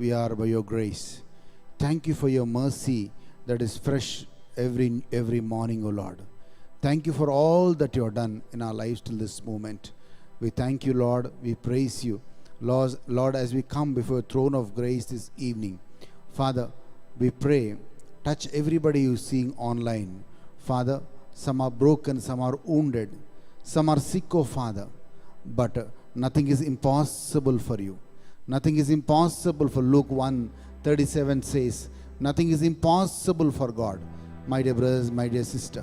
We are by your grace. Thank you for your mercy that is fresh every morning, O Lord. Thank you for all that you have done in our lives till this moment. We thank you, Lord. We praise you. Lord, as we come before the throne of grace this evening, Father, we pray, touch everybody who's seeing online. Father, some are broken, some are wounded, some are sick, oh Father. But nothing is impossible for you. Nothing is impossible for Luke 1:37 says, nothing is impossible for God. My dear brothers, my dear sister,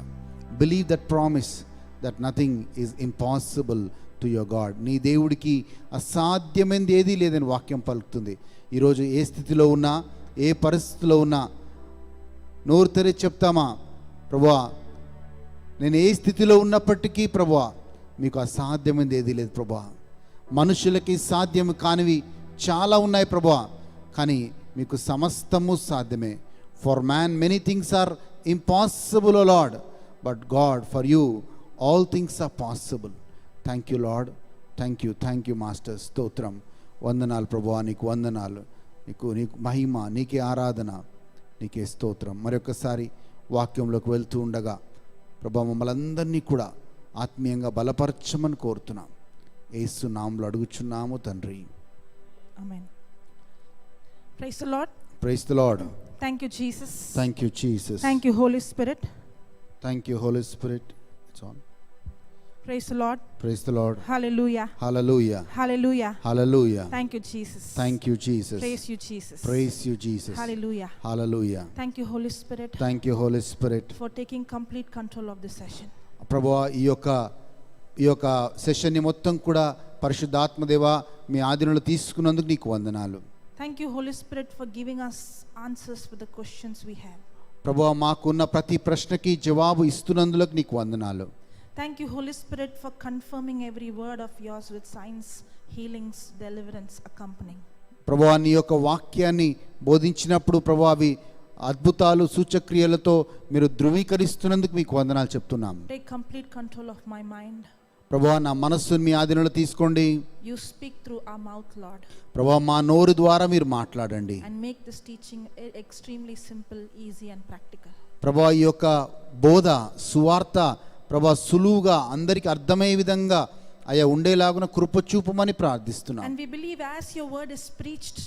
believe that promise that nothing is impossible to your God. నీ దేవుడికి అసాధ్యమైనది ఏదీ లేదని వాక్యం పలుకుతుంది. ఈరోజు ఏ స్థితిలో ఉన్నా, ఏ పరిస్థితిలో ఉన్నా నోరు తెరిచి చెప్తామా, ప్రభువా నేను ఏ స్థితిలో ఉన్నప్పటికీ ప్రభువా మీకు అసాధ్యమైనది ఏదీ లేదు ప్రభువా. మనుషులకి సాధ్యం కానివి చాలా ఉన్నాయి ప్రభువా, కానీ మీకు సమస్తము సాధ్యమే. For man many things are impossible O Lord, but God for you all things are possible. Thank you Lord, thank you master. స్తోత్రం, వందనాలు ప్రభువా, నీకు వందనాలు, నీకు మహిమ, నీకే ఆరాధన, నీకే స్తోత్రం. మరొకసారి వాక్యంలోకి వెళ్తూ ఉండగా ప్రభువా మమ్మల్ని అందరినీ కూడా ఆత్మీయంగా బలపరచమని కోరుతున్నాం. యేసు నామములో అడుగుచున్నాము తండ్రి, ఆమేన్. Praise the Lord. Praise the Lord. Thank you Jesus. Thank you Jesus. Thank you Holy Spirit. Thank you Holy Spirit. It's on. Praise the Lord. Praise the Lord. Hallelujah. Hallelujah. Hallelujah. Hallelujah. Thank you Jesus. Thank you Jesus. Praise you Jesus. Praise you Jesus. Hallelujah. Hallelujah. Thank you Holy Spirit. Thank you Holy Spirit. For taking complete control of this session. ప్రభువా ఈ యొక్క సెషన్ని మొత్తం కూడా పరిశుద్ధాత్మదేవ మీ ఆధీనంలో తీసుకున్నందుకు నీకు వందనాలు. Thank you Holy Spirit for giving us answers for the questions we have. ప్రభువా మాకున్న ప్రతి ప్రశ్నకి జవాబు ఇస్తున్నందుకు నీకు వందనాలు. Thank you Holy Spirit for confirming every word of yours with signs, healings, deliverance accompanying. ప్రభువా నీ యొక్క వాక్యాన్ని బోధించినప్పుడు ప్రభువా అవి అద్భుతాలు సూచక్రియలతో మీరు ధృవీకరిస్తున్నందుకు మీకు వందనాలు చెప్తున్నాం. Take complete control of my mind. ప్రభువా నా మనస్సును మీ ఆధీనంలో తీసుకోండి. You speak through our mouth Lord. ప్రభువా మా నోరు ద్వారా మీరు మాట్లాడండి. And make this teaching extremely simple, easy and practical. ప్రభువా ఈ యొక్క బోధ సువార్త ప్రభువా సులువుగా అందరికి అర్థమయ్యే విధంగా అయ్యా ఉండేలాగున కృప చూపమని ప్రార్థిస్తున్నాం. And we believe as your word is preached,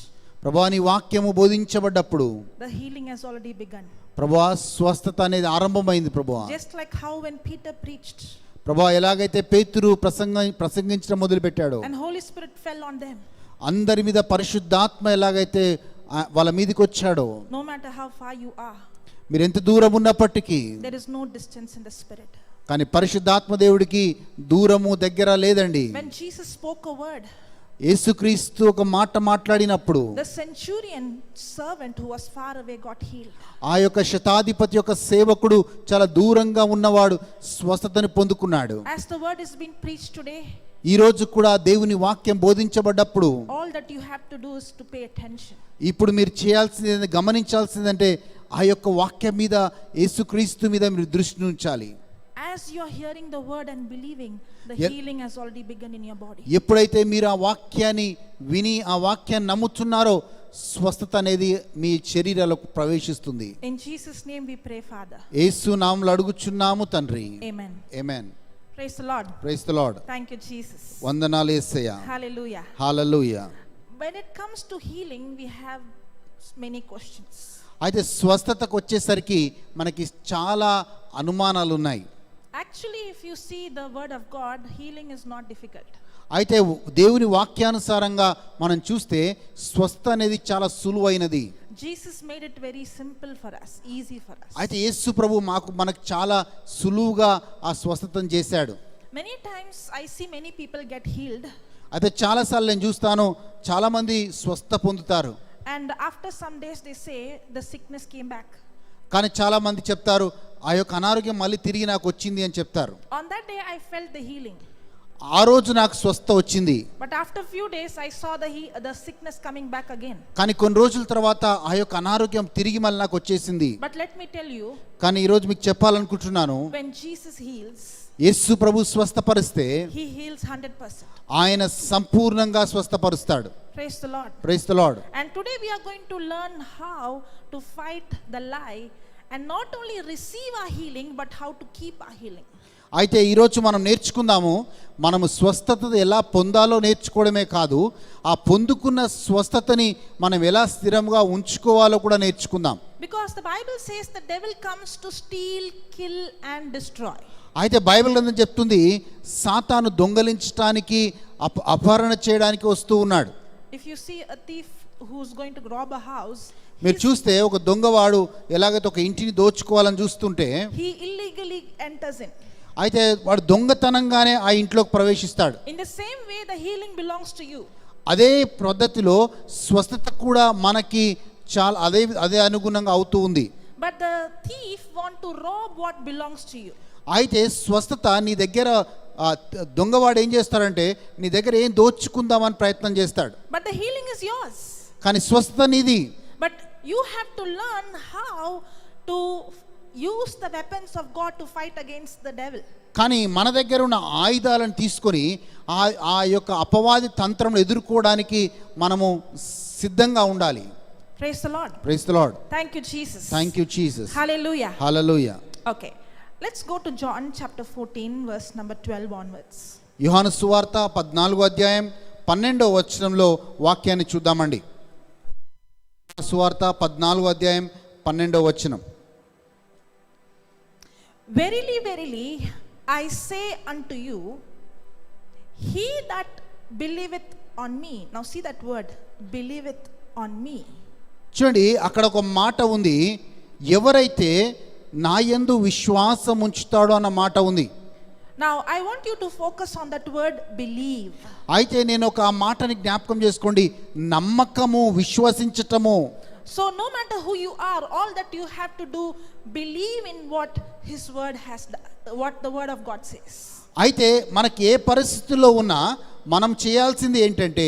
ప్రభువా నీ వాక్యము బోధించబడ్డప్పుడు the healing has already begun. ప్రభువా స్వస్థత అనేది ఆరంభమైంది ప్రభువా. Just like how when Peter preached, ప్రభువా ఎలాగైతే పేతురు ప్రసంగించడం మొదలు పెట్టాడో and Holy Spirit fell on them, అందరి మీద పరిశుద్ధాత్మ ఎలాగైతే వాళ్ళ మీదకి వచ్చాడో, no matter how far you are, మీరు ఎంత దూరం ఉన్నప్పటికీ there is no distance in the spirit. కానీ పరిశుద్ధాత్మ దేవుడికి దూరము దగ్గర లేదండి. When Jesus spoke a word, యేసుక్రీస్తు ఒక మాట మాట్లాడినప్పుడు the centurion servant who was far away got healed. ఆ యొక్క శతాధిపతి యొక్క సేవకుడు చాలా దూరంగా ఉన్నవాడు స్వస్థతను పొందుకున్నాడు. As the word is being preached today, ఈ రోజు కూడా దేవుని వాక్యం బోధించబడ్డప్పుడు all that you have to do is to pay attention. ఇప్పుడు మీరు చేయాల్సింది గమనించాల్సిందంటే ఆ యొక్క వాక్యం మీద యేసుక్రీస్తు మీద మీరు దృష్టి ఉంచాలి. As you are hearing the word and believing, the healing has already begun in your body. ఎప్పుడైతే మీరు ఆ వాక్యాన్ని విని ఆ వాక్యాన్ని నమ్ముతున్నారో స్వస్థత అనేది మీ శరీరాలకు ప్రవేశిస్తుంది. In Jesus name we pray, Father. యేసు నామములో అడుగుచున్నాము తండ్రి. Amen. Amen. Praise the Lord. Praise the Lord. Thank you Jesus. వందనాలు యేసయ్యా. Hallelujah. Hallelujah. When it comes to healing, we have many questions. అయితే స్వస్థతకు వచ్చేసరికి మనకి చాలా అనుమానాలు ఉన్నాయి. Actually, if you see the word of God, healing is not difficult. అయితే దేవుని వాక్యానుసారంగా మనం చూస్తే స్వస్థత అనేది చాలా సులువైనది. Jesus made it very simple for us, easy for us. అయితే యేసు ప్రభు మనకు చాలా సులువుగా ఆ స్వస్థతను చేశాడు. Many times I see many people get healed. అయితే చాలాసార్లు నేను చూస్తాను చాలా మంది స్వస్థ పొందుతారు. And after some days they say the sickness came back. కానీ చాలా మంది చెప్తారు ఆ యొక్క అనారోగ్యం మళ్ళీ తిరిగి నాకు వచ్చింది అని చెప్తారు. On that day I felt the healing. ఆ రోజు నాకు స్వస్థత వచ్చింది. But after few days I saw the sickness coming back again. కానీ కొన్ని రోజుల తర్వాత ఆ యొక్క అనారోగ్యం తిరిగి మళ్ళీ నాకు వచ్చేసింది. But let me tell you, కానీ ఈ రోజు మీకు చెప్పాలనుకుంటున్నాను, when Jesus heals, Yesu Prabhu స్వస్థపరిస్తే he heals 100%. ఆయన సంపూర్ణంగా స్వస్థపరుస్తాడు. Praise the Lord. Praise the Lord. And today we are going to learn how to fight the lie and not only receive our healing but how to keep our healing. అయితే ఈరోజు మనం నేర్చుకుందాము, మనము స్వస్థత ఎలా పొందాలో నేర్చుకోవడమే కాదు, ఆ పొందుకున్న స్వస్థతని మనం ఎలా స్థిరంగా ఉంచుకోవాలో కూడా నేర్చుకుందాం. Because the Bible says the devil comes to steal, kill and destroy. అయితే బైబిల్ గ్రంథం చెప్తుంది, సాతాను దొంగలించడానికి అపహరణ చేయడానికి వస్తూ ఉన్నాడు. If you see a thief who's going to rob a house, మీరు చూస్తే ఒక దొంగవాడు ఎలాగైతే ఒక ఇంటిని దోచుకోవాలని చూస్తుంటే he illegally enters in. అయితే వాడు దొంగతనంగానే ఆ ఇంట్లోకి ప్రవేశిస్తాడు. In the same way the healing belongs to you. అదే పద్ధతిలో స్వస్థత కూడా మనకి చాలా అదే అనుగుణంగా అవుతూ ఉంది. But the thief want to rob what belongs to you. అయితే స్వస్థత నీ దగ్గర, దొంగవాడు ఏం చేస్తాడంటే నీ దగ్గర ఏం దోచుకుందామని ప్రయత్నం చేస్తాడు. But the healing is yours. కానీ స్వస్థత నీది. But you have to learn how to use the weapons of God to fight against the devil. కానీ మన దగ్గర ఉన్న ఆయుధాలను తీసుకొని ఆ యొక్క అపవాది తంత్రం ఎదుర్కోవడానికి మనము సిద్ధంగా ఉండాలి. Praise the Lord. Praise the Lord. Thank you Jesus. Thank you Jesus. Hallelujah. Hallelujah. Okay. Let's go to John chapter 14 verse number 12 onwards. యోహాను సువార్త 14వ అధ్యాయం 12వ వచనంలో వాక్యాన్ని చూద్దామండి. సువార్త 14వ అధ్యాయం 12వ వచనం. Verily, verily, I say unto you, he that believeth on me. Now see that word, believeth on me. చూడండి, అక్కడ ఒక మాట ఉంది, ఎవరైతే నా యందు విశ్వాసం ఉంచుతాడో అన్న మాట ఉంది. Now I want you to focus on that word believe. అయితే నేను ఒక ఆ మాటని జ్ఞాపకం చేసుకోండి, నమ్మకము, విశ్వసించటము. So no matter who you are, all that you have to do, believe in what his word has done, what the word of God says. అయితే మనకి ఏ పరిస్థితుల్లో ఉన్నా మనం చేయాల్సింది ఏంటంటే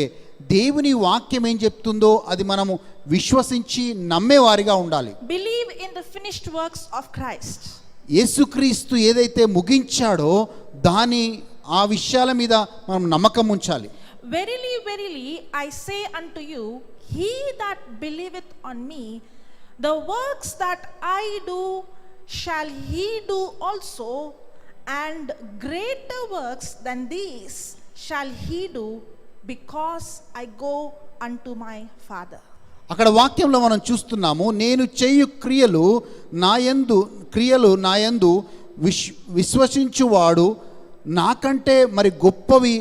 దేవుని వాక్యం ఏం చెప్తుందో అది మనము విశ్వసించి నమ్మేవారిగా ఉండాలి. Believe in the finished works of Christ. యేసుక్రీస్తు ఏదైతే ముగించాడో ఆ విషయాల మీద మనం నమ్మకం ఉంచాలి. Verily, verily, I say unto you, he that believeth on me, the works that I do shall he do also, and greater works than these shall he do, because I go unto my Father. అక్కడ వాక్యంలో మనం చూస్తున్నాము, నేను చేయు క్రియలు నాయందు విశ్వసించువాడు నాకంటే మరి గొప్పవి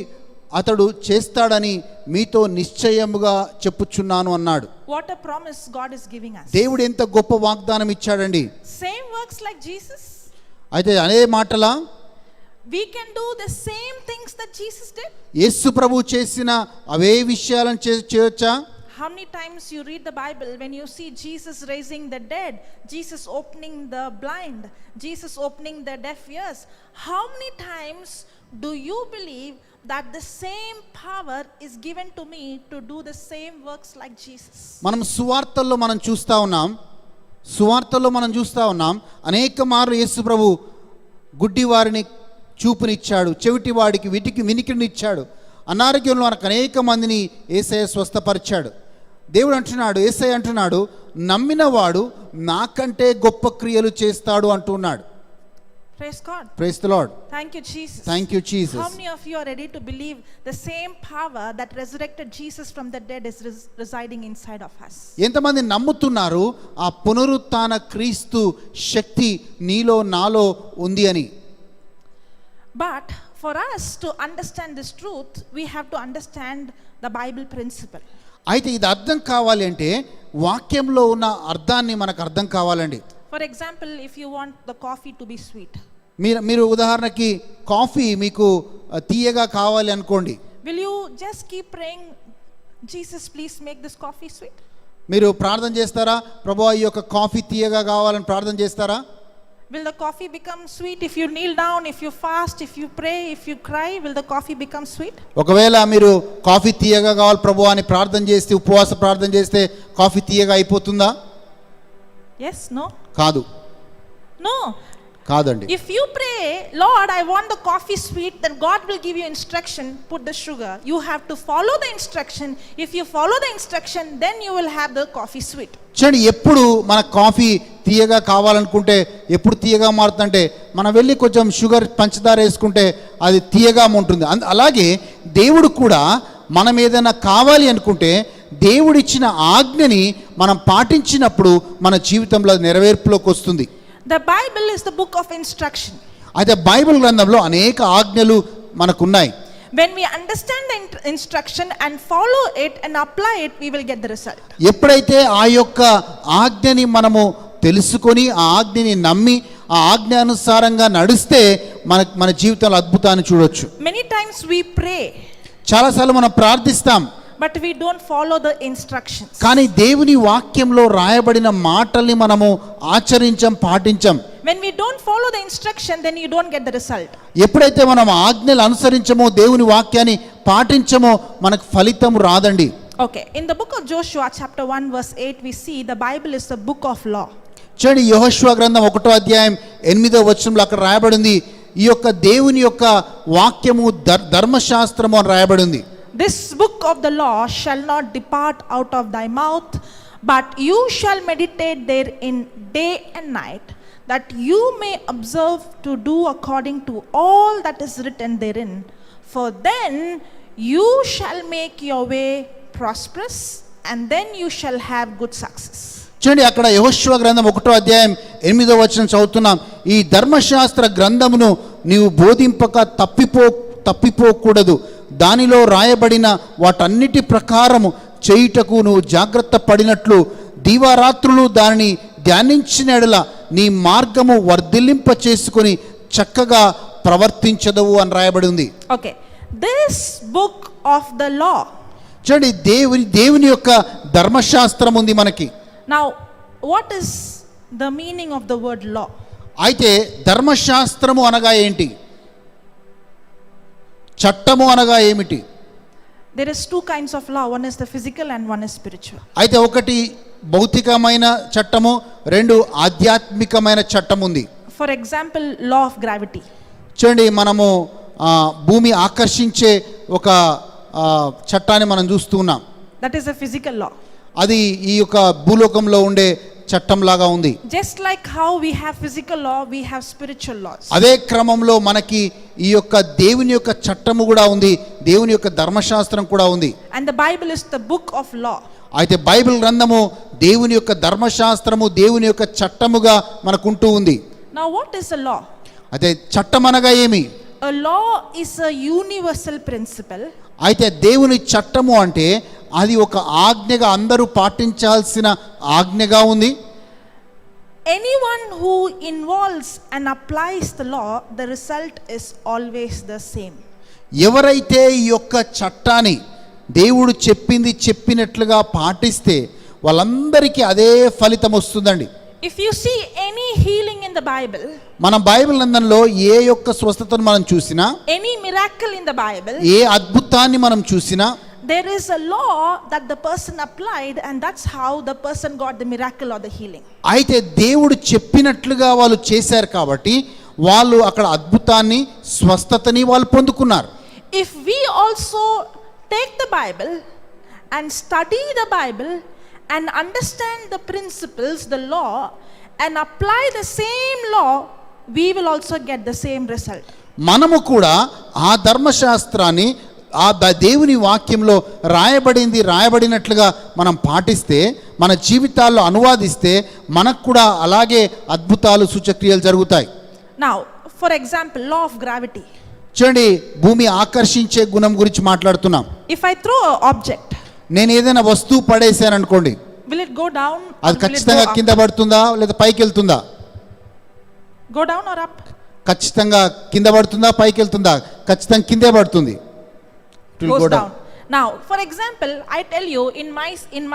అతడు చేస్తాడని మీతో నిశ్చయముగా చెప్పుచున్నాను అన్నాడు. What a promise God is giving us. దేవుడు ఎంత గొప్ప వాగ్దానం ఇచ్చాడండి. Same works like Jesus. అయితే అదే మాటలా we can do the same things that Jesus did. యేసు ప్రభు చేసిన అవే విషయాలను చేయొచ్చా? How many times you read the Bible when you see Jesus raising the dead, Jesus opening the blind, Jesus opening the deaf ears? How many times do you believe that the same power is given to me to do the same works like Jesus? మనం సువార్తల్లో మనం చూస్తా ఉన్నాం అనేక మార్లు యేసు ప్రభు గుడ్డి వారిని చూపునిచ్చాడు, చెవిటి వాడికి వినికిడినిచ్చాడు, అనారోగ్యంలో మనకు అనేక మందిని యేసయ్య స్వస్థపరిచాడు. దేవుడు అంటున్నాడు, యేసయ్య అంటున్నాడు, నమ్మిన వాడు నాకంటే గొప్ప క్రియలు చేస్తాడు అంటున్నాడు. Praise God. Praise the Lord. Thank you Jesus. Thank you Jesus. How many of you are ready to believe the same power that resurrected Jesus from the dead is residing inside of us? ఎంతమంది నమ్ముతున్నారు ఆ పునరుత్థాన క్రీస్తు శక్తి నీలో నాలో ఉంది అని? But for us to understand this truth, we have to understand the Bible principle. అయితే ఇది అర్థం కావాలి అంటే వాక్యంలో ఉన్న అర్థాన్ని మనకు అర్థం కావాలండి. For example, if you want the coffee to be sweet, మీరు ఉదాహరణకి కాఫీ మీకు తీయగా కావాలి అనుకోండి, will you just keep praying, Jesus please make this coffee sweet? మీరు ప్రార్థన చేస్తారా, ప్రభువా ఈ యొక్క కాఫీ తీయగా కావాలని ప్రార్థన చేస్తారా? Will the coffee become sweet if you kneel down, if you fast, if you pray, if you cry? Will the coffee become sweet? ఒకవేళ మీరు కాఫీ తీయగా కావాలి ప్రభు అని ప్రార్థన చేస్తే, ఉపవాస ప్రార్థన చేస్తే కాఫీ తీయగా అయిపోతుందా? Yes, no? కాదు. No. కాదండి. If you pray, Lord, I want the coffee sweet, then God will give you instruction, put the sugar. You have to follow the instruction. If you follow the instruction, then you will have the coffee sweet. చూడండి, ఎప్పుడు మన coffee తీయగా కావాలనుకుంటే ఎప్పుడు తీయగా మారుతుందంటే మనం వెళ్ళి కొంచెం షుగర్ పంచదార వేసుకుంటే అది తీయగా ఉంటుంది. అలాగే దేవుడు కూడా మనం ఏదైనా కావాలి అనుకుంటే దేవుడిచ్చిన ఆజ్ఞని మనం పాటించినప్పుడు మన జీవితంలో నెరవేర్పులోకి వస్తుంది. The Bible is the book of instruction. అయితే బైబిల్ గ్రంథంలో అనేక ఆజ్ఞలు మనకున్నాయి. When we understand the instruction and follow it and apply it, we will get the result. ఎప్పుడైతే ఆ యొక్క ఆజ్ఞని మనము తెలుసుకొని ఆ ఆజ్ఞని నమ్మి ఆ ఆజ్ఞ అనుసారంగా నడిస్తే మన జీవితంలో అద్భుతాన్ని చూడొచ్చు. Many times we pray, చాలాసార్లు మనం ప్రార్థిస్తాం, but we don't follow the instructions. కానీ దేవుని వాక్యంలో రాయబడిన మాటల్ని మనము ఆచరించం, పాటించం. When we don't follow the instruction, then you don't get the result. ఎప్పుడైతే మనం ఆజ్ఞలు అనుసరించమో, దేవుని వాక్యాన్ని పాటించమో మనకు ఫలితం రాదండి. Okay, in the book of Joshua chapter 1 verse 8 we see the Bible is the book of law. చూడండి, యెహోషువ గ్రంథం 1వ అధ్యాయం 8వ వచనంలో అక్కడ రాయబడింది, ఈ యొక్క దేవుని యొక్క వాక్యము ధర్మశాస్త్రము అని రాయబడింది. This book of the law shall not depart out of thy mouth, but you shall meditate therein day and night, that you may observe to do according to all that is written therein. For then you shall make your way prosperous, and then you shall have good success. చూడండి, అక్కడ యెహోషువ గ్రంథం 1వ అధ్యాయం 8వ వచనం చదువుతున్నాం. ఈ ధర్మశాస్త్ర గ్రంథమును నీవు బోధింపక తప్పిపోకూడదు, దానిలో రాయబడిన వాటన్నిటి ప్రకారము చేయుటకు నువ్వు జాగ్రత్త పడినట్లు దీవారాత్రులు దానిని ధ్యానించిన ఎడల నీ మార్గము వర్ధిల్లింప చేసుకొని చక్కగా ప్రవర్తించదవు అని రాయబడి ఉంది. Okay, this book of the law. చూడండి, దేవుని యొక్క ధర్మశాస్త్రం ఉంది మనకి. Now, what is the meaning of the word law? అయితే ధర్మశాస్త్రము అనగా ఏంటి? చట్టము అనగా ఏమిటి? There is two kinds of law. One is the physical and one is spiritual. అయితే ఒకటి భౌతికమైన చట్టము, రెండు ఆధ్యాత్మికమైన చట్టం ఉంది. For example, law of gravity. చూడండి, మనము భూమి ఆకర్షించే ఒక చట్టాన్ని మనం చూస్తూ ఉన్నాం. That is a physical law. అది ఈ యొక్క భూలోకంలో ఉండే చట్టం లాగా ఉంది. Just like how we have physical law, we have spiritual laws. అదే క్రమంలో మనకి ఈ యొక్క దేవుని యొక్క చట్టము కూడా ఉంది, దేవుని యొక్క ధర్మశాస్త్రం కూడా ఉంది. And the Bible is the book of law. అయితే బైబిల్ గ్రంథము దేవుని యొక్క ధర్మశాస్త్రము, దేవుని యొక్క చట్టముగా మనకుంటూ ఉంది. Now, what is a law? అయితే చట్టం అనగా ఏమి? A law is a universal principle. అయితే దేవుని చట్టము అంటే అది ఒక ఆజ్ఞగా, అందరూ పాటించాల్సిన ఆజ్ఞగా ఉంది. Anyone who involves and applies the law, the result is always the same. ఎవరైతే ఈ యొక్క చట్టాన్ని దేవుడు చెప్పినట్లుగా పాటిస్తే వాళ్ళందరికీ అదే ఫలితం వస్తుందండి. If you see any healing in the Bible, మన బైబిల్ గ్రంథంలో ఏ యొక్క స్వస్థతను మనం చూసినా, any miracle in the Bible, ఏ అద్భుతాన్ని మనం చూసినా, there is a law that the person applied, and that's how the person got the miracle or the healing. అయితే దేవుడు చెప్పినట్లుగా వాళ్ళు చేశారు కాబట్టి వాళ్ళు అక్కడ అద్భుతాన్ని, స్వస్థతని వాళ్ళు పొందుకున్నారు. If we also take the Bible and study the Bible and understand the principles, the law, and apply the same law, we will also get the same result. మనము కూడా ఆ ధర్మశాస్త్రాన్ని, ఆ దేవుని వాక్యంలో రాయబడినట్లుగా మనం పాటిస్తే, మన జీవితాల్లో అనువాదిస్తే మనకు కూడా అలాగే అద్భుతాలు, సూచక్రియలు జరుగుతాయి. Now, for example, law of gravity. చూడండి, భూమి ఆకర్షించే గుణం గురించి మాట్లాడుతున్నాం. If I throw an object, నేను ఏదైనా వస్తువు పడేసాను అనుకోండి, will it go down? అది ఖచ్చితంగా కింద పడుతుందా లేదా పైకి వెళ్తుందా? Go down or up? ఖచ్చితంగా కింద పడుతుందా, పైకి వెళ్తుందా? ఖచ్చితంగా కిందే పడుతుంది. It will Goes go down. Now, for example, I tell you, in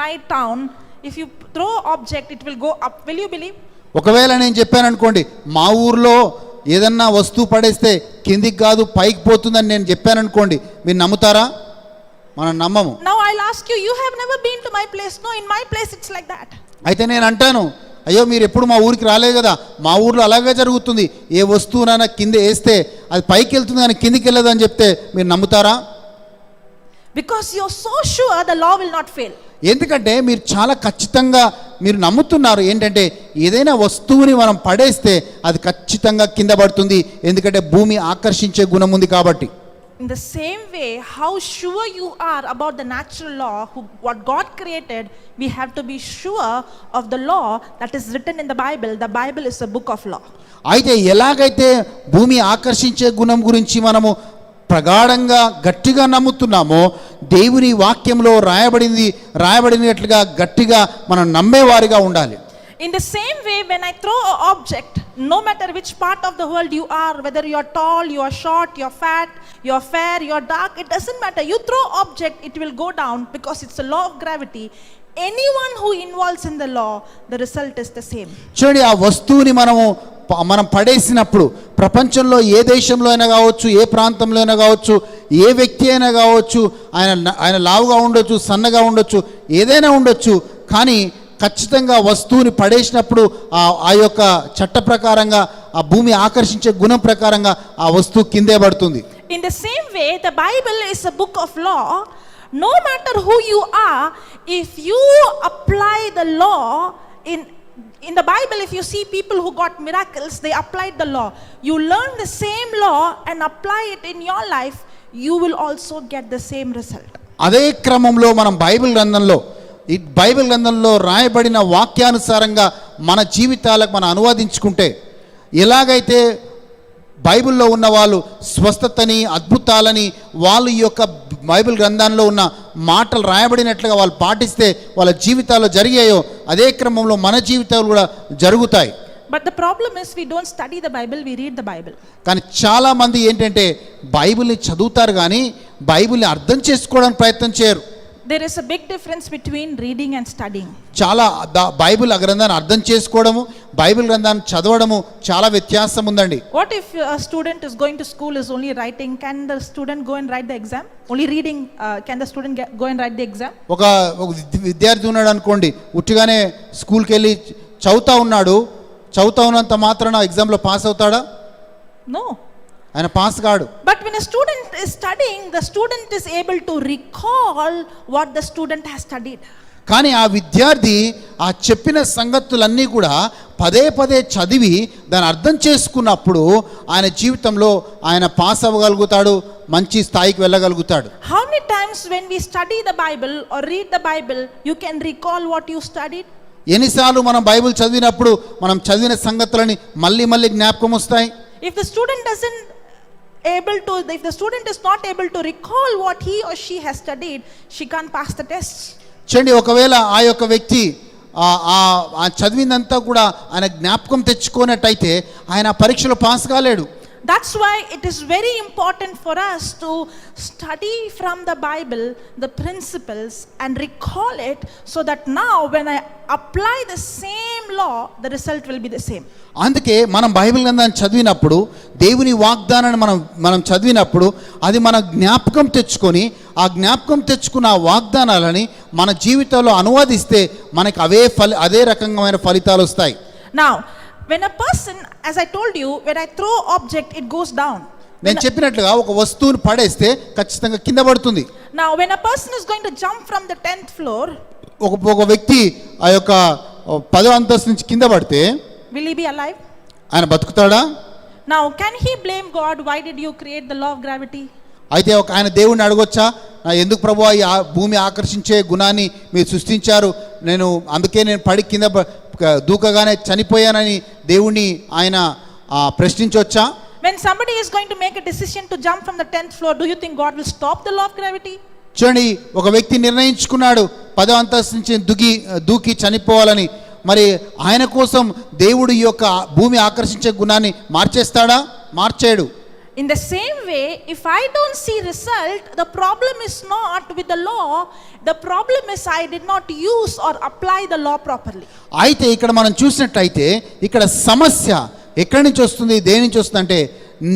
my town, if you throw object, it will go up. Will you believe? ఒకవేళ నేను చెప్పాను అనుకోండి, మా ఊర్లో ఏదన్నా వస్తువు పడేస్తే కిందికి కాదు పైకి పోతుందని నేను చెప్పాను అనుకోండి, మీరు నమ్ముతారా? మనం నమ్మము. Now I'll ask you, you have never been to my place. No, in my place it's like that. అయితే నేను అంటాను, అయ్యో మీరు ఎప్పుడు మా ఊరికి రాలేదు కదా, మా ఊర్లో అలాగే జరుగుతుంది, ఏ వస్తువునైనా కింద వేస్తే అది పైకి వెళ్తుంది కానీ కిందికి వెళ్ళదు అని చెప్తే మీరు నమ్ముతారా? Because you're so sure the law will not fail. ఎందుకంటే మీరు చాలా ఖచ్చితంగా మీరు నమ్ముతున్నారు ఏంటంటే ఏదైనా వస్తువుని మనం పడేస్తే అది ఖచ్చితంగా కింద పడుతుంది, ఎందుకంటే భూమి ఆకర్షించే గుణం ఉంది కాబట్టి. In the same way, how sure you are about the natural law, what God created, we have to be sure of the law that is written in the Bible. The Bible is a book of law. అయితే ఎలాగైతే భూమి ఆకర్షించే గుణం గురించి మనము ప్రగాఢంగా గట్టిగా నమ్ముతున్నామో, దేవుని వాక్యంలో రాయబడినట్లుగా గట్టిగా మనం నమ్మేవారిగా ఉండాలి. In the same way, when I throw an object, no matter which part of the world you are, whether you are tall, you are short, you are fat, you are fair, you are dark, it doesn't matter. You throw object, it will go down because it's a law of gravity. Anyone who involves in the law, the result is the same. చూడండి, ఆ వస్తువుని మనం పడేసినప్పుడు ప్రపంచంలో ఏ దేశంలో అయినా కావచ్చు, ఏ ప్రాంతంలో అయినా కావచ్చు, ఏ వ్యక్తి అయినా కావచ్చు, ఆయన లావుగా ఉండొచ్చు, సన్నగా ఉండొచ్చు, ఏదైనా ఉండొచ్చు, కానీ ఖచ్చితంగా వస్తువుని పడేసినప్పుడు ఆ యొక్క చట్ట ప్రకారంగా ఆ భూమి ఆకర్షించే గుణం ప్రకారంగా ఆ వస్తువు కిందే పడుతుంది. In the same way, the Bible is a book of law. No matter who you are, if you apply the law in the Bible, if you see people who got miracles, they applied the law. You learn the same law and apply it in your life, you will also get the same result. అదే క్రమంలో మనం Bible గ్రంథంలో రాయబడిన వాక్యానుసారంగా మన జీవితాలకు మనం అనువాదించుకుంటే, ఎలాగైతే బైబిల్లో ఉన్న వాళ్ళు స్వస్థతని, అద్భుతాలని, వాళ్ళు ఈ యొక్క బైబిల్ గ్రంథంలో ఉన్న మాటలు రాయబడినట్లుగా వాళ్ళు పాటిస్తే వాళ్ళ జీవితాల్లో జరిగాయో, అదే క్రమంలో మన జీవితాలు కూడా జరుగుతాయి. But the problem is we don't study the Bible, we read the Bible. కానీ చాలా మంది ఏంటంటే బైబిల్ని చదువుతారు కానీ బైబిల్ని అర్థం చేసుకోవడానికి ప్రయత్నం చేయరు. There is a big difference between reading and studying. చాలా బైబిల్ గ్రంథాన్ని అర్థం చేసుకోవడము, బైబిల్ గ్రంథాన్ని చదవడము చాలా వ్యత్యాసం ఉందండి. What if a student is going to school is only writing? Can the student go and write the exam? Only reading, can the student go and write the exam? ఒక విద్యార్థి ఉన్నాడు అనుకోండి, ఉట్టిగానే స్కూల్కి వెళ్ళి చదువుతా ఉన్నంత మాత్రాన ఎగ్జామ్లో పాస్ అవుతాడా? No. ఆయన పాస్ కాడు. But when a student is studying, the student is able to recall what the student has studied. కానీ ఆ విద్యార్థి ఆ చెప్పిన సంగతులన్నీ కూడా పదే చదివి దాన్ని అర్థం చేసుకున్నప్పుడు ఆయన జీవితంలో ఆయన పాస్ అవ్వగలుగుతాడు, మంచి స్థాయికి వెళ్ళగలుగుతాడు. How many times when we study the Bible or read the Bible, you can recall what you studied? ఎన్నిసార్లు మనం బైబిల్ చదివినప్పుడు మనం చదివిన సంగతులని మళ్ళీ జ్ఞాపకం వస్తాయి. If the student is not able to recall what he or she has studied, she can't pass the tests. చూడండి, ఒకవేళ ఆ యొక్క వ్యక్తి ఆ చదివిందంతా కూడా ఆయన జ్ఞాపకం తెచ్చుకోనట్టయితే ఆయన పరీక్షలో పాస్ కాలేడు. That's why it is very important for us to study from the Bible the principles and recall it, so that now when I apply the same law, the result will be the same. అందుకే మనం Bible గ్రంథాన్ని చదివినప్పుడు, దేవుని వాగ్దానాన్ని మనం చదివినప్పుడు అది మన జ్ఞాపకం తెచ్చుకొని ఆ జ్ఞాపకం తెచ్చుకున్న ఆ వాగ్దానాలని మన జీవితంలో అనువాదిస్తే మనకి అదే రకమైన ఫలితాలు వస్తాయి. Now when a person, as I told you, when I throw object, it goes down. నేను చెప్పినట్లుగా ఒక వస్తువుని పడేస్తే ఖచ్చితంగా కింద పడుతుంది. Now when a person is going to jump from the 10th floor, ఒక వ్యక్తి ఆ యొక్క 10వ అంతస్తు నుంచి కింద పడితే will he be alive? ఆయన బతుకుతాడా? Now can he blame God? Why did you create the law of gravity? అయితే ఆయన దేవుడిని అడగొచ్చా, ఎందుకు ప్రభువా ఈ భూమి ఆకర్షించే గుణాన్ని మీరు సృష్టించారు, అందుకే నేను పడి కింద దూకగానే చనిపోయానని దేవుణ్ణి ఆయన ప్రశ్నించవచ్చా? When somebody is going to make a decision to jump from the 10th floor, do you think God will stop the law of gravity? చూడండి, ఒక వ్యక్తి నిర్ణయించుకున్నాడు 10వ అంతస్తు నుంచి దూకి చనిపోవాలని, మరి ఆయన కోసం దేవుడు ఈ యొక్క భూమి ఆకర్షించే గుణాన్ని మార్చేస్తాడా? మార్చేడు. In the same way, if I don't see result, the problem is not with the law. The problem is I did not use or apply the law properly. అయితే ఇక్కడ మనం చూసినట్లయితే ఇక్కడ సమస్య ఎక్కడి నుంచి వస్తుంది, దేని నుంచి వస్తుంది అంటే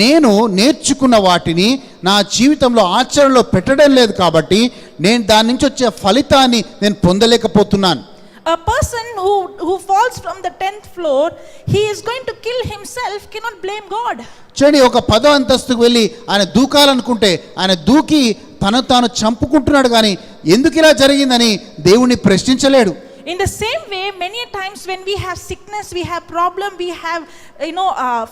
నేను నేర్చుకున్న వాటిని నా జీవితంలో ఆచరణలో పెట్టడం లేదు కాబట్టి నేను దాని నుంచి వచ్చే ఫలితాన్ని నేను పొందలేకపోతున్నాను. A person who falls from the 10th floor, he is going to kill himself, cannot blame God. చూడండి, ఒక 10వ అంతస్తుకు వెళ్ళి ఆయన దూకాలనుకుంటే ఆయన దూకి తాను చంపుకుంటున్నాడు, కానీ ఎందుకు ఇలా జరిగిందని దేవుణ్ణి ప్రశ్నించలేడు. In the same way, many times when we have sickness, we have problem, we have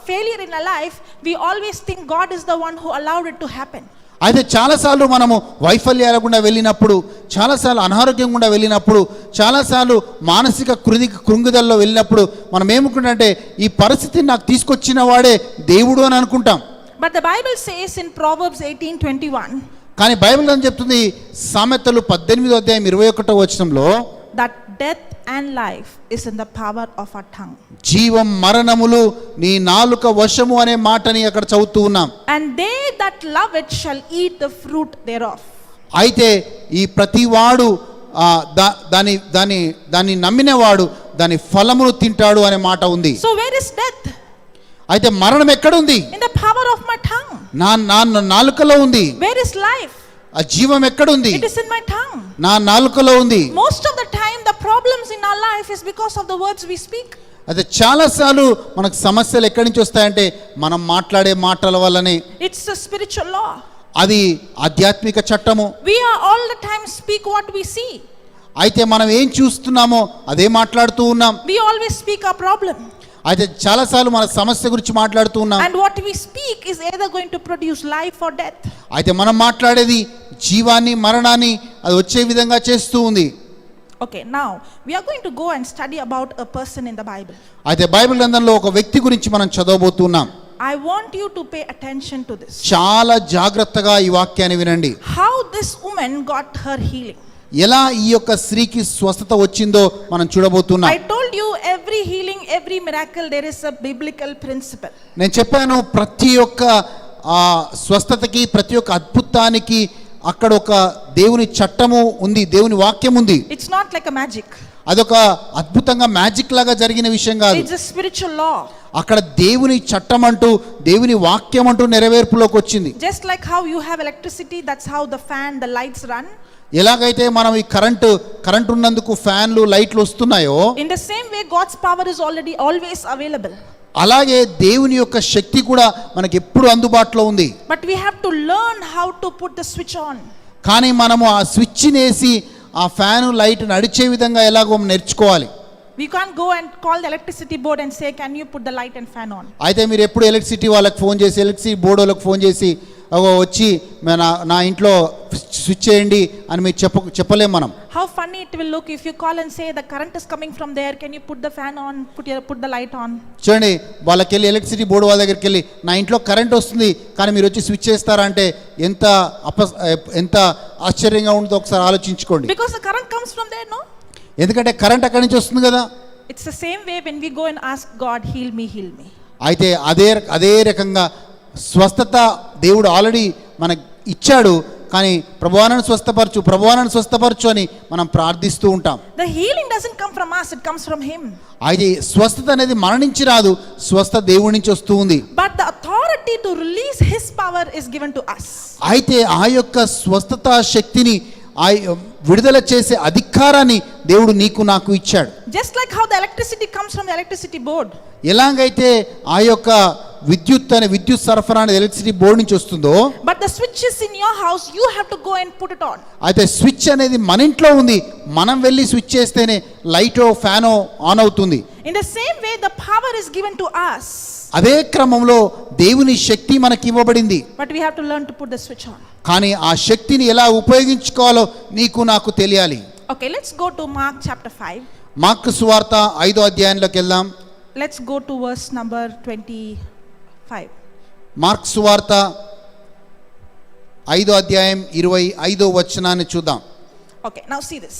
failure in our life, we always think God is the one who allowed it to happen. అయితే చాలాసార్లు మనము వైఫల్యాల గుండా వెళ్ళినప్పుడు, చాలాసార్లు అనారోగ్యం గుండా వెళ్ళినప్పుడు, చాలాసార్లు మానసిక కృంగుదలలో వెళ్ళినప్పుడు మనం ఏమనుకుంటామంటే ఈ పరిస్థితిని నాకు తీసుకొచ్చిన వాడే దేవుడు అని అనుకుంటాం. But the Bible says in Proverbs 18:21, కానీ బైబిల్ అని చెప్తుంది సామెతలు 18వ అధ్యాయం 21వ వచనంలో that death and life is in the power of our tongue. జీవం మరణములు నీ నాలుక వశము అనే మాటని అక్కడ చదువుతూ ఉన్నాం. And they that love it shall eat the fruit thereof. అయితే ఈ ప్రతివాడు దాన్ని నమ్మినవాడు దాని ఫలమును తింటాడు అనే మాట ఉంది. So where is death? అయితే మరణం ఎక్కడ ఉంది? In the power of my tongue. నా నాలుకలో ఉంది. Where is life? ఆ జీవం ఎక్కడ ఉంది? It is in my tongue. నా నాలుకలో ఉంది. Most of the time the problems in our life is because of the words we speak. అయితే చాలాసార్లు మనకు సమస్యలు ఎక్కడి నుంచి వస్తాయంటే మనం మాట్లాడే మాటల వల్లనే. It's a spiritual law. అది ఆధ్యాత్మిక చట్టము. We are all the time speak what we see. అయితే మనం ఏం చూస్తున్నామో అదే మాట్లాడుతూ ఉన్నాం. We always speak our problem. అయితే చాలాసార్లు మన సమస్య గురించి మాట్లాడుతూ ఉన్నాం. And what we speak is either going to produce life or death. అయితే మనం మాట్లాడేది జీవాన్ని మరణాన్ని అది వచ్చే విధంగా చేస్తూ ఉంది. Okay, now we are going to go and study about a person in the Bible. అయితే బైబిల్ గ్రంథంలో ఒక వ్యక్తి గురించి మనం చదవబోతున్నాం. I want you to pay attention to this. చాలా జాగ్రత్తగా ఈ వాక్యాన్ని వినండి. How this woman got her healing. ఎలా ఈ యొక్క స్త్రీకి స్వస్థత వచ్చిందో మనం చూడబోతున్నాం. I told you every healing, every miracle, there is a biblical principle. నేను చెప్పాను ప్రతి ఒక్క స్వస్థతకి, ప్రతి ఒక్క అద్భుతానికి అక్కడ ఒక దేవుని చట్టము ఉంది, దేవుని వాక్యం ఉంది. It's not like a magic. అదొక అద్భుతంగా మ్యాజిక్ లాగా జరిగిన విషయం కాదు. It's a spiritual law. అక్కడ దేవుని చట్టం అంటూ, దేవుని వాక్యం అంటూ నెరవేర్పులోకి వచ్చింది. Just like how you have electricity, that's how the fan, the lights run. ఎలాగైతే మనం ఈ కరెంట్ ఉన్నందుకు ఫ్యాన్లు లైట్లు వస్తున్నాయో, In the same way God's power is always available. అలాగే దేవుని యొక్క శక్తి కూడా మనకి ఎప్పుడు అందుబాటులో ఉంది. But we have to learn how to put the switch on. కానీ మనము ఆ స్విచ్ నేసి ఆ ఫ్యాన్ లైట్ నడిచే విధంగా ఎలాగో నేర్చుకోవాలి. We can't go and call the electricity board and say, can you put the light and fan on? అయితే మీరు ఎప్పుడు ఎలక్ట్రిసిటీ వాళ్ళకి ఫోన్ చేసి, ఎలక్ట్రిసిటీ బోర్డు వాళ్ళకి ఫోన్ చేసి వచ్చి నా ఇంట్లో స్విచ్ చేయండి అని మీరు చెప్పలేం మనం. How funny it will look if you call and say the current is coming from there, can you put the fan on, put the light on? చూడండి, వాళ్ళకి వెళ్ళి ఎలక్ట్రిసిటీ బోర్డు వాళ్ళ దగ్గరికి వెళ్ళి నా ఇంట్లో కరెంట్ వస్తుంది కానీ మీరు వచ్చి స్విచ్ చేస్తారా అంటే ఎంత ఆశ్చర్యంగా ఉంటుందో ఒకసారి ఆలోచించుకోండి. Because the current comes from there, no? ఎందుకంటే కరెంట్ అక్కడి నుంచి వస్తుంది కదా. It's the same way when we go and ask God, heal me, heal me. అయితే అదే రకంగా స్వస్థత దేవుడు ఆల్రెడీ మనకు ఇచ్చాడు, కానీ ప్రభువానను స్వస్థపరచు అని మనం ప్రార్థిస్తూ ఉంటాం. The healing doesn't come from us, it comes from him. అయితే స్వస్థత అనేది మన నుంచి రాదు, స్వస్థత దేవుడి నుంచి వస్తూ ఉంది. But the authority to release his power is given to us. అయితే ఆ యొక్క స్వస్థత శక్తిని విడుదల చేసే అధికారాన్ని దేవుడు నీకు నాకు ఇచ్చాడు. Just like how the electricity comes from the electricity board. ఎలాగైతే ఆ యొక్క విద్యుత్ సరఫరా అనేది ఎలక్ట్రిసిటీ బోర్డు నుంచి వస్తుందో, But the switch is in your house, you have to go and put it on. అయితే స్విచ్ అనేది మన ఇంట్లో ఉంది, మనం వెళ్ళి స్విచ్ చేస్తేనే లైటో ఫ్యానో ఆన్ అవుతుంది. In the same way the power is given to us. అదే క్రమంలో దేవుని శక్తి మనకి ఇవ్వబడింది. But we have to learn to put the switch on. కానీ ఆ శక్తిని ఎలా ఉపయోగించుకోవాలో నీకు నాకు తెలియాలి. Okay, let's go to Mark chapter 5. Mark సువార్త 5వ అధ్యాయంలోకి వెళ్దాం. Let's go to verse number 25. Mark సువార్త 5వ అధ్యాయం 25వ వచనాన్ని చూద్దాం. Okay, now see this.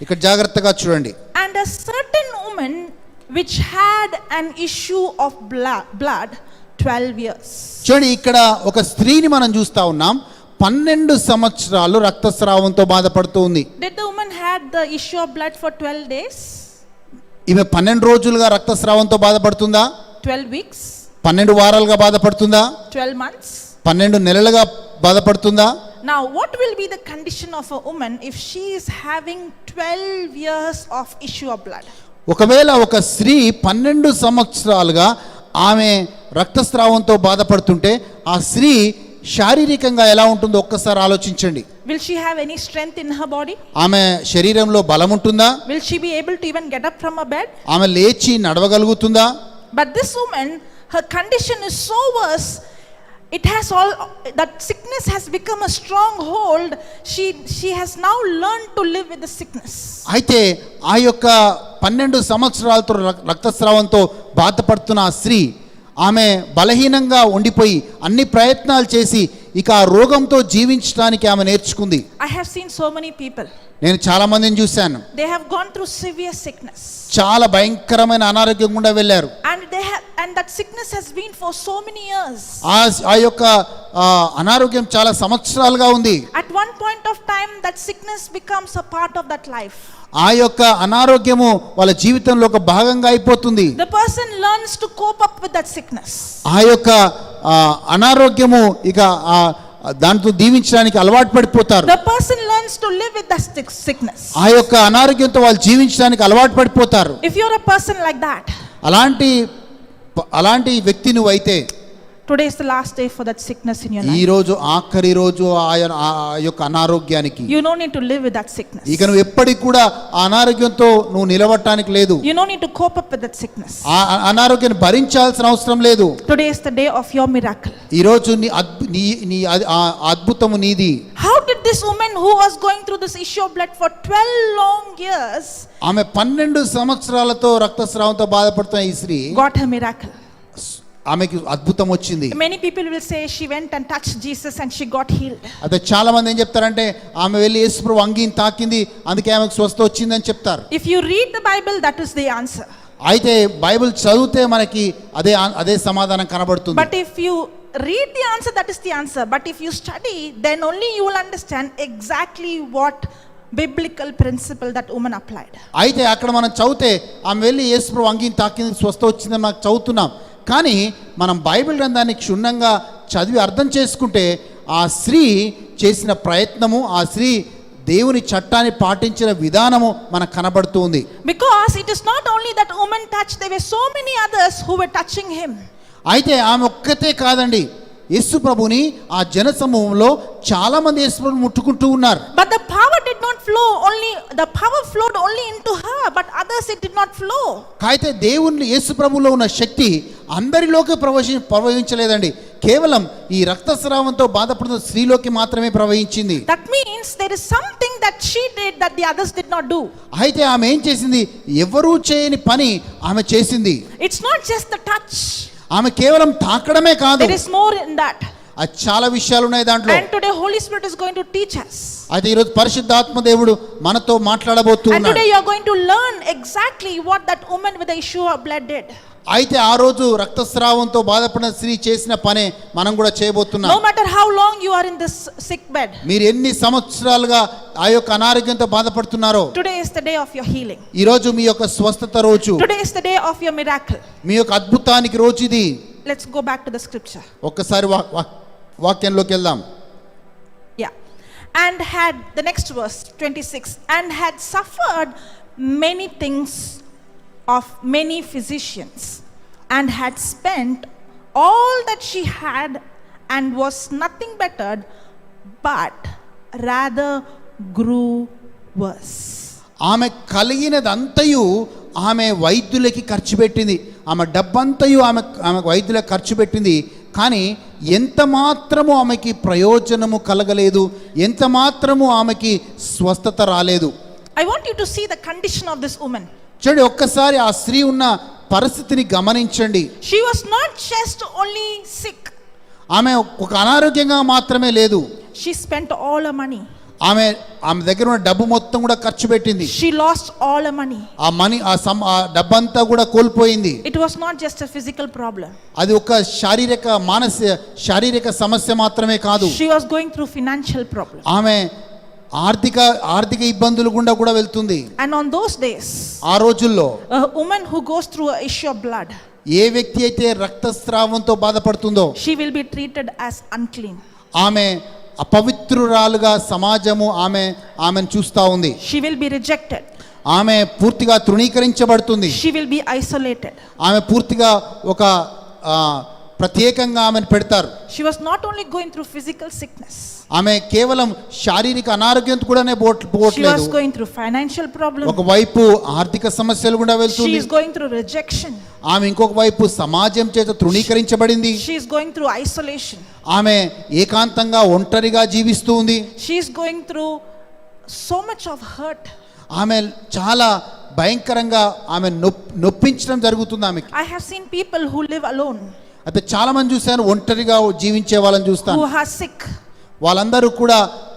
ఇక్కడ జాగ్రత్తగా చూడండి. And a certain woman which had an issue of blood 12 years. చూడండి, ఇక్కడ ఒక స్త్రీని మనం చూస్తా ఉన్నాం. 12 సంవత్సరాలు రక్తస్రావంతో బాధపడుతూ ఉంది. Did the woman had the issue of blood for 12 days? ఈమె 12 రోజులుగా రక్తస్రావంతో బాధపడుతుందా? 12 weeks? 12 వారాలుగా బాధపడుతుందా? 12 months? 12 నెలలుగా బాధపడుతుందా? Now, what will be the condition of a woman if she is having 12 years of issue of blood? ఒకవేళ ఒక స్త్రీ 12 సంవత్సరాలుగా ఆమె రక్తస్రావంతో బాధపడుతుంటే ఆ స్త్రీ శారీరకంగా ఎలా ఉంటుందో ఒక్కసారి ఆలోచించండి. Will she have any strength in her body? ఆమె శరీరంలో బలం ఉంటుందా? Will she be able to even get up from her bed? ఆమె లేచి నడవగలుగుతుందా? But this woman, her condition is so worse. It has all that sickness has become a stronghold. She has now learned to live with the sickness. అయితే ఆ యొక్క 12 సంవత్సరాలతో రక్తస్రావంతో బాధపడుతున్న ఆ స్త్రీ ఆమె బలహీనంగా ఉండిపోయి అన్ని ప్రయత్నాలు చేసి ఇక ఆ రోగంతో జీవించడానికి ఆమె నేర్చుకుంది. I have seen so many people. నేను చాలా మందిని చూశాను. They have gone through severe sickness. చాలా భయంకరమైన అనారోగ్యం గుండా వెళ్ళారు. And that sickness has been for so many years. ఆ యొక్క అనారోగ్యం చాలా సంవత్సరాలుగా ఉంది. At one point of time that sickness becomes a part of that life. ఆ యొక్క అనారోగ్యము వాళ్ళ జీవితంలో ఒక భాగంగా అయిపోతుంది. The person learns to cope up with that sickness. ఆ యొక్క అనారోగ్యము ఇక దాంతో దీవించడానికి అలవాటు పడిపోతారు. The person learns to live with that sickness. ఆ యొక్క అనారోగ్యంతో వాళ్ళు జీవించడానికి అలవాటు పడిపోతారు. If you're a person like that, అలాంటి వ్యక్తి నువ్వు అయితే, today is the last day for that sickness in your life. ఈ రోజు ఆఖరి రోజు ఆ యొక్క అనారోగ్యానికి. You don't need to live with that sickness. ఇక నువ్వు ఎప్పటికి కూడా ఆ అనారోగ్యంతో నువ్వు నిలబడటానికి లేదు. You don't need to cope up with that sickness. ఆ అనారోగ్యాన్ని భరించాల్సిన అవసరం లేదు. Today is the day of your miracle. ఈ రోజు నీ అద్భుతము నీది. How did this woman who was going through this issue of blood for 12 long years, ఆమె 12 సంవత్సరాలతో రక్తస్రావంతో బాధపడుతున్న ఈ స్త్రీ got her miracle? ఆమెకి అద్భుతం వచ్చింది. Many people will say she went and touched Jesus and she got healed. అయితే చాలా మంది ఏం చెప్తారంటే ఆమె వెళ్ళి యేసుప్రభు అంగీని తాకింది అందుకే ఆమెకు స్వస్థత వచ్చిందని చెప్తారు. If you read the Bible, that is the answer. అయితే బైబిల్ చదివితే మనకి అదే సమాధానం కనబడుతుంది. But if you read the answer, that is the answer. But if you study, then only you will understand exactly what biblical principle that woman applied. అయితే అక్కడ మనం చదివితే ఆమె వెళ్ళి యేసుప్రభు అంగీని తాకింది స్వస్థత వచ్చిందని మనకు చదువుతున్నాం. కానీ మనం బైబిల్ గ్రంథాన్ని క్షుణ్ణంగా చదివి అర్థం చేసుకుంటే ఆ స్త్రీ చేసిన ప్రయత్నము, ఆ స్త్రీ దేవుని చట్టాన్ని పాటించిన విధానము మనకు కనబడుతూ ఉంది. Because it is not only that woman touched, there were so many others who were touching him. అయితే ఆమె ఒక్కతే కాదండి, యేసు ప్రభుని ఆ జన సమూహంలో చాలా మంది యేసు ప్రభుని ముట్టుకుంటూ ఉన్నారు. But the power did not flow only, the power flowed only into her, but others it did not flow. అయితే దేవుని యేసు ప్రభులో ఉన్న శక్తి అందరిలోకి ప్రవహించలేదండి, కేవలం ఈ రక్తస్రావంతో బాధపడుతున్న స్త్రీలోకి మాత్రమే ప్రవహించింది. That means there is something that she did that the others did not do. అయితే ఆమె ఏం చేసింది? ఎవరూ చేయని పని ఆమె చేసింది. It's not just the touch. ఆమె కేవలం తాకడమే కాదు, There is more in that. చాలా విషయాలు ఉన్నాయి దాంట్లో. And today Holy Spirit is going to teach us. అయితే ఈరోజు పరిశుద్ధాత్మ దేవుడు మనతో మాట్లాడబోతున్నాడు. And today you are going to learn exactly what that woman with the issue of blood did. అయితే ఆ రోజు రక్తస్రావంతో బాధపడిన స్త్రీ చేసిన పనే మనం కూడా చేయబోతున్నాం. No matter how long you are in this sick bed, మీరు ఎన్ని సంవత్సరాలుగా ఆ యొక్క అనారోగ్యంతో బాధపడుతున్నారో, today is the day of your healing. ఈ రోజు మీ యొక్క స్వస్థత రోజు, Today is the day of your miracle. మీ యొక్క అద్భుతానికి రోజు ఇది. Let's go back to the scripture. ఒక్కసారి వాక్యంలోకి వెళ్దాం. Yeah. And had, the next verse 26, and had suffered many things of many physicians, and had spent all that she had, and was nothing bettered, but rather grew worse. ఆమె కలిగినదంతయు ఆమె వైద్యులకి ఖర్చు పెట్టింది. ఆమె డబ్బంతయు ఆమె వైద్యులకు ఖర్చు పెట్టింది. కానీ ఎంత మాత్రము ఆమెకి ప్రయోజనము కలగలేదు, ఎంత మాత్రము ఆమెకి స్వస్థత రాలేదు. I want you to see the condition of this woman. చూడండి, ఒక్కసారి ఆ స్త్రీ ఉన్న పరిస్థితిని గమనించండి. She was not just only sick. ఆమె ఒక అనారోగ్యంగా మాత్రమే లేదు, She spent all her money. ఆమె దగ్గర ఉన్న డబ్బు మొత్తం కూడా ఖర్చు పెట్టింది. She lost all her money. ఆ డబ్బంతా కూడా కోల్పోయింది. It was not just a physical problem. అది ఒక శారీరక సమస్య మాత్రమే కాదు. She was going through financial problem. ఆమె ఆర్థిక ఇబ్బందులు గుండా కూడా వెళ్తుంది. And on those days, ఆ రోజుల్లో a woman who goes through an issue of blood, ఏ వ్యక్తి అయితే రక్తస్రావంతో బాధపడుతుందో she will be treated as unclean. ఆమె అపవిత్రురాలుగా సమాజము ఆమెను చూస్తా ఉంది. She will be rejected. ఆమె పూర్తిగా తృణీకరించబడుతుంది. She will be isolated. ఆమె పూర్తిగా ఒక ప్రత్యేకంగా ఆమెను పెడతారు. She was not only going through physical sickness. ఆమె కేవలం శారీరక అనారోగ్యంతో కూడానే She was పోవట్లేదు. going through financial problem. ఒకవైపు ఆర్థిక సమస్యలు గుండా She వెళ్తుంది. is going through rejection. ఆమె ఇంకొక వైపు సమాజం చేత తృణీకరించబడింది. She is going through isolation. ఆమె ఏకాంతంగా ఒంటరిగా జీవిస్తూ ఉంది. She is going through so much of hurt. ఆమె చాలా భయంకరంగా ఆమె నొప్పించడం జరుగుతుంది ఆమెకి. I have seen people who live alone, అయితే చాలా మంది చూశాను ఒంటరిగా జీవించే వాళ్ళని చూస్తాను. who are sick. వాళ్ళందరూ కూడా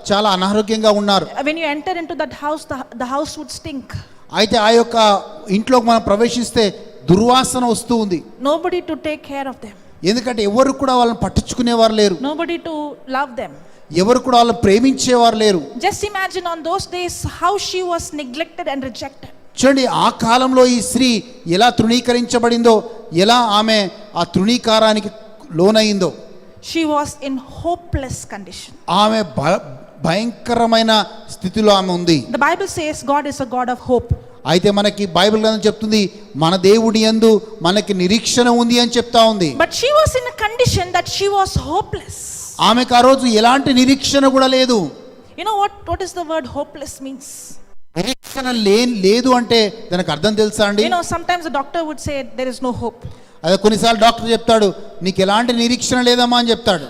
చాలా అనారోగ్యంగా ఉన్నారు. When you enter into that house, the house would stink. అయితే ఆ యొక్క ఇంట్లోకి మనం ప్రవేశిస్తే దుర్వాసన వస్తూ ఉంది. Nobody to take care of them. ఎందుకంటే ఎవరు కూడా వాళ్ళని పట్టించుకునేవారు లేరు. Nobody to love them. ఎవరు కూడా వాళ్ళని ప్రేమించేవారు లేరు. Just imagine on those days how she was neglected and rejected. చూడండి ఆ కాలంలో ఈ స్త్రీ ఎలా తృణీకరించబడిందో, ఎలా ఆమె ఆ తృణీకారానికి లోనైందో. She was in hopeless condition. ఆమె భయంకరమైన స్థితిలో ఆమె ఉంది. The Bible says God is a God of hope. అయితే మనకి బైబిల్ గ్రంథం చెప్తుంది మన దేవుడి యందు మనకి నిరీక్షణ ఉంది అని చెప్తా ఉంది. But she was in a condition that she was hopeless. ఆమెకు ఆ రోజు ఎలాంటి నిరీక్షణ కూడా లేదు. You know what is the word hopeless means? నిరీక్షణ లేదు అంటే దానికి అర్థం తెలుసా అండి? You know, sometimes the doctor would say there is no hope. అదే కొన్నిసార్లు డాక్టర్ చెప్తాడు నీకు ఎలాంటి నిరీక్షణ లేదమ్మా అని చెప్తాడు.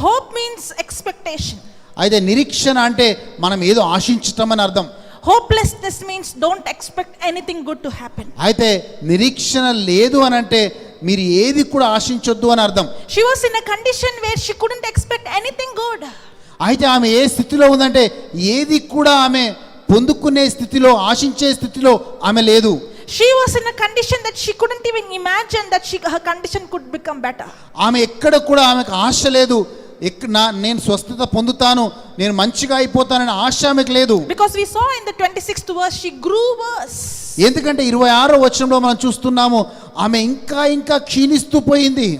Hope means expectation. అయితే నిరీక్షణ అంటే మనం ఏదో ఆశించటం అని అర్థం. Hopelessness means don't expect anything good to happen. అయితే నిరీక్షణ లేదు అని అంటే మీరు ఏది కూడా ఆశించొద్దు అని అర్థం. She was in a condition where she couldn't expect anything good. అయితే ఆమె ఏ స్థితిలో ఉందంటే ఏది కూడా ఆమె పొందుకునే స్థితిలో, ఆశించే స్థితిలో ఆమె లేదు. She was in a condition that she couldn't even imagine that her condition could become better. ఆమె ఎక్కడ కూడా ఆమెకు ఆశ లేదు. నేను స్వస్థత పొందుతాను, నేను మంచిగా అయిపోతానని ఆశ ఆమెకు లేదు. Because we saw in the 26th verse she grew worse. ఎందుకంటే 26వ వచనంలో మనం చూస్తున్నాము ఆమె ఇంకా క్షీణిస్తూ పోయింది.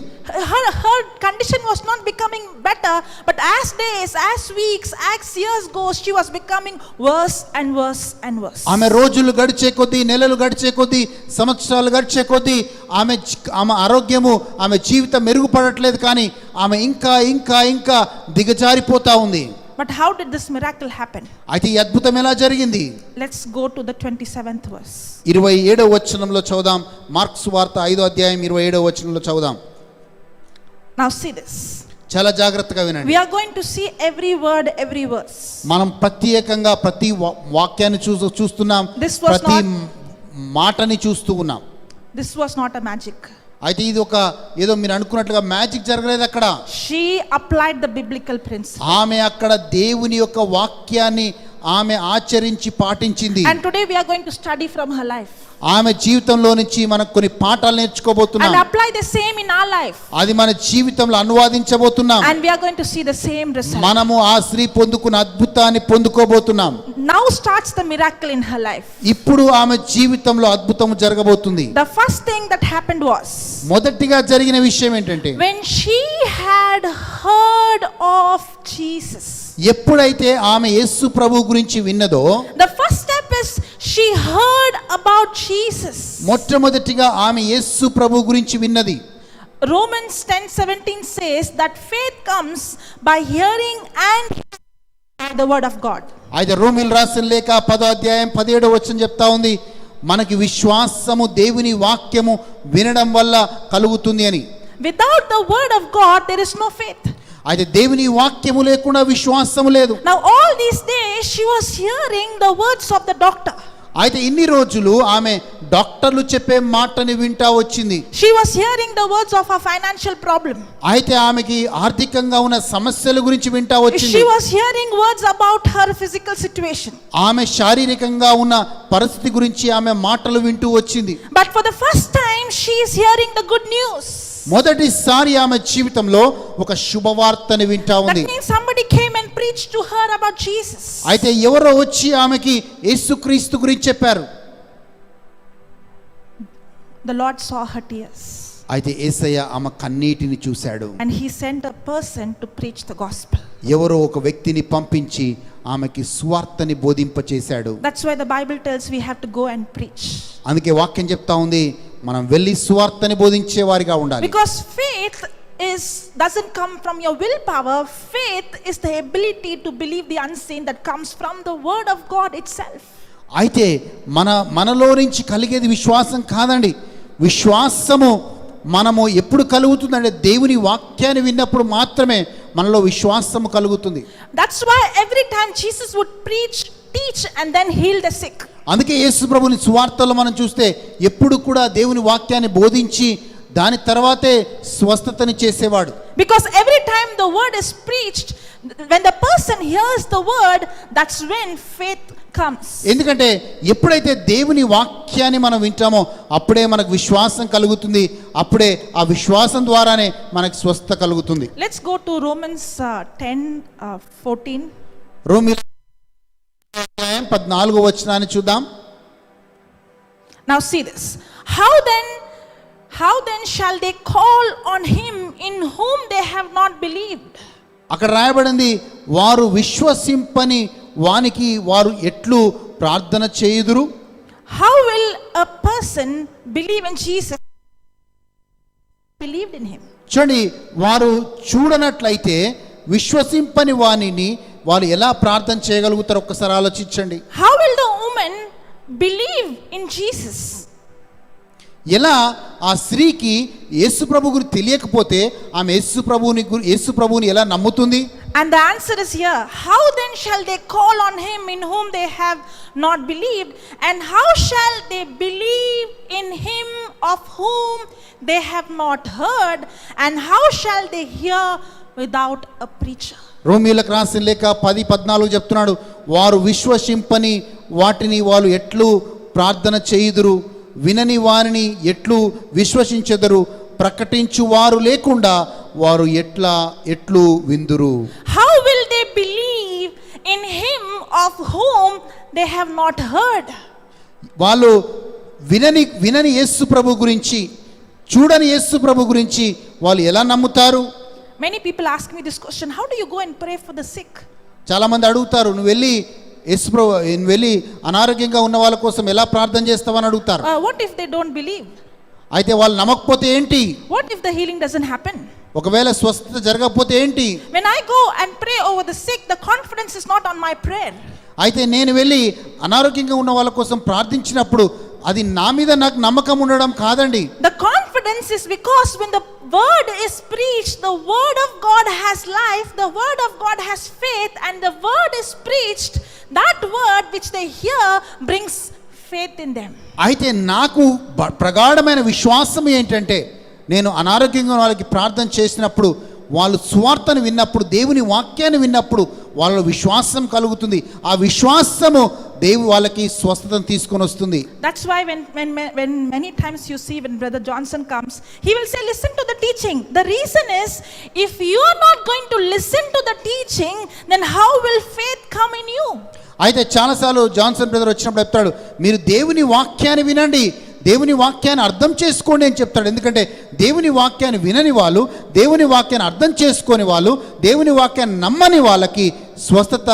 Her condition was not becoming better, but as days, as weeks, as years goes, she was becoming worse and worse and worse. ఆమె రోజులు గడిచే కొద్దీ, నెలలు గడిచే కొద్దీ, సంవత్సరాలు గడిచే కొద్దీ ఆమె ఆరోగ్యము, ఆమె జీవితం మెరుగుపడట్లేదు, కానీ ఆమె ఇంకా దిగజారిపోతా ఉంది. But how did this miracle happen? అయితే ఈ అద్భుతం ఎలా జరిగింది? Let's go to the 27th verse. 27వ వచనంలో చదువుదాం. మార్కు సువార్త 5వ అధ్యాయం 27వ వచనంలో చదువుదాం. Now see this. చాలా జాగ్రత్తగా వినండి. We are going to see every word, every verse. మనం ప్రత్యేకంగా ప్రతి వాక్యాన్ని చూస్తున్నాం, ప్రతి మాటని చూస్తూ ఉన్నాం. This was not a magic. అయితే ఇది ఏదో మీరు అనుకున్నట్లుగా మ్యాజిక్ జరగలేదు అక్కడ. She applied the biblical principle. ఆమె అక్కడ దేవుని యొక్క వాక్యాన్ని ఆమె ఆచరించి పాటించింది. And today we are going to study from her life. ఆమె జీవితంలో నుంచి మనకు కొన్ని పాఠాలు నేర్చుకోబోతున్నాం. And apply the same in our life. అది మన జీవితంలో అనువాదించబోతున్నాం. And we are going to see the same result. మనము ఆ స్త్రీ పొందుకున్న అద్భుతాన్ని పొందుకోబోతున్నాం. Now starts the miracle in her life. ఇప్పుడు ఆమె జీవితంలో అద్భుతం జరగబోతుంది. The first thing that happened was, మొదటిగా జరిగిన విషయం ఏంటంటే, when she had heard of Jesus. ఎప్పుడైతే ఆమె యేసు ప్రభు గురించి విన్నదో, the first step is she heard about Jesus. మొట్టమొదటిగా ఆమె యేసు ప్రభు గురించి విన్నది. Romans 10:17 says that faith comes by hearing and by the word of God. అయితే రోమీయులకు రాసిన లేఖ 10వ అధ్యాయం 17వ వచనం చెప్తా ఉంది, మనకి విశ్వాసము దేవుని వాక్యము వినడం వల్ల కలుగుతుంది అని. Without the word of God there is no faith. అయితే దేవుని వాక్యము లేకుండా విశ్వాసము లేదు. Now all these days she was hearing the words of the doctor. అయితే ఇన్ని రోజులు ఆమె డాక్టర్లు చెప్పే మాటని వింటా వచ్చింది. She was hearing the words of her financial problem. అయితే ఆమెకి ఆర్థికంగా ఉన్న సమస్యల గురించి వింటా వచ్చింది. She was hearing words about her physical situation. ఆమె శారీరకంగా ఉన్న పరిస్థితి గురించి ఆమె మాటలు వింటూ వచ్చింది. But for the first time she is hearing the good news. మొదటిసారి ఆమె జీవితంలో ఒక శుభవార్తని వింటా ఉంది. That means somebody came and preached to her about Jesus. అయితే ఎవరో వచ్చి ఆమెకి యేసుక్రీస్తు గురించి చెప్పారు. The Lord saw her tears. అయితే యేసయ్య ఆమె కన్నీటిని చూశాడు. And he sent a person to preach the gospel. ఎవరో ఒక వ్యక్తిని పంపించి ఆమెకి సువార్తని బోధింపచేశాడు. That's why the Bible tells we have to go and preach. అందుకే వాక్యం చెప్తా ఉంది మనం వెళ్ళి సువార్తని బోధించే వారిగా ఉండాలి. Because faith doesn't come from your willpower. Faith is the ability to believe the unseen that comes from the word of God itself. అయితే మనలో నుంచి కలిగేది విశ్వాసం కాదండి. విశ్వాసము మనము ఎప్పుడు కలుగుతుందంటే దేవుని వాక్యాన్ని విన్నప్పుడు మాత్రమే మనలో విశ్వాసము కలుగుతుంది. That's why every time Jesus would preach, teach and then heal the sick. అందుకే యేసు ప్రభుని సువార్తలో మనం చూస్తే ఎప్పుడు కూడా దేవుని వాక్యాన్ని బోధించి దాని తర్వాతే స్వస్థతని చేసేవాడు. Because every time the word is preached, when the person hears the word, that's when faith comes. ఎందుకంటే ఎప్పుడైతే దేవుని వాక్యాన్ని మనం వింటామో అప్పుడే మనకు విశ్వాసం కలుగుతుంది. అప్పుడే ఆ విశ్వాసం ద్వారానే మనకు స్వస్థత కలుగుతుంది. Let's go to Romans 10:14. రోమీయుల 14వ వచనాన్ని చూద్దాం. Now see this. How then shall they call on him in whom they have not believed? అక్కడ రాయబడింది వారు విశ్వసింపని వానికి వారు ఎట్లు ప్రార్థన చేయుదురు. How will a person believe in Jesus? Believed in him. చూడండి వారు చూడనట్లయితే విశ్వసింపని వానిని వారు ఎలా ప్రార్థన చేయగలుగుతారు ఒక్కసారి ఆలోచించండి. How will the woman believe in Jesus? ఎలా ఆ స్త్రీకి యేసు ప్రభు గురించి తెలియకపోతే ఆమె యేసు ప్రభువుని ఎలా నమ్ముతుంది? And the answer is here. How then shall they call on him in whom they have not believed? And how shall they believe in him of whom they have not heard? And how shall they hear without a preacher? రోమీయులకు రాసిన లేఖ 10:14 చెప్తున్నాడు వారు విశ్వసింపని వాటిని వాళ్ళు ఎట్లు ప్రార్థన చేయుదురు, వినని వారిని ఎట్లు విశ్వసించెదరు, ప్రకటించు వారు లేకుండా వారు ఎట్లు విందురు. How will they believe in him of whom they have not heard? వాళ్ళు వినని యేసు ప్రభు గురించి, చూడని యేసు ప్రభు గురించి వాళ్ళు ఎలా నమ్ముతారు? Many people ask me this question. How do you go and pray for the sick? చాలా మంది అడుగుతారు నువ్వు వెళ్ళి అనారోగ్యంగా ఉన్న వాళ్ళ కోసం ఎలా ప్రార్థన చేస్తావని అడుగుతారు. What if they don't believe? అయితే వాళ్ళు నమ్మకపోతే ఏంటి? What if the healing doesn't happen? ఒకవేళ స్వస్థత జరగకపోతే ఏంటి? When I go and pray over the sick, the confidence is not on my prayer. అయితే నేను వెళ్ళి అనారోగ్యంగా ఉన్న వాళ్ళ కోసం ప్రార్థించినప్పుడు అది నా మీద నాకు నమ్మకం ఉండడం కాదండి. The confidence is because when the word is preached, the word of God has life, the word of God has faith, and the word is preached, that word which they hear brings faith in them. అయితే నాకు ప్రగాఢమైన విశ్వాసం ఏంటంటే నేను అనారోగ్యంగా ఉన్న వాళ్ళకి ప్రార్థన చేసినప్పుడు వాళ్ళు సువార్తను విన్నప్పుడు దేవుని వాక్యాన్ని విన్నప్పుడు వాళ్ళ విశ్వాసం కలుగుతుంది. ఆ విశ్వాసము దేవుడు వాళ్ళకి స్వస్థతను తీసుకొని వస్తుంది. That's why when many times you see when Brother Johnson comes, he will say listen to the teaching. The reason is if you are not going to listen to the teaching, then how will faith come in you? అయితే చాలాసార్లు Johnson brother వచ్చినప్పుడు చెప్తాడు మీరు దేవుని వాక్యాన్ని వినండి, దేవుని వాక్యాన్ని అర్థం చేసుకోండి అని చెప్తాడు. ఎందుకంటే దేవుని వాక్యాన్ని వినని వాళ్ళు, దేవుని వాక్యాన్ని అర్థం చేసుకొని వాళ్ళు, దేవుని వాక్యాన్ని నమ్మని వాళ్ళకి స్వస్థత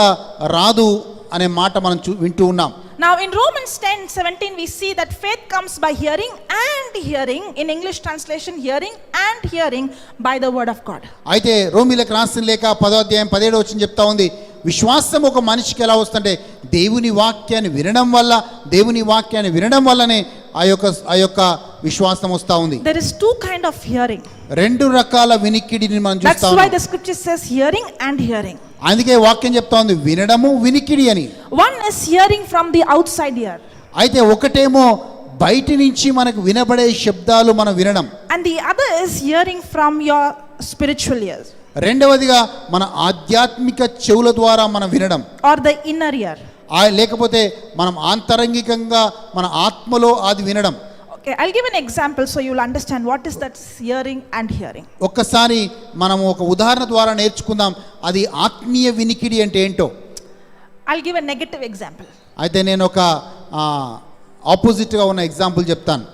రాదు అనే మాట మనం వింటూ ఉన్నాం. Now in Romans 10:17 we see that faith comes by hearing and hearing, in English translation hearing and hearing by the word of God. అయితే రోమీయులకు రాసిన లేఖ 10వ అధ్యాయం 17వ వచనం చెప్తా ఉంది విశ్వాసం ఒక మనిషికి ఎలా వస్తుంటే దేవుని వాక్యాన్ని వినడం వల్లనే ఆ యొక్క విశ్వాసం వస్తా ఉంది. There is two kind of hearing. రెండు రకాల వినికిడిని మనం చూస్తాం. That's why the scripture says hearing and hearing. అందుకే వాక్యం చెప్తా ఉంది వినడము వినికిడి అని. One is hearing from the outside ear. అయితే ఒకటేమో బయటి నుంచి మనకు వినబడే శబ్దాలు మనం వినడం, and the other is hearing from your spiritual ears రెండవదిగా మన ఆధ్యాత్మిక చెవుల ద్వారా మనం వినడం, or the inner ear. లేకపోతే మనం ఆంతరంగికంగా మన ఆత్మలో అది వినడం. Okay, I'll give an example so you'll understand what is that hearing and hearing. ఒక్కసారి మనం ఒక ఉదాహరణ ద్వారా నేర్చుకుందాం అది ఆత్మీయ వినికిడి అంటే ఏంటో. I'll give a negative example. అయితే నేను ఒక ఆపోజిట్గా ఉన్న ఎగ్జాంపుల్ చెప్తాను.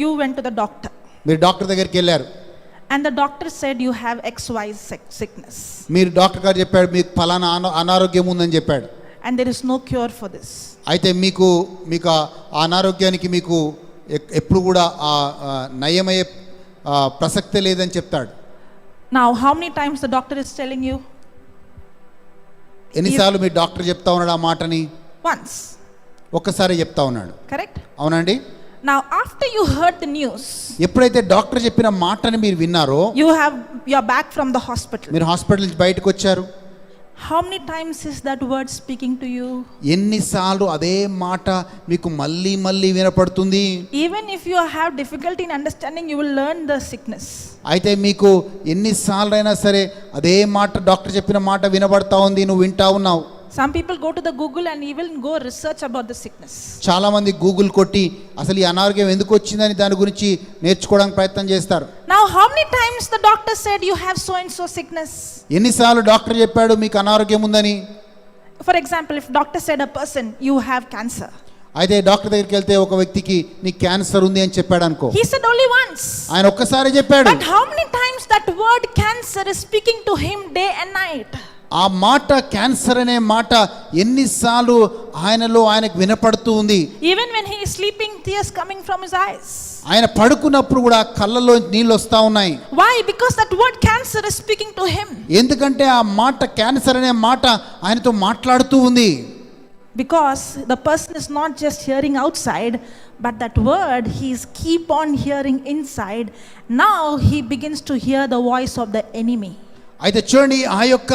You went to the doctor మీరు డాక్టర్ దగ్గరికి వెళ్ళారు, and the doctor said you have XY sickness మీరు డాక్టర్ గారు చెప్పాడు మీకు ఫలానా అనారోగ్యం ఉందని చెప్పాడు, and there is no cure for this. అయితే మీకు ఆ అనారోగ్యానికి మీకు ఎప్పుడు కూడా నయమయ్యే ప్రసక్తే లేదని చెప్తాడు. Now how many times the doctor is telling you? ఎన్నిసార్లు మీ డాక్టర్ చెప్తా ఉన్నాడు ఆ మాటని? Once. ఒక్కసారి చెప్తా ఉన్నాడు. Correct? అవునండి. Now after you heard the news, ఎప్పుడైతే డాక్టర్ చెప్పిన మాటని మీరు విన్నారో, you're back from the hospital. మీరు హాస్పిటల్ నుంచి బయటకు వచ్చారు. How many times is that word speaking to you? ఎన్నిసార్లు అదే మాట మీకు మళ్ళీ మళ్ళీ వినపడుతుంది? Even if you have difficulty in understanding, you will learn the sickness. అయితే మీకు ఎన్నిసార్లు అయినా సరే అదే మాట డాక్టర్ చెప్పిన మాట వినబడతా ఉంది, నువ్వు వింటా ఉన్నావు. Some people go to the Google and even go research about the sickness. చాలా మంది గూగుల్ కొట్టి అసలు ఈ అనారోగ్యం ఎందుకు వచ్చిందని దాని గురించి నేర్చుకోవడానికి ప్రయత్నం చేస్తారు. Now how many times the doctor said you have so and so sickness? ఎన్నిసార్లు డాక్టర్ చెప్పాడు మీకు అనారోగ్యం ఉందని? For example, if doctor said a person you have cancer, అయితే డాక్టర్ దగ్గరికి వెళ్తే ఒక వ్యక్తికి నీకు క్యాన్సర్ ఉంది అని చెప్పాడు అనుకో, he said only once. ఆయన ఒక్కసారి చెప్పాడు. But how many times that word cancer is speaking to him day and night? ఆ మాట క్యాన్సర్ అనే మాట ఎన్నిసార్లు ఆయనకు వినపడుతూ ఉంది. Even when he is sleeping, tears coming from his eyes. ఆయన పడుకున్నప్పుడు కూడా కళ్ళలో నీళ్ళు వస్తా ఉన్నాయి. Why? Because that word cancer is speaking to him. ఎందుకంటే ఆ మాట క్యాన్సర్ అనే మాట ఆయనతో మాట్లాడుతూ ఉంది. Because the person is not just hearing outside, but that word he is keep on hearing inside. Now he begins to hear the voice of the enemy. అయితే చూడండి, ఆ యొక్క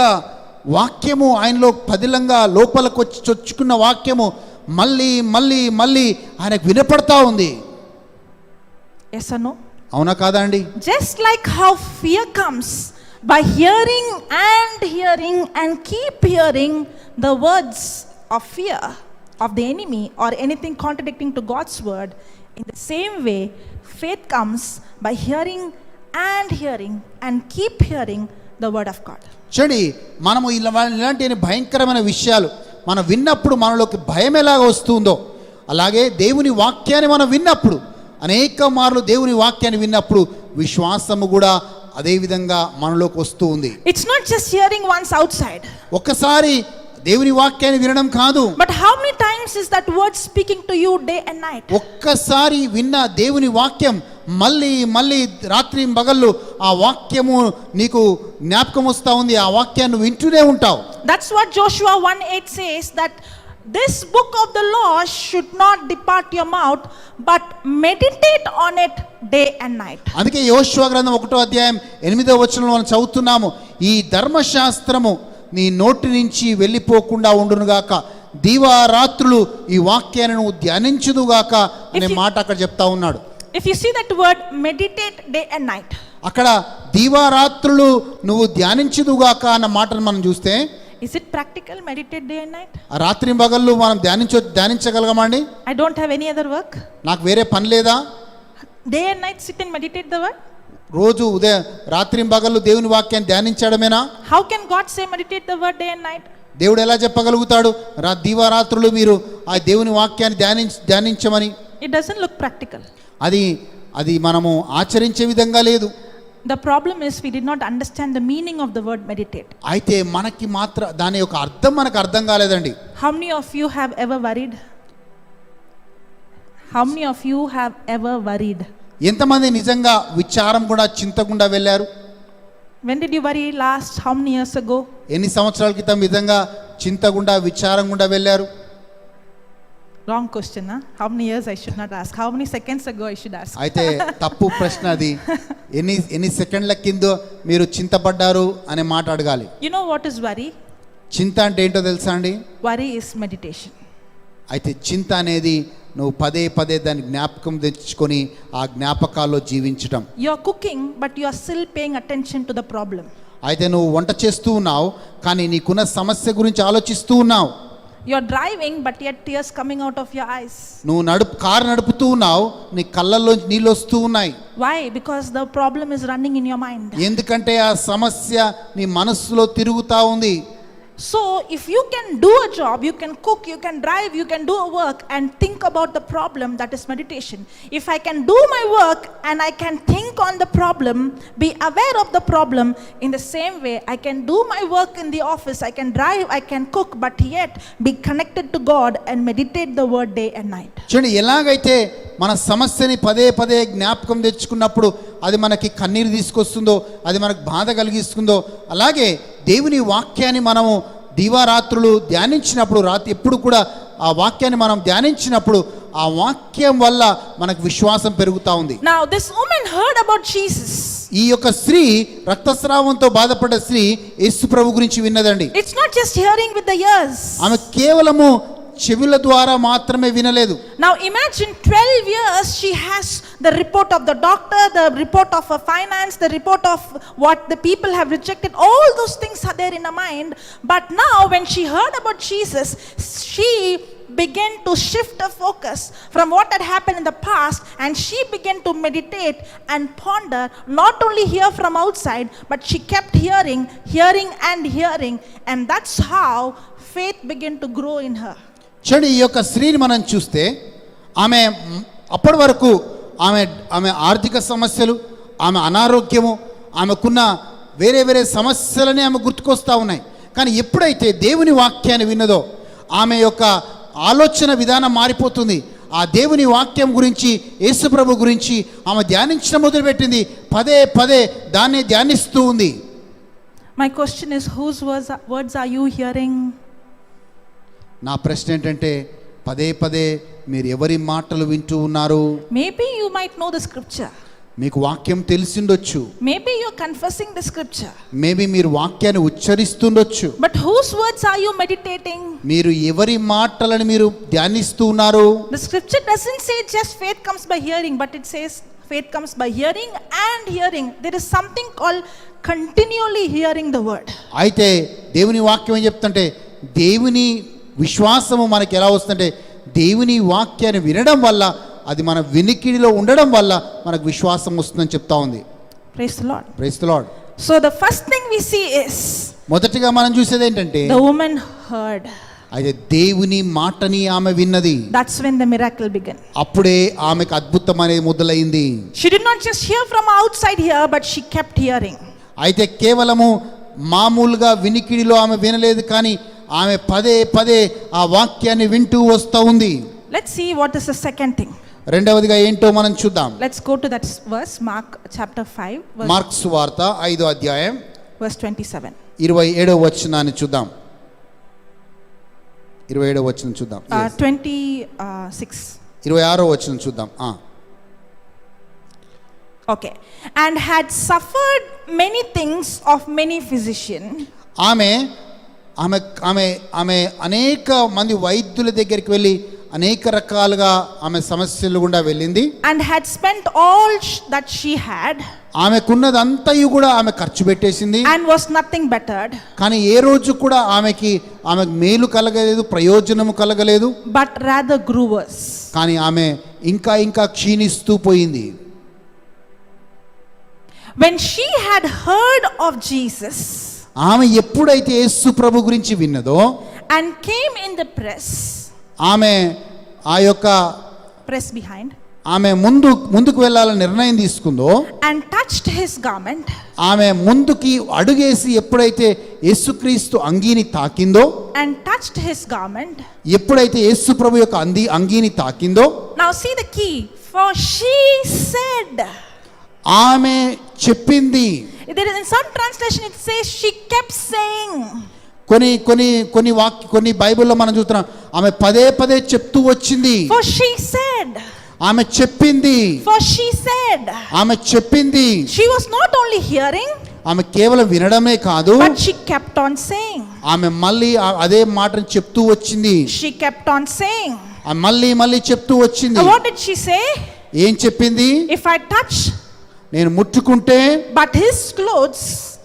వాక్యము ఆయనలో పదిలంగా లోపలికి వచ్చి చొచ్చుకున్న వాక్యము మళ్ళీ మళ్ళీ మళ్ళీ ఆయనకు వినపడతా ఉంది. Yes or no? అవునా కాదా అండి? Just like how fear comes by hearing and keep hearing the words of fear of the enemy or anything contradicting to God's word, in the same way faith comes by hearing and keep hearing the word of God. చూడండి, మనము ఇలాంటి భయంకరమైన విషయాలు మనం విన్నప్పుడు మనలోకి భయం ఎలాగ వస్తుందో, అలాగే దేవుని వాక్యాన్ని మనం విన్నప్పుడు అనేక మార్లు దేవుని వాక్యాన్ని విన్నప్పుడు విశ్వాసము కూడా అదే విధంగా మనలోకి వస్తూ ఉంది. It's not just hearing once outside. ఒక్కసారి దేవుని వాక్యాన్ని వినడం కాదు, But how many times is that word speaking to you day and night? ఒక్కసారి విన్న దేవుని వాక్యం మళ్ళీ మళ్ళీ రాత్రి పగళ్ళు ఆ వాక్యము నీకు జ్ఞాపకం వస్తూ ఉంది. ఆ వాక్యాన్ని వింటూనే ఉంటావు. That's what Joshua 1:8 says, that this book of the law should not depart your mouth, but meditate on it day and night. అందుకే యోషువ గ్రంథం 1వ అధ్యాయం 8వ వచనంలో మనం చదువుతున్నాము, ఈ ధర్మశాస్త్రము నీ నోటి నుంచి వెళ్ళిపోకుండా ఉండునుగాక, దీవారాత్రులు ఈ వాక్యాన్ని నువ్వు ధ్యానించుదుగాక అనే మాట అక్కడ చెప్తా ఉన్నాడు. If you see that word meditate day and night, అక్కడ దీవారాత్రులు నువ్వు ధ్యానించుదుగాక అన్న మాటను మనం చూస్తే, is it practical? Meditate day and night? ఆ రాత్రి పగళ్ళు మనం ధ్యానించగలగమండి? I don't have any other work. నాకు వేరే పని లేదా? Day and night sit and meditate the word? రోజు ఉదయం రాత్రి పగళ్ళు దేవుని వాక్యాన్ని ధ్యానించడమేనా? How can God say meditate the word day and night? దేవుడు ఎలా చెప్పగలుగుతాడు దీవారాత్రులు మీరు ఆ దేవుని వాక్యాన్ని ధ్యానించమని? It doesn't look practical. అది మనము ఆచరించే విధంగా లేదు. The problem is we did not understand the meaning of the word meditate. అయితే మనకి మాత్రం దాని యొక్క అర్థం మనకు అర్థం కాలేదండి. How many of you have ever worried? How many of you have ever worried? ఎంతమంది నిజంగా విచారం కూడా చింతకుండా వెళ్ళారు? When did you worry last? How many years ago? ఎన్ని సంవత్సరాల క్రితం విధంగా చింతకుండా విచారం గుండా వెళ్ళారు? Wrong question, huh? How many years I should not ask? How many seconds ago I should ask? అయితే తప్పు ప్రశ్న అది. ఎన్ని సెకండ్ల కింద మీరు చింతపడ్డారు అనే మాట అడగాలి. You know what is worry? చింత అంటే ఏంటో తెలుసా అండి? Worry is meditation. అయితే చింత అనేది నువ్వు పదే పదే దాన్ని జ్ఞాపకం తెచ్చుకొని ఆ జ్ఞాపకాల్లో జీవించటం. You're cooking, but you are still paying attention to the problem. అయితే నువ్వు వంట చేస్తూ ఉన్నావు, కానీ నీకున్న సమస్య గురించి ఆలోచిస్తూ ఉన్నావు. You're driving, but yet tears coming out of your eyes. నువ్వు కారు నడుపుతూ ఉన్నావు, నీ కళ్ళల్లో నీళ్ళు వస్తూ ఉన్నాయి. Why? Because the problem is running in your mind. ఎందుకంటే ఆ సమస్య నీ మనస్సులో తిరుగుతా ఉంది. So if you can do a job, you can cook, you can drive, you can do a work and think about the problem, that is meditation. If I can do my work and I can think on the problem, be aware of the problem, in the same way I can do my work in the office, I can drive, I can cook, but yet be connected to God and meditate the word day and night. చూడండి, ఎలాగైతే మన సమస్యని పదే పదే జ్ఞాపకం తెచ్చుకున్నప్పుడు అది మనకి కన్నీరు తీసుకొస్తుందో, అది మనకు బాధ కలిగిస్తుందో, అలాగే దేవుని వాక్యాన్ని మనము దివారాత్రులు ధ్యానించినప్పుడు, ఎప్పుడు కూడా ఆ వాక్యాన్ని మనం ధ్యానించినప్పుడు ఆ వాక్యం వల్ల మనకు విశ్వాసం పెరుగుతూ ఉంది. Now this woman heard about Jesus. ఈ యొక్క స్త్రీ, రక్తస్రావంతో బాధపడ్డ స్త్రీ యేసు ప్రభు గురించి విన్నదండి. It's not just hearing with the ears. ఆమె కేవలము చెవుల ద్వారా మాత్రమే వినలేదు. Now imagine 12 years she has the report of the doctor, the report of her finance, the report of what the people have rejected. All those things are there in her mind. But now when she heard about Jesus, she began to shift her focus from what had happened in the past, and she began to meditate and ponder, not only hear from outside, but she kept hearing and hearing, and that's how faith began to grow in her. చూడండి, ఈ యొక్క స్త్రీని మనం చూస్తే ఆమె అప్పటి వరకు ఆమె ఆర్థిక సమస్యలు, ఆమె అనారోగ్యము, ఆమెకున్న వేరే సమస్యలని ఆమె గుర్తుకొస్తూ ఉన్నాయి. కానీ ఎప్పుడైతే దేవుని వాక్యాన్ని విన్నదో ఆమె యొక్క ఆలోచన విధానం మారిపోతుంది. ఆ దేవుని వాక్యం గురించి, యేసు ప్రభు గురించి ఆమె ధ్యానించడం మొదలుపెట్టింది. పదే పదే దాన్ని ధ్యానిస్తూ ఉంది. My question is, whose words are you hearing? నా ప్రశ్న ఏంటంటే, పదే పదే మీరు ఎవరి మాటలు వింటూ ఉన్నారు? Maybe you might know the scripture. మీకు వాక్యం తెలిసిండొచ్చు. Maybe you're confessing the scripture. Maybe మీరు వాక్యాన్ని ఉచ్చరిస్తుండొచ్చు. But whose words are you meditating? మీరు ఎవరి మాటలను మీరు ధ్యానిస్తూ ఉన్నారు? The scripture doesn't say just faith comes by hearing, but it says faith comes by hearing and hearing. There is something called continually hearing the word. అయితే దేవుని వాక్యం ఏం చెప్తుంటే, దేవుని విశ్వాసము మనకి ఎలా వస్తుందంటే, దేవుని వాక్యాన్ని వినడం వల్ల, అది మన వినికిడిలో ఉండడం వల్ల మనకు విశ్వాసం వస్తుందని చెప్తా ఉంది. Praise the Lord. Praise the Lord. So the first thing we see is, మొదటిగా మనం చూసేది ఏంటంటే, the woman heard. అయితే దేవుని మాటని ఆమె విన్నది. That's when the miracle began. అప్పుడే ఆమెకు అద్భుతం అనేది మొదలైంది. She did not just hear from outside here, but she kept hearing. అయితే కేవలము మామూలుగా వినికిడిలో ఆమె వినలేదు, కానీ ఆమె పదే పదే ఆ వాక్యాన్ని వింటూ వస్తూ ఉంది. Let's see what is the second thing. రెండవదిగా ఏంటో మనం చూద్దాం. Let's go to that verse, Mark chapter 5, mark సువార్త 5వ అధ్యాయం verse 27. 27వ వచనాన్ని చూద్దాం. 27వ వచనం చూద్దాం. 26. 26వ వచనం చూద్దాం. Okay. And had suffered many things of many physicians. ఆమె అనేక మంది వైద్యుల దగ్గరికి వెళ్ళి అనేక రకాలుగా ఆమె సమస్యలు గుండా వెళ్ళింది. And had spent all that she had. ఆమెకున్నదంతయు కూడా ఆమె ఖర్చు పెట్టేసింది. And was nothing bettered. కానీ ఏ రోజు కూడా ఆమెకు మేలు కలగలేదు, ప్రయోజనము కలగలేదు. But rather grew worse. కానీ ఆమె ఇంకా క్షీణిస్తూ పోయింది. When she had heard of Jesus, ఆమె ఎప్పుడైతే యేసు ప్రభు గురించి విన్నదో, and came in the press, ఆమె ఆ యొక్క press behind, ఆమె ముందుకు వెళ్ళాలని నిర్ణయం తీసుకుందో, and touched his garment, ఆమె ముందుకి అడుగేసి ఎప్పుడైతే యేసుక్రీస్తు అంగీని తాకిందో, and touched his garment, ఎప్పుడైతే యేసు ప్రభు యొక్క అంగీని తాకిందో, now see the key, for she said, ఆమె చెప్పింది. there is, in some translation it says she kept saying. కొన్ని బైబిల్లో మనం చూస్తున్నాం, ఆమె పదే పదే చెప్తూ వచ్చింది. For she said, ఆమె చెప్పింది. for she said, ఆమె చెప్పింది. she was not only hearing, ఆమె కేవలం వినడమే కాదు, but she kept on saying. ఆమె మళ్ళీ అదే మాటను చెప్తూ వచ్చింది. She kept on saying. మళ్ళీ చెప్తూ వచ్చింది. Now what did she say? ఏం చెప్పింది? If I touch నేను ముట్టుకుంటే, but his clothes,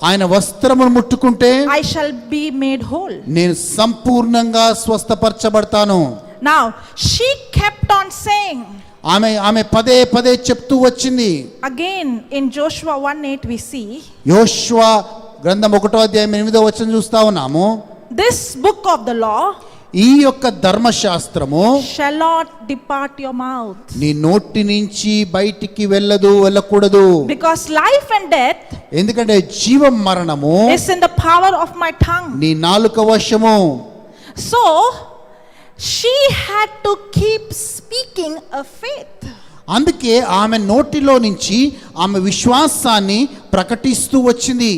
ఆయన వస్త్రమును ముట్టుకుంటే I shall be made whole. నేను సంపూర్ణంగా స్వస్థపరచబడతాను. Now she kept on saying. ఆమె పదే చెప్తూ వచ్చింది. Again in Joshua 1:8 we see. యోషువ గ్రంథం 1వ అధ్యాయం 8వ వచనం చూస్తా ఉన్నాము. This book of the law ఈ యొక్క ధర్మశాస్త్రము shall not depart your mouth. నీ నోటి నుంచి బయటికి వెళ్ళకూడదు. Because life and death ఎందుకంటే జీవం మరణము is in the power of my tongue. నీ నాలుక వశము. So she had to keep speaking a faith. అందుకే ఆమె నోటిలో నుంచి ఆమె విశ్వాసాన్ని ప్రకటిస్తూ వచ్చింది.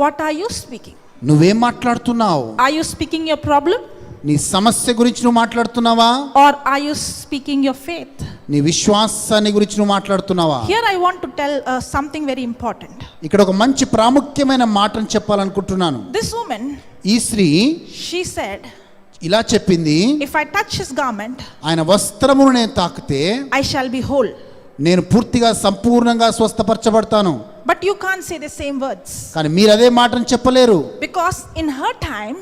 What are you speaking? నువ్వేం మాట్లాడుతున్నావు? Are you speaking your problem? నీ సమస్య గురించి నువ్వు మాట్లాడుతున్నావా? Or are you speaking your faith? నీ విశ్వాసాన్ని గురించి నువ్వు మాట్లాడుతున్నావా? Here I want to tell something very important. ఇక్కడ ఒక మంచి ప్రాముఖ్యమైన మాటను చెప్పాలనుకుంటున్నాను. This woman, ఈ స్త్రీ she said, ఇలా చెప్పింది, if I touch his garment, ఆయన వస్త్రమును నేను తాకితే I shall be whole. నేను పూర్తిగా సంపూర్ణంగా స్వస్థపరచబడతాను. But you can't say the same words. కానీ మీరు అదే మాటను చెప్పలేరు. Because in her time,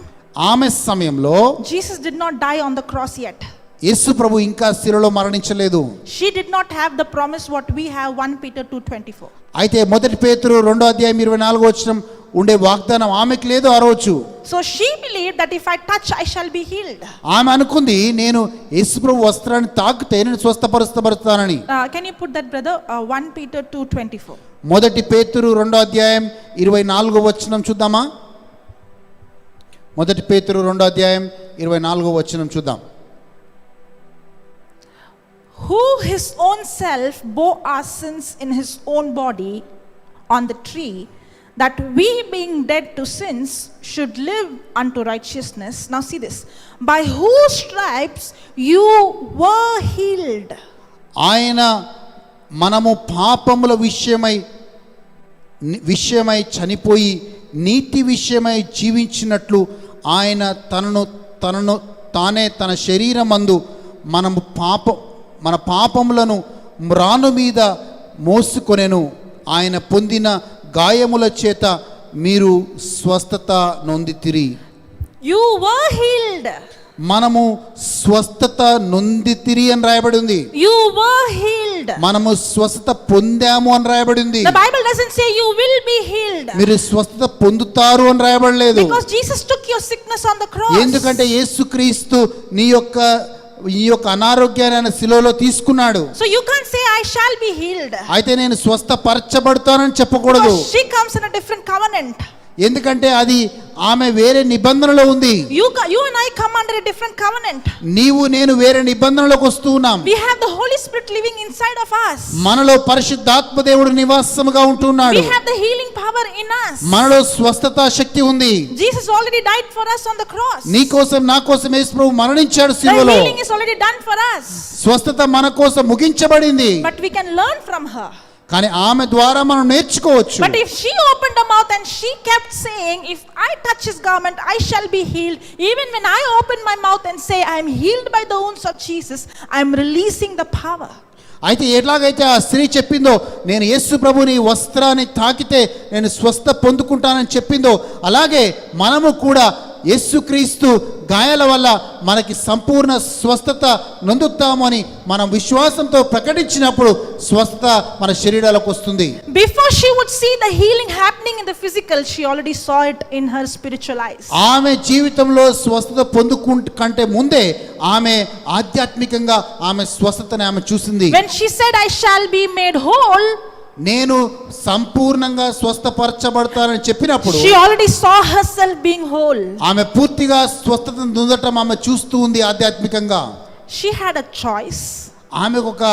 ఆమె సమయంలో Jesus did not die on the cross yet. యేసు ప్రభు ఇంకా శిలువలో మరణించలేదు. She did not have the promise what we have, 1 Peter 2:24. అయితే మొదటి పేతురు 2వ అధ్యాయం 24వ వచనం ఉండే వాగ్దానం ఆమెకు లేదు ఆ రోజు. So she believed that if I touch I shall be healed. ఆమె అనుకుంది నేను యేసు ప్రభు వస్త్రాన్ని తాకితే నేను స్వస్థపరచబడతానని. Can you put that, brother? 1 Peter 2:24. మొదటి పేతురు 2వ అధ్యాయం 24వ వచనం చూద్దామా? మొదటి పేతురు 2వ అధ్యాయం 24వ వచనం చూద్దాం. Who his own self bore our sins in his own body on the tree, that we being dead to sins should live unto righteousness. Now see this. By whose stripes you were healed. ఆయన మనము పాపముల విషయమై చనిపోయి నీతి విషయమై జీవించినట్లు ఆయన తానే తన శరీరమందు మన పాపములను మ్రాను మీద మోసుకొనెను. ఆయన పొందిన గాయముల చేత మీరు స్వస్థత నొందితిరి. You were healed. మనము స్వస్థత నొందితిరి అని రాయబడి ఉంది. You were healed. మనము స్వస్థత పొందాము అని రాయబడి ఉంది. The Bible doesn't say you will be healed. మీరు స్వస్థత పొందుతారు అని రాయబడలేదు. Because Jesus took your sickness on the cross. ఎందుకంటే యేసుక్రీస్తు నీ యొక్క అనారోగ్యాన్ని ఆయన శిలువలో తీసుకున్నాడు. So you can't say I shall be healed. అయితే నేను స్వస్థపరచబడతానని చెప్పకూడదు. Because she comes in a different covenant. ఎందుకంటే అది ఆమె వేరే నిబంధనలో ఉంది. You and I come under a different covenant. నీవు నేను వేరే నిబంధనలోకి వస్తూ ఉన్నాం. We have the Holy Spirit living inside of us. మనలో పరిశుద్ధాత్మ దేవుడు నివాసముగా ఉంటున్నాడు. We have the healing power in us. మనలో స్వస్థత శక్తి ఉంది. Jesus already died for us on the cross. నీ కోసం నా కోసం యేసు ప్రభు మరణించాడు The శిలువలో. healing is already done for us. స్వస్థత మన కోసం ముగించబడింది. But we can learn from her. కానీ ఆమె ద్వారా మనం నేర్చుకోవచ్చు. But if she opened her mouth and she kept saying, if I touch his garment, I shall be healed. Even when I open my mouth and say, I am healed by the wounds of Jesus, I am releasing the power. అయితే ఎట్లాగైతే ఆ స్త్రీ చెప్పిందో నేను యేసు ప్రభుని వస్త్రాన్ని తాకితే నేను స్వస్థ పొందుకుంటానని చెప్పిందో అలాగే మనము కూడా యేసుక్రీస్తు గాయాల వల్ల మనకి సంపూర్ణ స్వస్థత నొందుతాము అని మనం విశ్వాసంతో ప్రకటించినప్పుడు స్వస్థత మన శరీరాలకు వస్తుంది. Before she would see the healing happening in the physical, she already saw it in her spiritual eyes. ఆమె జీవితంలో స్వస్థత కంటే ముందే ఆమె ఆధ్యాత్మికంగా ఆమె స్వస్థతని ఆమె చూసింది. When she said, I shall be made whole, నేను సంపూర్ణంగా స్వస్థపరచబడతానని చెప్పినప్పుడు she already saw herself being whole. ఆమె పూర్తిగా స్వస్థతను పొందటం ఆమె చూస్తూ ఉంది ఆధ్యాత్మికంగా. She had a choice. ఆమెకు ఒక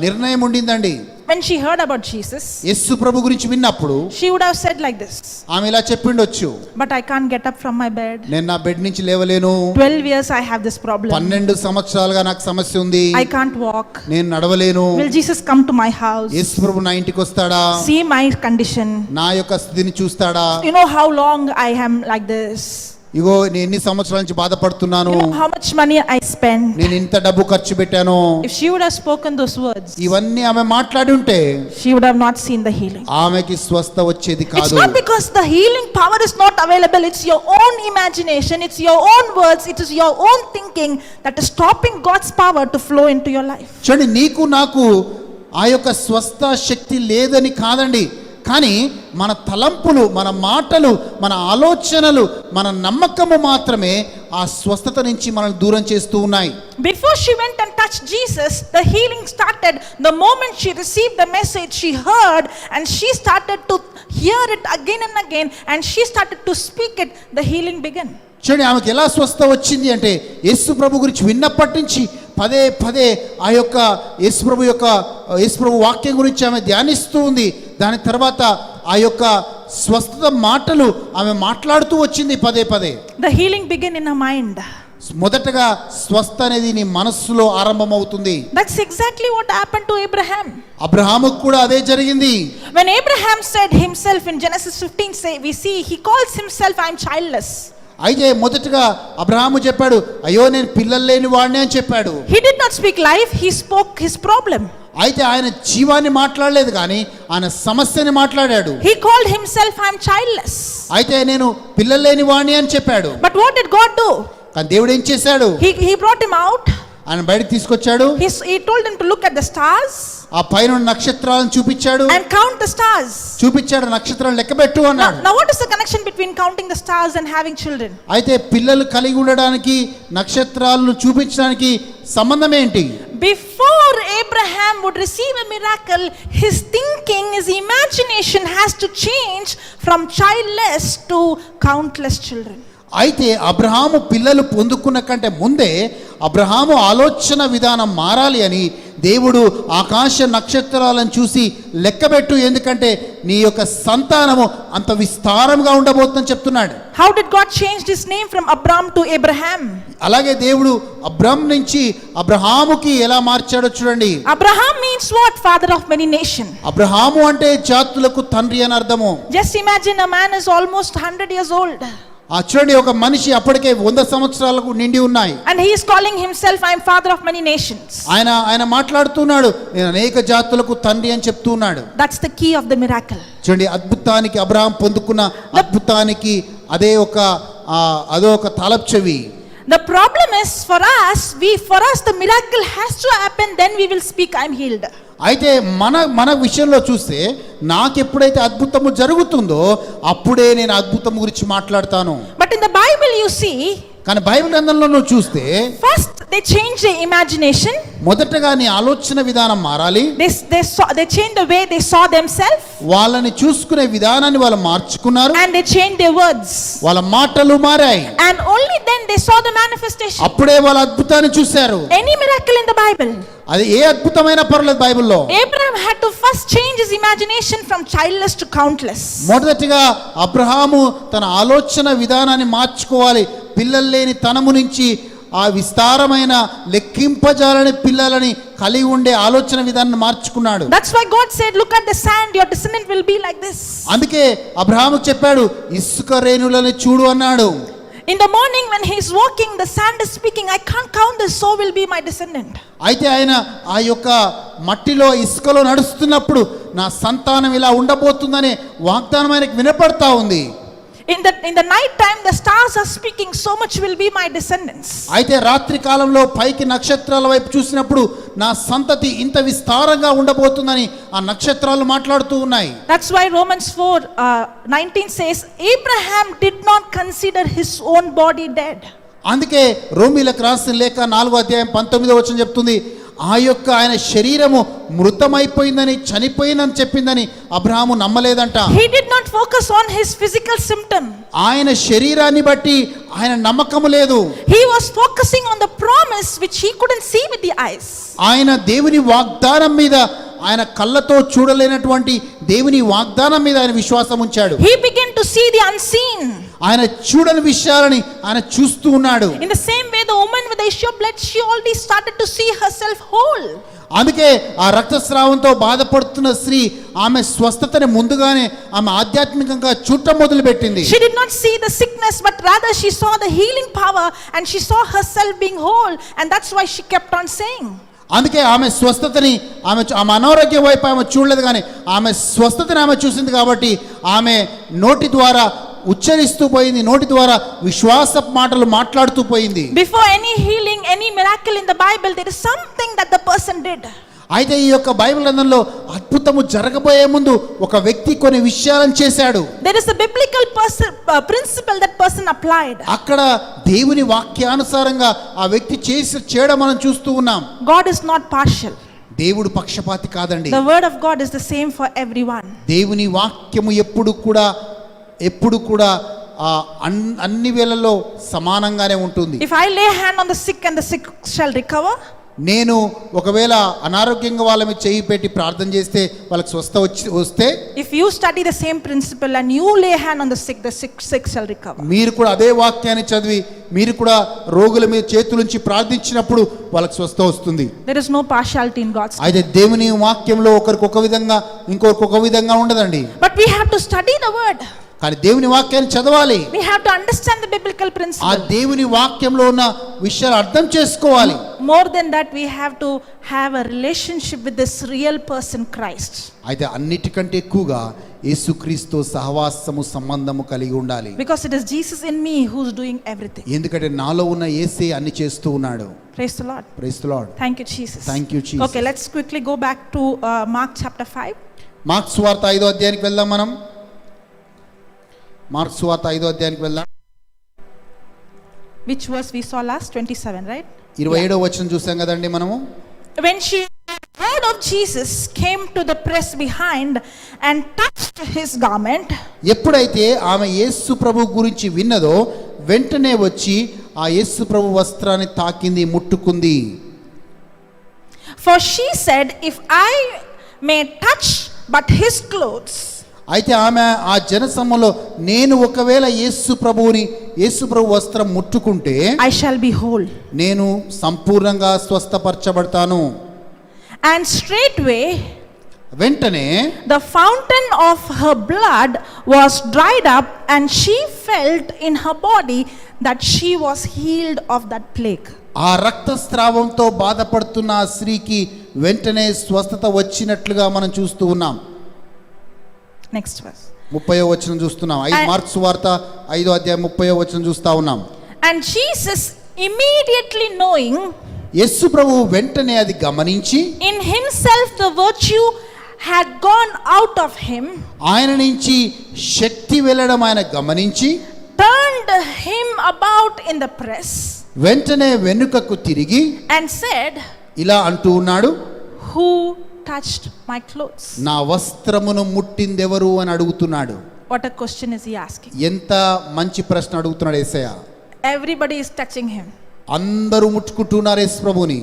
నిర్ణయం ఉండిందండి. When she heard about Jesus, యేసు ప్రభు గురించి విన్నప్పుడు she would have said like this, ఆమె ఇలా చెప్పిండొచ్చు, but I can't get up from my bed. నేను నా బెడ్ నుంచి లేవలేను. 12 years I have this problem. 12 సంవత్సరాలుగా నాకు సమస్య ఉంది. I can't walk. నేను నడవలేను. Will Jesus come to my house? యేసు ప్రభు నా ఇంటికి వస్తాడా? See my condition. నా యొక్క స్థితిని చూస్తాడా? You know how long I am like this. ఇగో నేను ఎన్ని సంవత్సరాల నుంచి బాధపడుతున్నాను, You know how much money I spent. నేను ఇంత డబ్బు ఖర్చు పెట్టాను. If she would have spoken those words, ఇవన్నీ ఆమె మాట్లాడి ఉంటే she would have not seen the healing. ఆమెకి స్వస్థ వచ్చేది It's కాదు. not because the healing power is not available, it's your own imagination, it's your own words, it is your own thinking that is stopping God's power to flow into your life. చూడండి, నీకు నాకు ఆ యొక్క స్వస్థ శక్తి లేదని కాదండి, కానీ మన తలంపులు, మన మాటలు, మన ఆలోచనలు, మన నమ్మకము మాత్రమే ఆ స్వస్థత నుంచి మనల్ని దూరం చేస్తూ ఉన్నాయి. Before she went and touched Jesus, the healing started the moment she received the message she heard, and she started to hear it again and again, and she started to speak it, the healing began. చూడండి, ఆమెకి ఎలా స్వస్థ వచ్చింది అంటే యేసు ప్రభు గురించి విన్నప్పటి నుంచి పదే పదే ఆ యొక్క యేసు ప్రభు వాక్యం గురించి ఆమె ధ్యానిస్తూ ఉంది. దాని తర్వాత ఆ యొక్క స్వస్థత మాటలు ఆమె మాట్లాడుతూ వచ్చింది పదే పదే. The healing began in her mind. మొదటగా స్వస్థ అనేది నీ మనస్సులో ఆరంభమవుతుంది. That's exactly what happened to Abraham. అబ్రహాముకు కూడా అదే జరిగింది. When Abraham said himself in Genesis 15, we see he calls himself, I am childless. అయితే మొదటగా అబ్రహాము చెప్పాడు, అయ్యో నేను పిల్లలు లేని వాడిని అని చెప్పాడు. He did not speak life, he spoke his problem. అయితే ఆయన జీవాన్ని మాట్లాడలేదు, కానీ ఆయన సమస్యని మాట్లాడాడు. He called himself, I am childless. అయితే నేను పిల్లలు లేని వాడిని అని చెప్పాడు. But what did God do? కానీ దేవుడు ఏం చేశాడు? He brought him out. ఆయన బయటకు తీసుకొచ్చాడు. He told him to look at the stars ఆ పైన నక్షత్రాలను చూపించాడు. and count the stars. చూపించాడు, నక్షత్రాలు లెక్కబెట్టు అన్నాడు. Now what is the connection between counting the stars and having children? అయితే పిల్లలు కలిగి ఉండడానికి నక్షత్రాలను చూపించడానికి సంబంధం ఏంటి? Before Abraham would receive a miracle, his thinking, his imagination has to change from childless to countless children. అయితే అబ్రహాము పిల్లలు పొందుకున్న కంటే ముందే అబ్రహాము ఆలోచన విధానం మారాలి అని దేవుడు ఆకాశ నక్షత్రాలను చూసి లెక్కబెట్టు, ఎందుకంటే నీ యొక్క సంతానము అంత విస్తారంగా ఉండబోతుందని చెప్తున్నాడు. How did God change his name from Abram to Abraham? అలాగే దేవుడు అబ్రామ్ నుంచి అబ్రహాముకి ఎలా మార్చాడో చూడండి. Abraham means what? Father of many nations. Abraham అంటే జాతులకు తండ్రి అని అర్థము. Just imagine a man is almost 100 years old. చూడండి, ఒక మనిషి అప్పటికే 100 సంవత్సరాలకు నిండి ఉన్నాయి. And he is calling himself, I am father of many nations. ఆయన మాట్లాడుతున్నాడు, నేను అనేక జాతులకు తండ్రి అని చెప్తున్నాడు. That's the key of the miracle. చూడండి, అద్భుతానికి అబ్రహాం పొందుకున్న అద్భుతానికి అదో ఒక తాళపు చెవి. The problem is for us the miracle has to happen, then we will speak, I am healed. అయితే మన విషయంలో చూస్తే నాకు ఎప్పుడైతే అద్భుతము జరుగుతుందో అప్పుడే నేను అద్భుతం గురించి మాట్లాడతాను. But in the Bible you see, కానీ బైబిల్ గ్రంథంలో నువ్వు చూస్తే first they change their imagination. మొదటగా నీ ఆలోచన విధానం మారాలి. They change the way they saw themselves. వాళ్ళని చూసుకునే విధానాన్ని వాళ్ళు మార్చుకున్నారు. And they changed their words. వాళ్ళ మాటలు మారాయి. And only then they saw the manifestation. అప్పుడే వాళ్ళ అద్భుతాన్ని చూశారు. Any miracle in the Bible, అది ఏ అద్భుతమైన పర్లేదు బైబిల్లో, Abraham had to first change his imagination from childless to countless. మొదటిగా అబ్రహాము తన ఆలోచన విధానాన్ని మార్చుకోవాలి. పిల్లలు లేని తనము నుంచి ఆ విస్తారమైన లెక్కింపజాలని పిల్లలని కలిగి ఉండే ఆలోచన విధానాన్ని మార్చుకున్నాడు. That's why God said, look at the sand, your descendant will be like this. అందుకే అబ్రహాము చెప్పాడు, ఇసుక రేణులను చూడు అన్నాడు. In the morning when he is walking, the sand is speaking, I can't count this, so will be my descendant. అయితే ఆయన ఆ యొక్క మట్టిలో ఇసుకలో నడుస్తున్నప్పుడు నా సంతానం ఇలా ఉండబోతుందనే వాగ్దానం ఆయనకు వినపడతా ఉంది. In the night time, the stars are speaking, so much will be my descendants. అయితే రాత్రి కాలంలో పైకి నక్షత్రాల వైపు చూసినప్పుడు నా సంతతి ఇంత విస్తారంగా ఉండబోతుందని ఆ నక్షత్రాలు మాట్లాడుతూ ఉన్నాయి. That's why Romans 4:19 says, Abraham did not consider his own body dead. అందుకే రోమీలకు రాసిన లేఖ 4:19 చెప్తుంది, ఆయన శరీరము మృతమైపోయిందని, చనిపోయిందని చెప్పిందని Abraham నమ్మలేదంట. He did not focus on his physical symptom. ఆయన శరీరాన్ని బట్టి ఆయన నమ్మకము లేదు. He was focusing on the promise which he couldn't see with the eyes. ఆయన దేవుని వాగ్దానం మీద, ఆయన కళ్ళతో చూడలేనటువంటి దేవుని వాగ్దానం మీద ఆయన విశ్వాసం ఉంచాడు. He began to see the unseen. ఆయన చూడని విషయాలని ఆయన చూస్తూ ఉన్నాడు. In the same way, the woman with the issue of blood, she already started to see herself whole. అందుకే ఆ రక్తస్రావంతో బాధపడుతున్న స్త్రీ ఆమె స్వస్థతని ముందుగానే ఆమె ఆధ్యాత్మికంగా చూడటం మొదలుపెట్టింది. She did not see the sickness, but rather she saw the healing power and she saw herself being whole, and that's why she kept on saying. అందుకే ఆమె స్వస్థతని ఆమె అనారోగ్యం వైపు ఆమె చూడలేదు, కానీ ఆమె స్వస్థతని ఆమె చూసింది కాబట్టి ఆమె నోటి ద్వారా ఉచ్చరిస్తూ పోయింది, నోటి ద్వారా విశ్వాస మాటలు మాట్లాడుతూ పోయింది. Before any healing, any miracle in the Bible, there is something that the person did. అయితే ఈ యొక్క బైబిల్ గ్రంథంలో అద్భుతము జరగబోయే ముందు ఒక వ్యక్తి కొన్ని విషయాలను చేశాడు. There is a biblical principle that person applied. అక్కడ దేవుని వాక్యానుసారంగా ఆ వ్యక్తి చేయడం మనం చూస్తూ ఉన్నాం. God is not partial. దేవుడు పక్షపాతి కాదండి. The word of God is the same for everyone. దేవుని వాక్యము ఎప్పుడు కూడా అన్ని వేళల్లో సమానంగానే ఉంటుంది. If I lay hand on the sick and the sick shall recover, నేను ఒకవేళ అనారోగ్యంగా వాళ్ళ మీద చేయి పెట్టి ప్రార్థన చేస్తే వాళ్ళకి వస్తే, if you study the same principle and you lay hand on the sick shall recover. మీరు కూడా అదే వాక్యాన్ని చదివి మీరు కూడా రోగుల మీద చేతులుంచి ప్రార్థించినప్పుడు వాళ్ళకి స్వస్థ వస్తుంది. There is no partiality in God's. అయితే దేవుని వాక్యంలో ఒకరికి ఒక విధంగా ఇంకొకరికి ఒక విధంగా ఉండదండి. But we have to study the word. కానీ దేవుని వాక్యాన్ని చదవాలి. We have to understand the biblical principle. ఆ దేవుని వాక్యంలో ఉన్న విషయాలు అర్థం చేసుకోవాలి. More than that, we have to have a relationship with this real person, Christ. అయితే అన్నిటికంటే ఎక్కువగా యేసుక్రీస్తు సహవాసము సంబంధము కలిగి ఉండాలి. Because it is Jesus in me who's doing everything. ఎందుకంటే నాలో ఉన్న యేసే అన్ని చేస్తూ ఉన్నాడు. Praise the Lord. Praise the Lord. Thank you, Jesus. Thank you, Jesus. Okay, let's quickly go back to Mark chapter 5. Mark సువార్త 5వ అధ్యాయానికి వెళ్దాం మనం. మార్కు సువార్త 5వ అధ్యాయానికి వెళ్దాం. Which verse we saw last? 27, right? 27వ వచనం చూసాం కదండి మనము. When she heard of Jesus, came to the press behind and touched his garment. ఎప్పుడైతే ఆమె యేసు ప్రభు గురించి విన్నదో వెంటనే వచ్చి ఆ యేసు ప్రభు వస్త్రాన్ని తాకింది, ముట్టుకుంది. For she said, if I may touch but his clothes. అయితే ఆమె ఆ జనసమూహంలో నేను ఒకవేళ యేసు ప్రభు వస్త్రం ముట్టుకుంటే I shall be whole. నేను సంపూర్ణంగా స్వస్థపరచబడతాను. And straightway వెంటనే the fountain of her blood was dried up, and she felt in her body that she was healed of that plague. ఆ రక్తస్రావంతో బాధపడుతున్న ఆ స్త్రీకి వెంటనే స్వస్థత వచ్చినట్లుగా మనం చూస్తూ ఉన్నాం. Next verse. 30వ వచనం చూస్తున్నాం. మార్కు సువార్త 5వ అధ్యాయం 30వ వచనం చూస్తా ఉన్నాం. And Jesus, immediately knowing, యేసు ప్రభు వెంటనే అది గమనించి, in himself the virtue had gone out of him, ఆయన నుంచి శక్తి వెళ్ళడం ఆయన గమనించి, turned him about in the press, వెంటనే వెనుకకు తిరిగి and said, ఇలా అంటూ ఉన్నాడు, who touched my clothes? నా వస్త్రమును ముట్టిందెవరు అని అడుగుతున్నాడు. What a question is he asking? ఎంత మంచి ప్రశ్న అడుగుతున్నాడు యేసయ్య. Everybody is touching him, అందరూ ముట్టుకుంటున్నారు యేసు ప్రభుని.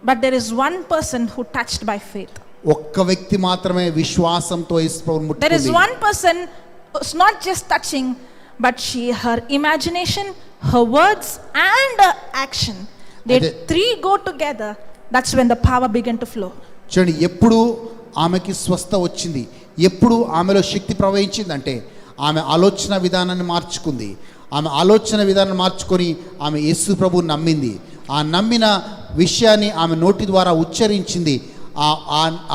but there is one person who touched by faith. ఒక్క వ్యక్తి మాత్రమే విశ్వాసంతో యేసు ప్రభుని There is ముట్టుకుంది. one person who's not just touching, but her imagination, her words and her action, they three go together. That's when the power began to flow. చూడండి, ఎప్పుడు ఆమెకి స్వస్థ వచ్చింది, ఎప్పుడు ఆమెలో శక్తి ప్రవహించిందంటే ఆమె ఆలోచన విధానాన్ని మార్చుకుంది. ఆమె ఆలోచన విధానాన్ని మార్చుకొని ఆమె యేసు ప్రభువుని నమ్మింది. ఆ నమ్మిన విషయాన్ని ఆమె నోటి ద్వారా ఉచ్చరించింది.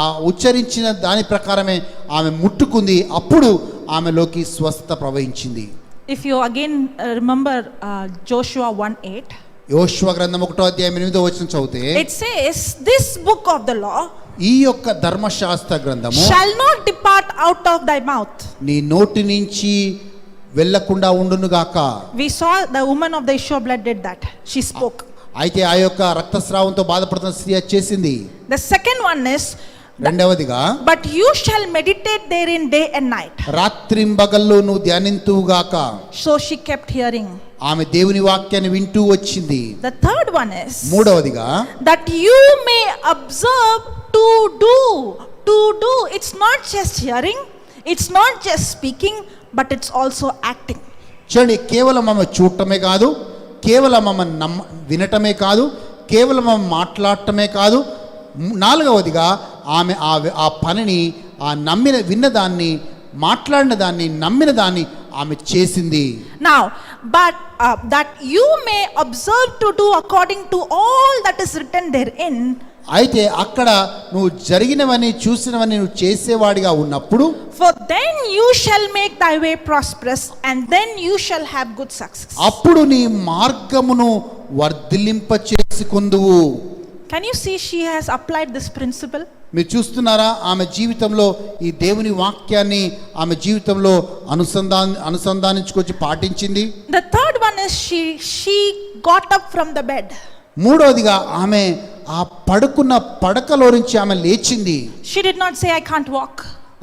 ఆ ఉచ్చరించిన దాని ప్రకారమే ఆమె ముట్టుకుంది. అప్పుడు ఆమెలోకి స్వస్థత ప్రవహించింది. If you again remember Joshua 1:8, యోషువ గ్రంథం 1వ అధ్యాయం 8వ వచనం చదివితే, it says, this book of the law ఈ యొక్క ధర్మశాస్త్ర గ్రంథము shall not depart out of thy mouth. నీ నోటి నుంచి వెళ్ళకుండా ఉండును గాక. We saw the woman of the issue of blood did that. She spoke. అయితే ఆ యొక్క రక్తస్రావంతో బాధపడుతున్న స్త్రీ చేసింది. The second one is, రెండవదిగా, but you shall meditate therein day and night. రాత్రింబగళ్ళు నువ్వు ధ్యానింతువుగాక. So she kept hearing. ఆమె దేవుని వాక్యాన్ని వింటూ వచ్చింది. The third one is, మూడవదిగా, that you may observe to do. It's not just hearing, it's not just speaking, but it's also acting. చూడండి, కేవలం ఆమె చూడటమే కాదు, కేవలం ఆమె వినటమే కాదు, కేవలం ఆమె మాట్లాడటమే కాదు, నాలుగవదిగా ఆమె ఆ పనిని విన్న దాన్ని, మాట్లాడిన దాన్ని, నమ్మిన దాన్ని ఆమె చేసింది. Now, but that you may observe to do according to all that is written therein. అయితే అక్కడ నువ్వు జరిగినవని చూసినవని నువ్వు చేసేవాడిగా ఉన్నప్పుడు, For then you shall make thy way prosperous, and then you shall have good success. అప్పుడు నీ మార్గమును వర్ధిల్లింప చేసుకొందువు. Can you see she has applied this principle? మీరు చూస్తున్నారా, ఆమె జీవితంలో ఈ దేవుని వాక్యాన్ని ఆమె జీవితంలో అనుసంధానించుకొచ్చి పాటించింది. The third one is she got up from the bed. మూడవదిగా ఆమె ఆ పడుకున్న పడకలో నుంచి ఆమె లేచింది. She did not say, I can't walk.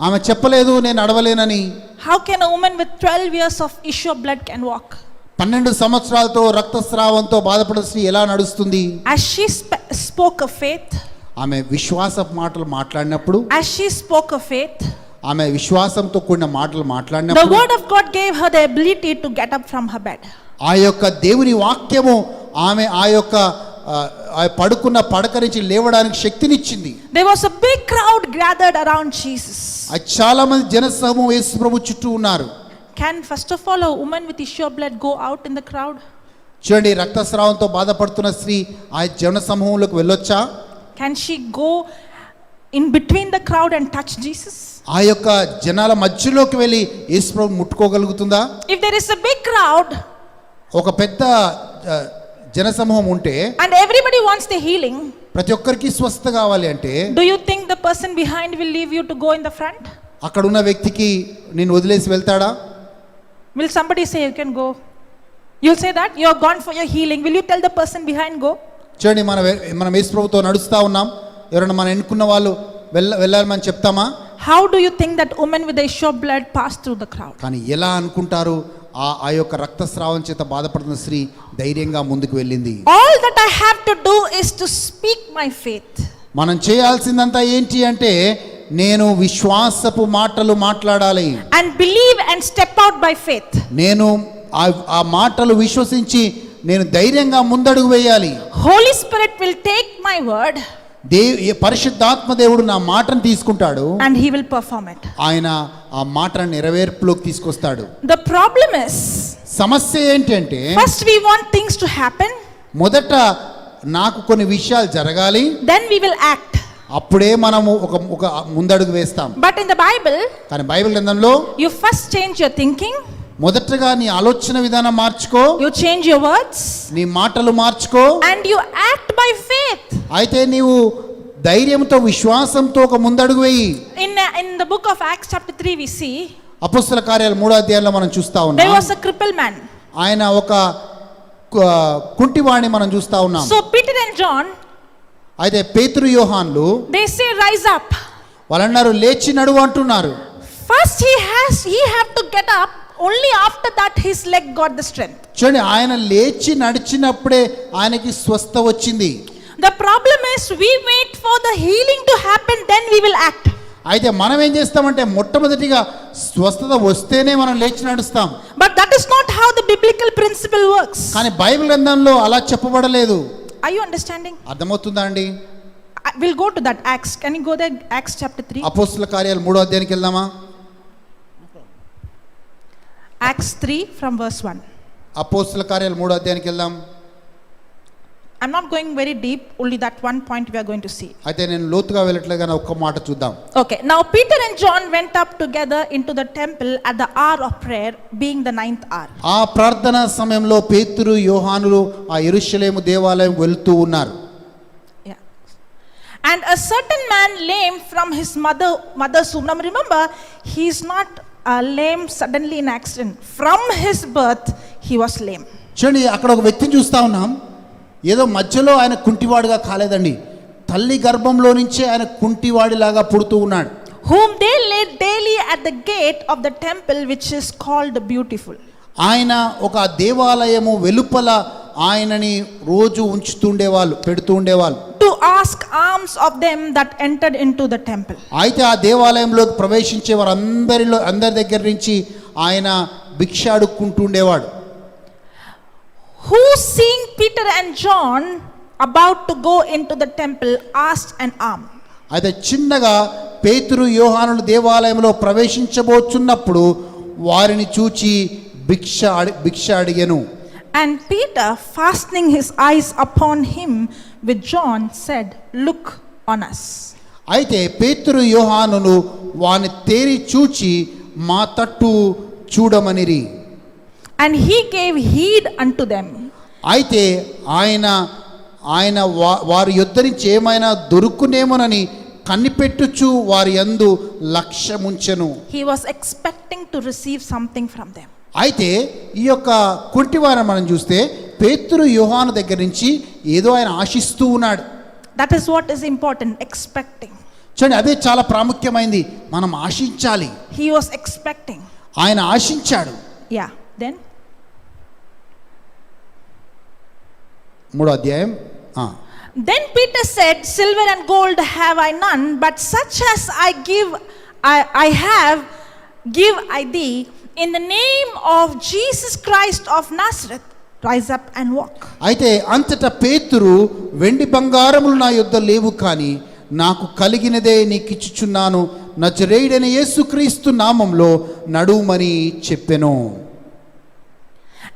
ఆమె చెప్పలేదు నేను నడవలేనని. How can a woman with 12 years of issue of blood can walk? 12 సంవత్సరాలతో రక్తస్రావంతో బాధపడిన స్త్రీ ఎలా నడుస్తుంది? As she spoke of faith, ఆమె విశ్వాస మాటలు మాట్లాడినప్పుడు, as she spoke of faith, ఆమె విశ్వాసంతో కూడిన మాటలు the మాట్లాడినప్పుడు, word of God gave her the ability to get up from her bed. ఆ యొక్క దేవుని వాక్యము ఆమె ఆ యొక్క పడుకున్న పడక నుంచి లేవడానికి శక్తినిచ్చింది. There was a big crowd gathered around Jesus. చాలా మంది జనసమూహం యేసు ప్రభు చుట్టూ ఉన్నారు. Can first of all a woman with issue of blood go out in the crowd? చూడండి, రక్తస్రావంతో బాధపడుతున్న స్త్రీ ఆ జన సమూహంలోకి వెళ్ళొచ్చా? Can she go in between the crowd and touch Jesus? ఆ యొక్క జనాల మధ్యలోకి వెళ్ళి యేసు ప్రభు ముట్టుకోగలుగుతుందా? If there is a big crowd ఒక పెద్ద జనసమూహం ఉంటే and everybody wants the healing, ప్రతి ఒక్కరికి స్వస్థత కావాలి అంటే, do you think the person behind will leave you to go in the front? అక్కడ ఉన్న వ్యక్తికి నేను వదిలేసి వెళ్తాడా? Will somebody say you can go? You'll say that you are gone for your healing. Will you tell the person behind go? చూడండి, మనం యేసు ప్రభుతో నడుస్తా ఉన్నాం, ఎవరైనా మనం ఎన్నుకున్న వాళ్ళు వెళ్ళాలని చెప్తామా? How do you think that woman with the issue of blood passed through the crowd? కానీ ఎలా అనుకుంటారు ఆ యొక్క రక్తస్రావం చేత బాధపడుతున్న స్త్రీ ధైర్యంగా ముందుకు వెళ్ళింది. All that I have to do is to speak my faith. మనం చేయాల్సిందంతా ఏంటి అంటే, నేను విశ్వాసపు మాటలు మాట్లాడాలి And believe and step out by faith. నేను ఆ మాటలు విశ్వసించి నేను ధైర్యంగా ముందడుగు వేయాలి. Holy Spirit will take my word పరిశుద్ధాత్మ దేవుడు నా మాటను తీసుకుంటాడు and he will perform it. ఆయన ఆ మాటను నెరవేర్పులోకి తీసుకొస్తాడు. The problem is, సమస్య ఏంటంటే, first we want things to happen, మొదట నాకు కొన్ని విషయాలు జరగాలి, then we will act. అప్పుడే మనము ఒక ముందడుగు వేస్తాం. But in the Bible, కానీ బైబిల్ గ్రంథంలో you first change your thinking, మొదటగా నీ ఆలోచన విధానం మార్చుకో, you change your words, నీ మాటలు మార్చుకో, and you act by faith. అయితే నీవు ధైర్యంతో విశ్వాసంతో ఒక ముందడుగు వేయి. In the book of Acts chapter 3 we see అపొస్తల కార్యాలు 3వ అధ్యాయంలో మనం చూస్తా there ఉన్నాం, was a crippled man. ఆయన ఒక కుంటివాణ్ణి మనం చూస్తా ఉన్నాం. So Peter and John, అయితే పేతురు యోహాన్లు they say rise up. వాళ్ళన్నారు లేచి నడువు అంటున్నారు. First he have to get up, only after that his leg got the strength. చూడండి, ఆయన లేచి నడిచినప్పుడే ఆయనకి స్వస్థ వచ్చింది. The problem is we wait for the healing to happen, then we will act. అయితే మనం ఏం చేస్తామంటే మొట్టమొదటిగా స్వస్థత వస్తేనే మనం లేచి నడుస్తాం. But that is not how the biblical principle works. కానీ బైబిల్ గ్రంథంలో అలా చెప్పబడలేదు. Are you understanding? అర్థమవుతుందా అండి? We'll go to that Acts. Can you go there? Acts chapter 3. అపొస్తల కార్యాలు 3వ అధ్యాయానికి వెళ్దామా? Acts 3 from verse 1. అపొస్తల కార్యాలు 3వ అధ్యాయానికి వెళ్దాం. I'm not going very deep, only that one point we are going to see. అయితే నేను లోతుగా వెళ్ళట్లేదు కానీ ఒక్క మాట చూద్దాం. Okay, now Peter and John went up together into the temple at the hour of prayer, being the 9th hour. ఆ ప్రార్థన సమయంలో పేతురు యోహానులు ఆ యెరూషలేము దేవాలయం వెళ్తూ ఉన్నారు. Yeah. And a certain man lame from his mother's womb. Now remember, he is not lame suddenly in accident. From his birth he was lame. చూడండి, అక్కడ ఒక వ్యక్తిని చూస్తా ఉన్నాం. ఏదో మధ్యలో ఆయన కుంటివాడిగా కాలేదండి, తల్లి గర్భంలో నుంచే ఆయన కుంటివాడిలాగా పుడుతూ ఉన్నాడు. Whom they laid daily at the gate of the temple, which is called Beautiful. ఆయన ఒక దేవాలయము వెలుపల ఆయనని రోజు ఉంచుతుండేవాళ్ళు, పెడుతూ ఉండేవాళ్ళు. To ask alms of them that entered into the temple. అయితే ఆ దేవాలయంలోకి ప్రవేశించే వారు అందరి దగ్గర నుంచి ఆయన భిక్ష అడుక్కుంటూ ఉండేవాడు. Who, seeing Peter and John about to go into the temple, asked an alms. అయితే చిన్నగా పేతురు యోహానులు దేవాలయంలో ప్రవేశించబోచున్నప్పుడు వారిని చూచి భిక్ష అడిగెను. And Peter, fastening his eyes upon him with John, said, "Look on us." అయితే పేతురు యోహానులు వాని తేరి చూచి మా తట్టు చూడమనిరి. And he gave heed unto them. అయితే ఆయన వారి యొద్ద నుంచి ఏమైనా దొరుకునేమోనని కనిపెట్టుచు వారి యందు లక్ష్యముంచెను. He was expecting to receive something from them. అయితే ఈ యొక్క కుంటివారిని మనం చూస్తే పేతురు యోహాను దగ్గర నుంచి ఏదో ఆయన ఆశిస్తూ ఉన్నాడు. That is what is important, expecting. చూడండి, అదే చాలా ప్రాముఖ్యమైనది. మనం ఆశించాలి. He was expecting. ఆయన ఆశించాడు. Yeah, then 3వ అధ్యాయం. Then Peter said, "Silver and gold have I none, but such as I give I thee. In the name of Jesus Christ of Nazareth, rise up and walk." అయితే అంతటా పేతురు, వెండి బంగారములు నా యొద్ద లేవు, కానీ నాకు కలిగినదే నీకిచ్చుచున్నాను, నజరేయుడైన యేసుక్రీస్తు నామంలో నడుమని చెప్పెను.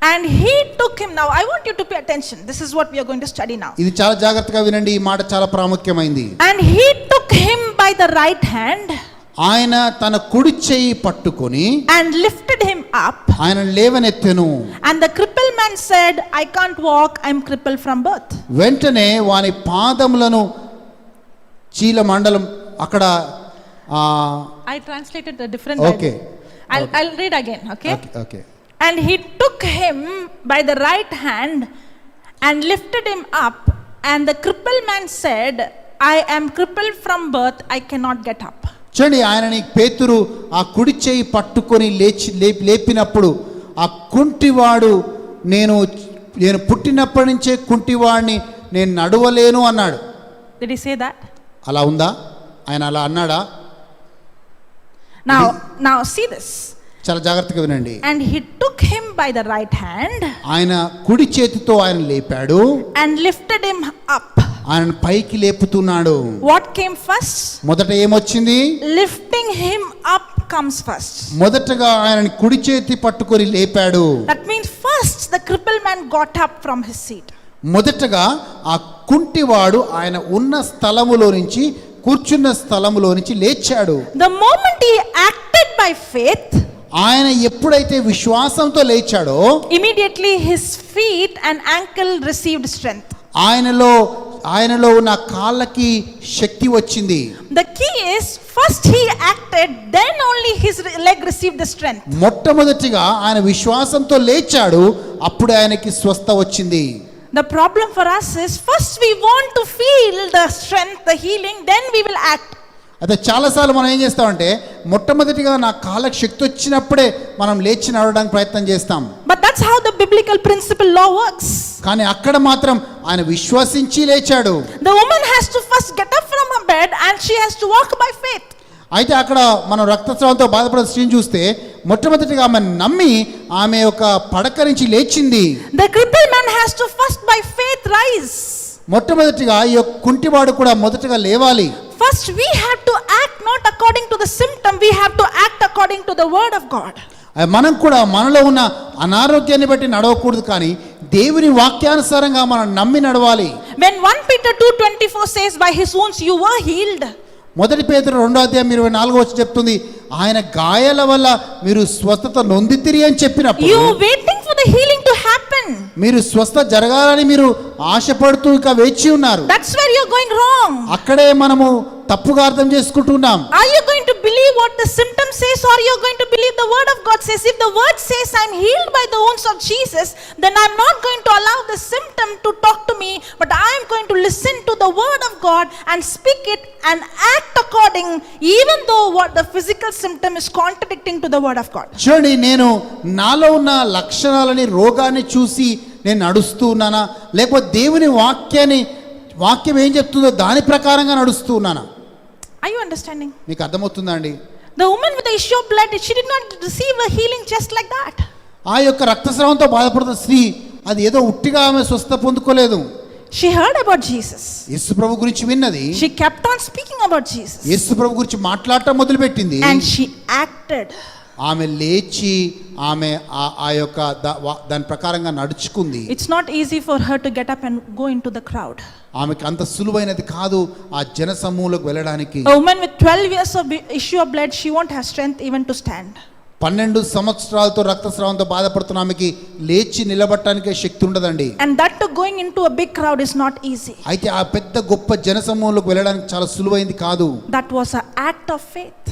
And he took him. Now I want you to pay attention. This is what we are going to study now. ఇది చాలా జాగ్రత్తగా వినండి, ఈ మాట చాలా ప్రాముఖ్యమైంది. And he took him by the right hand ఆయన తన కుడి చెయ్యి పట్టుకొని and lifted him up. ఆయన లేవనెత్తెను. And the crippled man said, "I can't walk, I'm crippled from birth." వెంటనే వాని పాదములను చీల మండలం అక్కడ I translated the different Okay. Bible. I'll read again, okay? Okay. And he took him by the right hand and lifted him up. And the crippled man said, "I am crippled from birth, I cannot get up." చూడండి, ఆయనని పేతురు ఆ కుడి చేయి పట్టుకొని లేపినప్పుడు ఆ కుంటివాడు, నేను పుట్టినప్పటి నుంచే కుంటివాడిని, నేను నడవలేను అన్నాడు. Did he say that? అలా ఉందా? ఆయన అలా అన్నాడా? Now see this. చాలా జాగ్రత్తగా వినండి. And he took him by the right hand ఆయన కుడి చేతితో ఆయన లేపాడు and lifted him up. ఆయన పైకి లేపుతున్నాడు. What came first? మొదట ఏమొచ్చింది? Lifting him up comes first. మొదటగా ఆయనని కుడి చేతి పట్టుకొని లేపాడు. That means first the crippled man got up from his seat. మొదటగా ఆ కుంటివాడు ఆయన ఉన్న స్థలములో నుంచి, కూర్చున్న స్థలములో నుంచి లేచాడు. The moment he acted by faith, ఆయన ఎప్పుడైతే విశ్వాసంతో లేచాడో immediately his feet and ankle received strength. ఆయనలో ఉన్న కాళ్ళకి శక్తి వచ్చింది. The key is first he acted, then only his leg received the strength. మొట్టమొదటిగా ఆయన విశ్వాసంతో లేచాడు, అప్పుడు ఆయనకి స్వస్థ వచ్చింది. The problem for us is first we want to feel the strength, the healing, then we will act. అయితే చాలాసార్లు మనం ఏం చేస్తామంటే, మొట్టమొదటిగా నా కాళ్ళకి శక్తి వచ్చినప్పుడే మనం లేచి నడవడానికి ప్రయత్నం చేస్తాం. But that's how the biblical principle law works. కానీ అక్కడ మాత్రం ఆయన విశ్వసించి లేచాడు. The woman has to first get up from her bed and she has to walk by faith. అయితే అక్కడ మనం రక్తస్రావంతో బాధపడే స్త్రీని చూస్తే మొట్టమొదటిగా ఆమె నమ్మి ఆమె ఒక పడక నుంచి లేచింది. The crippled man has to first by faith rise. మొట్టమొదటిగా ఈ యొక్క కుంటివాడు కూడా మొదటగా లేవాలి. First we have to act not according to the symptom, we have to act according to the word of God. మనం కూడా మనలో ఉన్న అనారోగ్యాన్ని బట్టి నడవకూడదు, కానీ దేవుని వాక్యానుసారంగా మనం నమ్మి నడవాలి. When 1 Peter 2:24 says, "By his wounds you were healed." మొదటి పేతురు 2వ అధ్యాయం 24 చెప్తుంది, ఆయన గాయాల వల్ల మీరు స్వస్థత నొందితిరి అని చెప్పినప్పుడు, You waiting for the healing to happen. మీరు స్వస్థ జరగాలని మీరు ఆశపడుతూ ఇక వేచి ఉన్నారు. That's where you're going wrong. అక్కడే మనము తప్పుగా అర్థం చేసుకుంటున్నాం. Are you going to believe what the symptom says, or you're going to believe the word of God says? If the word says I'm healed by the wounds of Jesus, then I'm not going to allow the symptom to talk to me, but I'm going to listen to the word of God and speak it and act according, even though what the physical symptom is contradicting to the word of God. చూడండి, నేను నాలో ఉన్న లక్షణాలని, రోగాన్ని చూసి నేను నడుస్తూ ఉన్నానా, లేకపోతే దేవుని వాక్యం ఏం చెప్తుందో దాని ప్రకారంగా నడుస్తూ ఉన్నానా? Are you understanding? మీకు అర్థమవుతుందా అండి? The woman with the issue of blood, she did not receive a healing just like that. ఆ యొక్క రక్తస్రావంతో బాధపడుతున్న స్త్రీ అది ఏదో ఉట్టిగా ఆమె స్వస్థ పొందుకోలేదు. She heard about Jesus. యేసు ప్రభు గురించి విన్నది, She kept on speaking about Jesus. యేసు ప్రభు గురించి మాట్లాడటం మొదలుపెట్టింది. And she acted. ఆమె లేచి ఆమె ఆ యొక్క దాని ప్రకారంగా నడుచుకుంది. It's not easy for her to get up and go into the crowd. ఆమెకి అంత సులువైనది కాదు ఆ జన సమూహంలోకి వెళ్ళడానికి. A woman with 12 years of issue of blood, she won't have strength even to stand. 12 సంవత్సరాలతో రక్తస్రావంతో బాధపడుతున్న ఆమెకి లేచి నిలబడటానికే శక్తి ఉండదండి. And that too going into a big crowd is not easy. అయితే ఆ పెద్ద గొప్ప జన సమూహంలోకి వెళ్ళడానికి చాలా సులువైంది కాదు. That was an act of faith.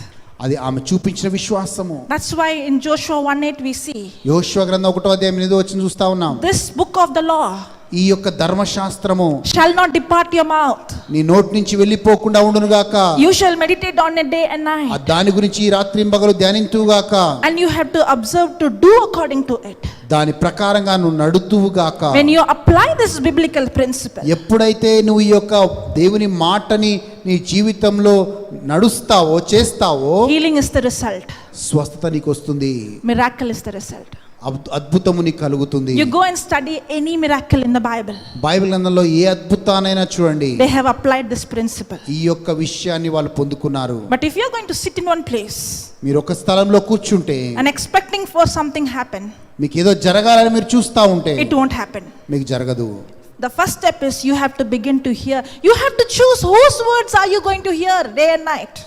అది ఆమె చూపించిన విశ్వాసము. That's why in Joshua 1:8 we see యోషువ గ్రంథం 1:8 చూస్తా ఉన్నాం. this book of the law ఈ యొక్క ధర్మశాస్త్రము shall not depart your mouth. నీ నోటి నుంచి వెళ్ళిపోకుండా ఉండును గాక. You shall meditate on it day and night. దాని గురించి రాత్రింబగలు ధ్యానింతువు గాక. And you have to observe to do according to it. దాని ప్రకారంగా నువ్వు నడుతువు గాక. When you apply this biblical principle, ఎప్పుడైతే నువ్వు ఈ యొక్క దేవుని మాటని నీ జీవితంలో నడుస్తావో చేస్తావో, healing is the result. స్వస్థత నీకు వస్తుంది. Miracle is the result. అద్భుతము నీకు కలుగుతుంది. You go and study any miracle in the Bible. Bible గ్రంథంలో ఏ అద్భుతానైనా చూడండి, They have applied this principle. ఈ యొక్క విషయాన్ని వాళ్ళు పొందుకున్నారు. But if you are going to sit in one place మీరు ఒక స్థలంలో కూర్చుంటే and expecting for something happen, మీకు ఏదో జరగాలని మీరు చూస్తా ఉంటే it won't happen. మీకు జరగదు. The first step is you have to begin to hear. You have to choose whose words are you going to hear day and night.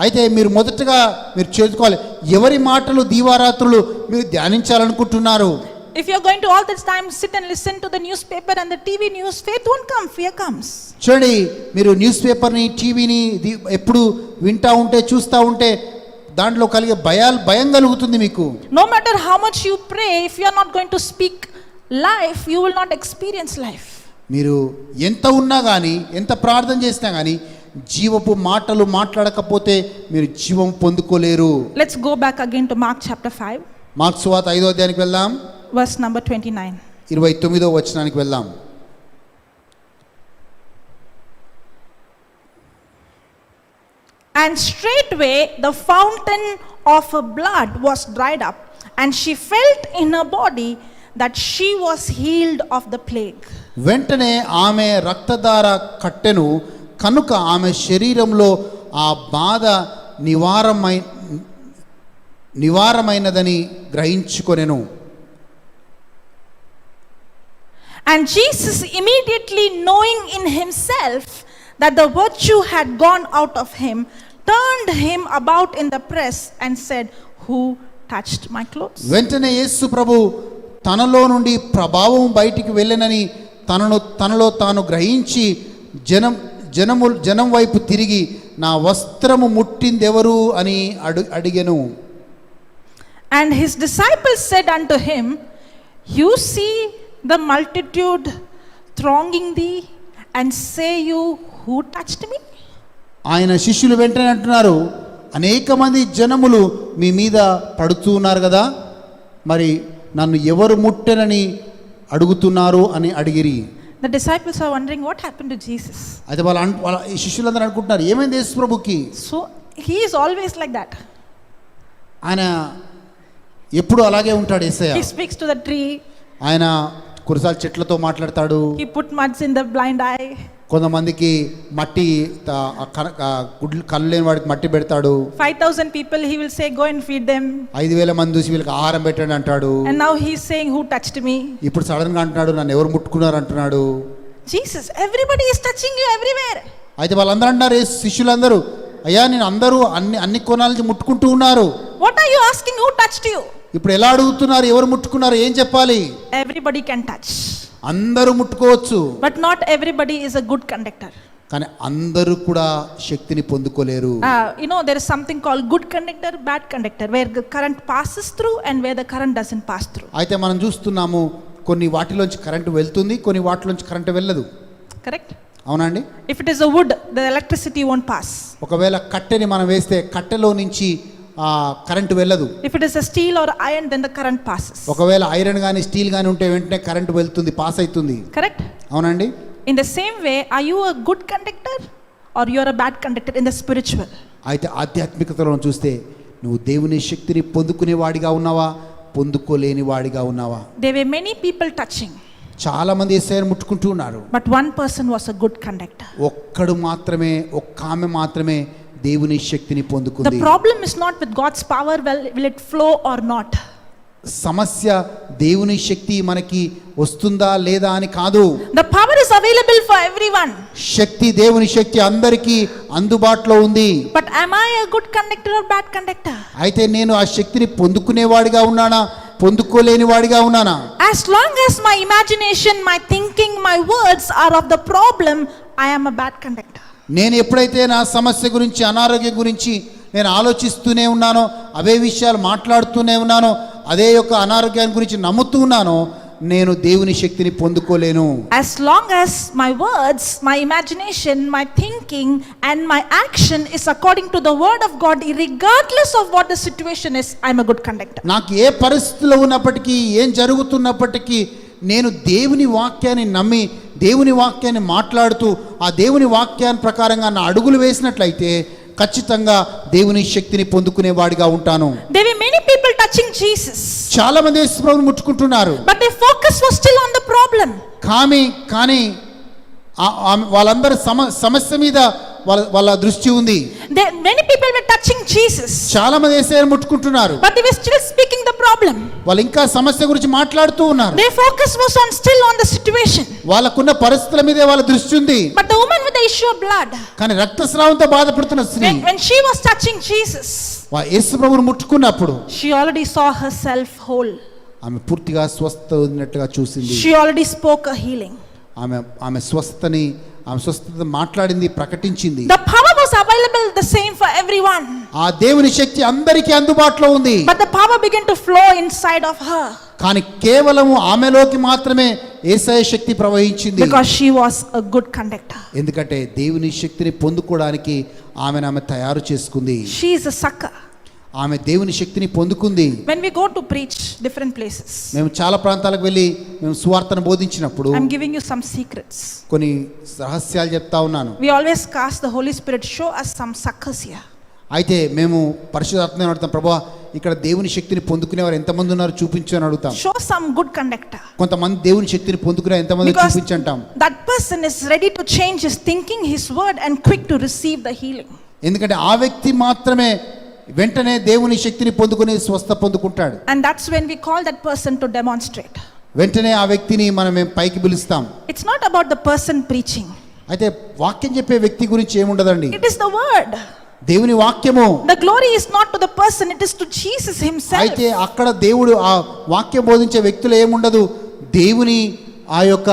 అయితే మీరు మొదటగా మీరు చేసుకోవాలి, ఎవరి మాటలు దీవారాత్రులు మీరు ధ్యానించాలనుకుంటున్నారు. If you are going to all this time sit and listen to the newspaper and the TV news, faith won't come, fear comes. చూడండి, మీరు న్యూస్ పేపర్ని టీవీని ఎప్పుడు వింటా ఉంటే చూస్తూ ఉంటే దాంట్లో కలిగే భయం కలుగుతుంది మీకు. No matter how much you pray, if you are not going to speak life, you will not experience life. మీరు ఎంత ఉన్నా కానీ ఎంత ప్రార్థన చేసినా కానీ జీవపు మాటలు మాట్లాడకపోతే మీరు జీవం పొందుకోలేరు. Let's go back again to Mark chapter 5. Mark సువార్త 5వ అధ్యాయానికి వెళ్దాం. Verse number 29. 29వ వచనానికి వెళ్దాం. And straightway the fountain of her blood was dried up, and she felt in her body that she was healed of the plague. వెంటనే ఆమె రక్తధార కట్టెను కనుక ఆమె శరీరంలో ఆ బాధ నివారమైనదని గ్రహించుకొనెను. And Jesus, immediately knowing in himself that the virtue had gone out of him, turned him about in the press and said, "Who touched my clothes?" వెంటనే యేసు ప్రభు తనలో నుండి ప్రభావం బయటికి వెళ్ళనని తనలో తాను గ్రహించి జనం వైపు తిరిగి నా వస్త్రము ముట్టిందెవరు అని అడిగెను. And his disciples said unto him, "You see the multitude thronging thee, and say you, who touched me?" ఆయన శిష్యులు వెంటనే అంటున్నారు, అనేక మంది జనములు మీ మీద పడుతూ ఉన్నారు కదా, మరి నన్ను ఎవరు ముట్టెనని అడుగుతున్నారు అని అడిగిరి. The disciples are wondering what happened to Jesus. అయితే వాళ్ళ ఈ శిష్యులందరూ అనుకుంటున్నారు, ఏమైంది యేసు ప్రభుకి? So he is always like that. ఆయన ఎప్పుడు అలాగే ఉంటాడు యేసయ్య. He speaks to the tree. ఆయన కురసాల చెట్లతో మాట్లాడతాడు. He put muds in the blind eye. కొంతమందికి మట్టి కళ్ళు లేని వాడికి మట్టి పెడతాడు. 5,000 people he will say, "Go and feed them." 5,000 మంది చూసి వీళ్ళకి ఆహారం పెట్టండి అంటాడు. And now he is saying, "Who touched me?" ఇప్పుడు సడన్ గా అంటున్నాడు, నన్ను ఎవరు ముట్టుకున్నారు అంటున్నాడు. Jesus, everybody is touching you everywhere. అయితే వాళ్ళందరూ అంటారు, శిష్యులందరూ, అయ్యా నేను అందరూ అన్ని కోణాల నుంచి ముట్టుకుంటూ ఉన్నారు. What are you asking? Who touched you? ఇప్పుడు ఎలా అడుగుతున్నారు, ఎవరు ముట్టుకున్నారు, ఏం చెప్పాలి? Everybody can touch. అందరూ ముట్టుకోవచ్చు. But not everybody is a good conductor. కానీ అందరూ కూడా శక్తిని పొందుకోలేరు. There is something called good conductor, bad conductor, where the current passes through and where the current doesn't pass through. అయితే మనం చూస్తున్నాము, కొన్ని వాటిలోంచి కరెంటు వెళ్తుంది, కొన్ని వాటిలోంచి కరెంటు వెళ్ళదు. Correct? అవునండి. If it is a wood, the electricity won't pass. ఒకవేళ కట్టెని మనం వేస్తే కట్టెలో నుంచి కరెంటు వెళ్ళదు. If it is a steel or iron, then the current passes. ఒకవేళ ఐరన్ గాని స్టీల్ గాని ఉంటే వెంటనే కరెంటు వెళ్తుంది, పాస్ అవుతుంది. Correct? అవునండి. In the same way, are you a good conductor or you are a bad conductor in the spiritual? అయితే ఆధ్యాత్మికతలో చూస్తే నువ్వు దేవుని శక్తిని పొందుకునే వాడిగా ఉన్నావా, పొందుకోలేని వాడిగా ఉన్నావా? There were many people touching. చాలా మంది యేసయ్యను ముట్టుకుంటూ ఉన్నారు. But one person was a good conductor. ఒక్క ఆమె మాత్రమే దేవుని శక్తిని The పొందుకుంది. problem is not with God's power, will it flow or not. సమస్య దేవుని శక్తి మనకి వస్తుందా లేదా అని కాదు. The power is available for everyone. దేవుని శక్తి అందరికీ అందుబాటులో ఉంది. But am I a good conductor or bad conductor? అయితే నేను ఆ శక్తిని పొందుకునేవాడిగా ఉన్నానా, పొందుకోలేని వాడిగా ఉన్నానా? As long as my imagination, my thinking, my words are of the problem, I am a bad conductor. నేను ఎప్పుడైతే నా సమస్య గురించి, అనారోగ్యం గురించి నేను ఆలోచిస్తూనే ఉన్నానో, అవే విషయాలు మాట్లాడుతూనే ఉన్నానో, అదే యొక్క అనారోగ్యాన్ని గురించి నమ్ముతూ ఉన్నానో, నేను దేవుని శక్తిని పొందుకోలేను. As long as my words, my imagination, my thinking and my action is according to the word of God, regardless of what the situation is, I am a good conductor. నాకు ఏ పరిస్థితిలో ఉన్నప్పటికీ, ఏం జరుగుతున్నప్పటికీ, నేను దేవుని వాక్యాన్ని నమ్మి, దేవుని వాక్యాన్ని మాట్లాడుతూ, ఆ దేవుని వాక్యాన్ని ప్రకారంగా నా అడుగులు వేసినట్లయితే ఖచ్చితంగా దేవుని శక్తిని పొందుకునే వాడిగా ఉంటాను. There were many people touching Jesus. చాలా మంది యేసు ప్రభువుని ముట్టుకుంటున్నారు. But their focus was still on the problem. కానీ వాళ్ళందరూ సమస్య మీద వాళ్ళ దృష్టి ఉంది. Many people were touching Jesus. చాలా మంది యేసయ్యను ముట్టుకుంటున్నారు. But they were still speaking the problem. వాళ్ళు ఇంకా సమస్య గురించి మాట్లాడుతూ ఉన్నారు. Their focus was still on the situation. వాళ్ళకున్న పరిస్థితుల మీదే వాళ్ళ దృష్టి ఉంది. But the woman with the issue of blood, కానీ రక్తస్రావంతో బాధపడుతున్న స్త్రీ, when she was touching Jesus, యేసు ప్రభువును ముట్టుకున్నప్పుడు she already saw herself whole. ఆమె పూర్తిగా స్వస్థ ఉన్నట్టుగా చూసింది. She already spoke a healing. ఆమె స్వస్థత మాట్లాడింది, ప్రకటించింది. The power was available the same for everyone. ఆ దేవుని శక్తి అందరికీ అందుబాటులో ఉంది. But the power began to flow inside of her. కానీ కేవలం ఆమెలోకి మాత్రమే యేసయ్య శక్తి ప్రవహించింది. Because she was a good conductor. ఎందుకంటే దేవుని శక్తిని పొందుకోవడానికి ఆమె తయారు చేసుకుంది. She is a sucker. ఆమె దేవుని శక్తిని పొందుకుంది. When we go to preach different places, మేము చాలా ప్రాంతాలకు వెళ్ళి మేము సువార్తను బోధించినప్పుడు, I'm giving you some secrets. కొన్ని రహస్యాలు చెప్తా ఉన్నాను. We always ask the Holy Spirit, show us some suckers here. అయితే మేము పరిశుద్ధాత్మని అడుగుతాం, ప్రభువా ఇక్కడ దేవుని శక్తిని పొందుకునేవారు ఎంతమంది ఉన్నారు చూపించు అని అడుగుతాం. Show some good conductor. కొంతమంది దేవుని శక్తిని పొందుకునే ఎంతమంది చూపించంటాం. That person is ready to change his thinking, his word and quick to receive the healing. ఎందుకంటే ఆ వ్యక్తి మాత్రమే వెంటనే దేవుని శక్తిని పొందుకుని స్వస్థ పొందుకుంటాడు. And that's when we call that person to demonstrate. వెంటనే ఆ వ్యక్తిని మనం పైకి పిలుస్తాం. It's not about the person preaching. అయితే వాక్యం చెప్పే వ్యక్తి గురించి ఏముండదండి. It is the word. దేవుని వాక్యము. The glory is not to the person, it is to Jesus himself. అయితే అక్కడ దేవుడు ఆ వాక్యం బోధించే వ్యక్తులు ఏముండదు, దేవుని ఆ యొక్క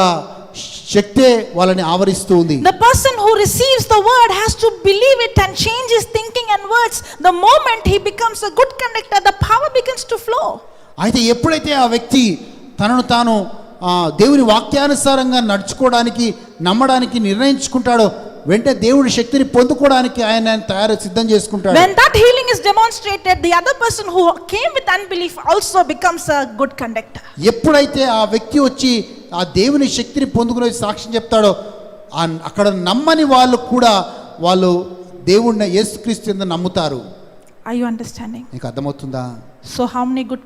శక్తే వాళ్ళని ఆవరిస్తూ ఉంది. The person who receives the word has to believe it and change his thinking and words. The moment he becomes a good conductor, the power begins to flow. అయితే ఎప్పుడైతే ఆ వ్యక్తి తనను తాను దేవుని వాక్యానుసారంగా నడుచుకోవడానికి, నమ్మడానికి నిర్ణయించుకుంటాడో, వెంటనే దేవుడి శక్తిని పొందుకోవడానికి ఆయన సిద్ధం చేసుకుంటాడు. When that healing is demonstrated, the other person who came with unbelief also becomes a good conductor. ఎప్పుడైతే ఆ వ్యక్తి వచ్చి ఆ దేవుని శక్తిని పొందుకునే సాక్ష్యం చెప్తాడో, అక్కడ నమ్మని వాళ్ళు కూడా వాళ్ళు దేవుడిని యేసుక్రీస్తు యందు నమ్ముతారు. Are you understanding? నీకు అర్థమవుతుందా? So how many good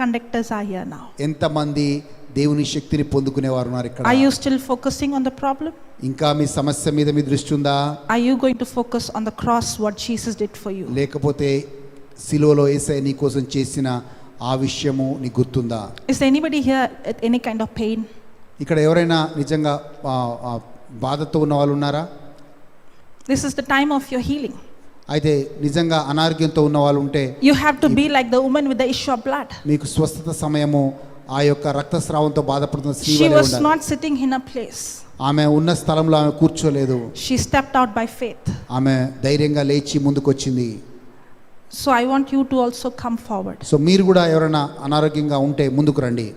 conductors are here now? ఎంతమంది దేవుని శక్తిని పొందుకునేవారు ఉన్నారు ఇక్కడ? Are you still focusing on the problem? ఇంకా మీ సమస్య మీద మీ దృష్టి ఉందా? Are you going to focus on the cross, what Jesus did for you? లేకపోతే సిలువలో యేసయ్య నీ కోసం చేసిన ఆ విషయము నీకు గుర్తుందా? Is there anybody here at any kind of pain? ఇక్కడ ఎవరైనా నిజంగా బాధతో ఉన్న వాళ్ళు ఉన్నారా? This is the time of your healing. అయితే నిజంగా అనారోగ్యంతో ఉన్న వాళ్ళు ఉంటే, you have to be like the woman with the issue of blood. మీకు స్వస్థత సమయము ఆ యొక్క రక్తస్రావంతో బాధపడుతున్న స్త్రీ వలె ఉండాలి. She was not sitting in a place. ఆమె ఉన్న స్థలంలో ఆమె కూర్చోలేదు. She stepped out by faith. ఆమె ధైర్యంగా లేచి ముందుకు వచ్చింది. So I want you to also come forward. So మీరు కూడా ఎవరైనా అనారోగ్యంగా ఉంటే ముందుకు రండి.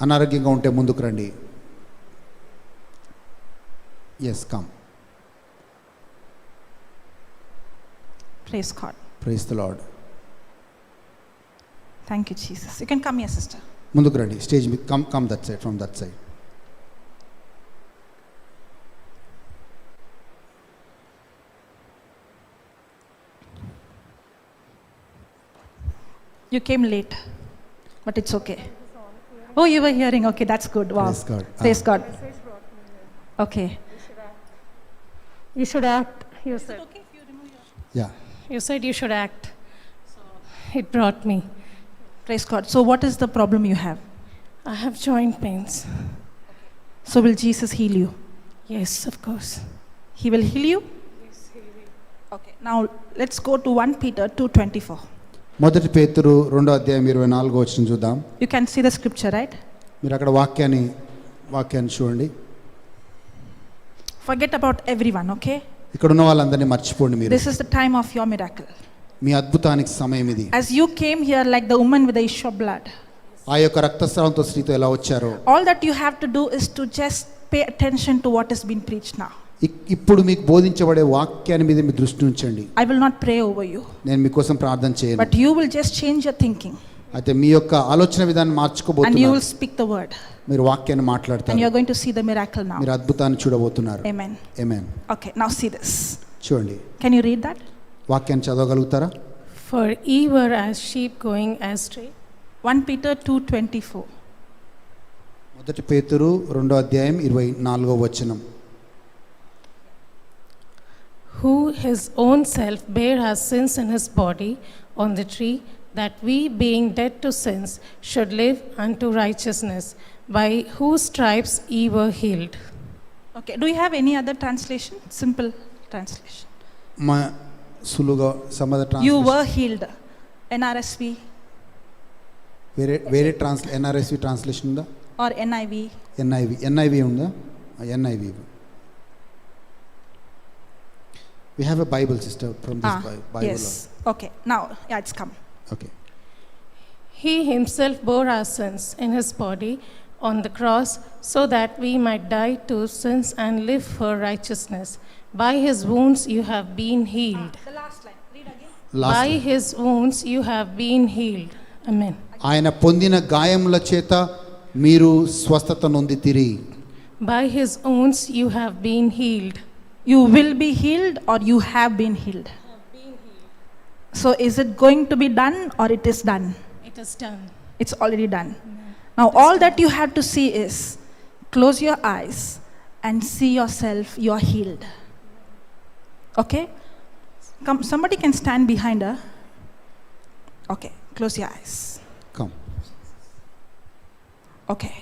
అనారోగ్యంగా ఉంటే ముందుకు రండి. Yes, come. Praise God. Praise the Lord. Thank you, Jesus. You can come here, sister. ముందుకు రండి. స్టేజ్ మీద come that side, from that side. You came late. but it's okay. Oh, you were hearing. Okay, that's good. Wow. Praise God. Praise God. Okay. You should act. You said. Yeah. You said you should act. So it brought me. Praise God. So, what is the problem you have? I have joint pains. So, will Jesus heal you? Yes, of course. He will heal you? Okay. Now, let's go to 1 Peter 2:24. మొదటి పేతురు 2:24 చూద్దాం. You can see the scripture, right? మీరు అక్కడ వాక్యాన్ని చూడండి. Forget about everyone, okay? ఇక్కడ ఉన్న వాళ్ళందరినీ మర్చిపోండి మీరు. This is the time of your miracle. మీ అద్భుతానికి సమయం ఇది. As you came here like the woman with the issue of blood, ఆ యొక్క రక్తస్రావంతో స్త్రీతో ఎలా వచ్చారో all that you have to do is to just pay attention to what is being preached now. ఇప్పుడు మీకు బోధించబడే వాక్యాన్ని మీద మీ దృష్టి ఉంచండి. I will not pray over you, నేను మీకోసం ప్రార్థన చేయను. but you will just change your thinking అయితే మీ యొక్క ఆలోచన విధానం and you మార్చుకోబోతున్నారు. will speak the word మీరు వాక్యాన్ని and మాట్లాడతారు. you are going to see the miracle now. మీరు అద్భుతాన్ని చూడబోతున్నారు. Amen. Amen. Okay, now see this. చూడండి. Can you read that? వాక్యాన్ని చదవగలుగుతారా? For ye were as sheep going astray. 1 Peter 2:24. మొదటి పేతురు 2:24. Who his own self bare our sins in his body on the tree, that we, being dead to sins, should live unto righteousness, by whose stripes ye were healed. Okay, do you have any other translation? Simple translation. మా సులుగా సమ్మద You translation were healed. NRSV వేరే ఎన్ఆర్ఎస్వి translation ఉందా? or NIV? NIV ఉందా? NIV. We have a Bible, sister, from this Bible. Yes. Okay, now, yeah, it's come. Okay. He himself bore our sins in his body on the cross, so that we might die to sins and live for righteousness. By his wounds you have been healed. The last line, read again. By his wounds you have been healed. Amen. ఆయన పొందిన గాయముల చేత మీరు స్వస్థత నొందితిరి. By his wounds you have been healed. You will be healed or you have been healed. So is it going to be done or it is done? It is done. It's already done. Now all that you have to see is close your eyes and see yourself, you are healed. Okay? Come, somebody can stand behind her. Okay, close your eyes. Come. Okay.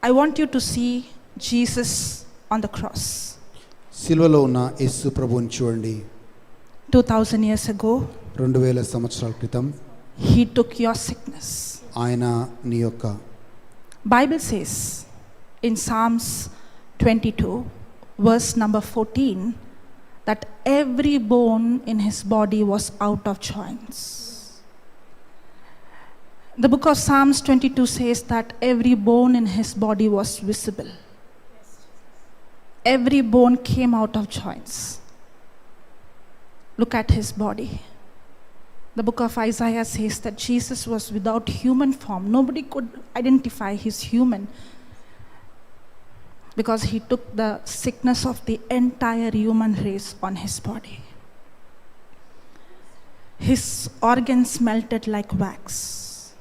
I want you to see Jesus on the cross. సిలువలో ఉన్న యేసు ప్రభువుని చూడండి. 2000 years ago, 2000 సంవత్సరాల క్రితం he took your sickness. ఆయన నీ యొక్క Bible says in Psalms 22 verse number 14 that every bone in his body was out of joints. The book of Psalms 22 says that every bone in his body was visible. Every bone came out of joints. Look at his body. The book of Isaiah says that Jesus was without human form. Nobody could identify he's human because he took the sickness of the entire human race on his body. His organs melted like wax.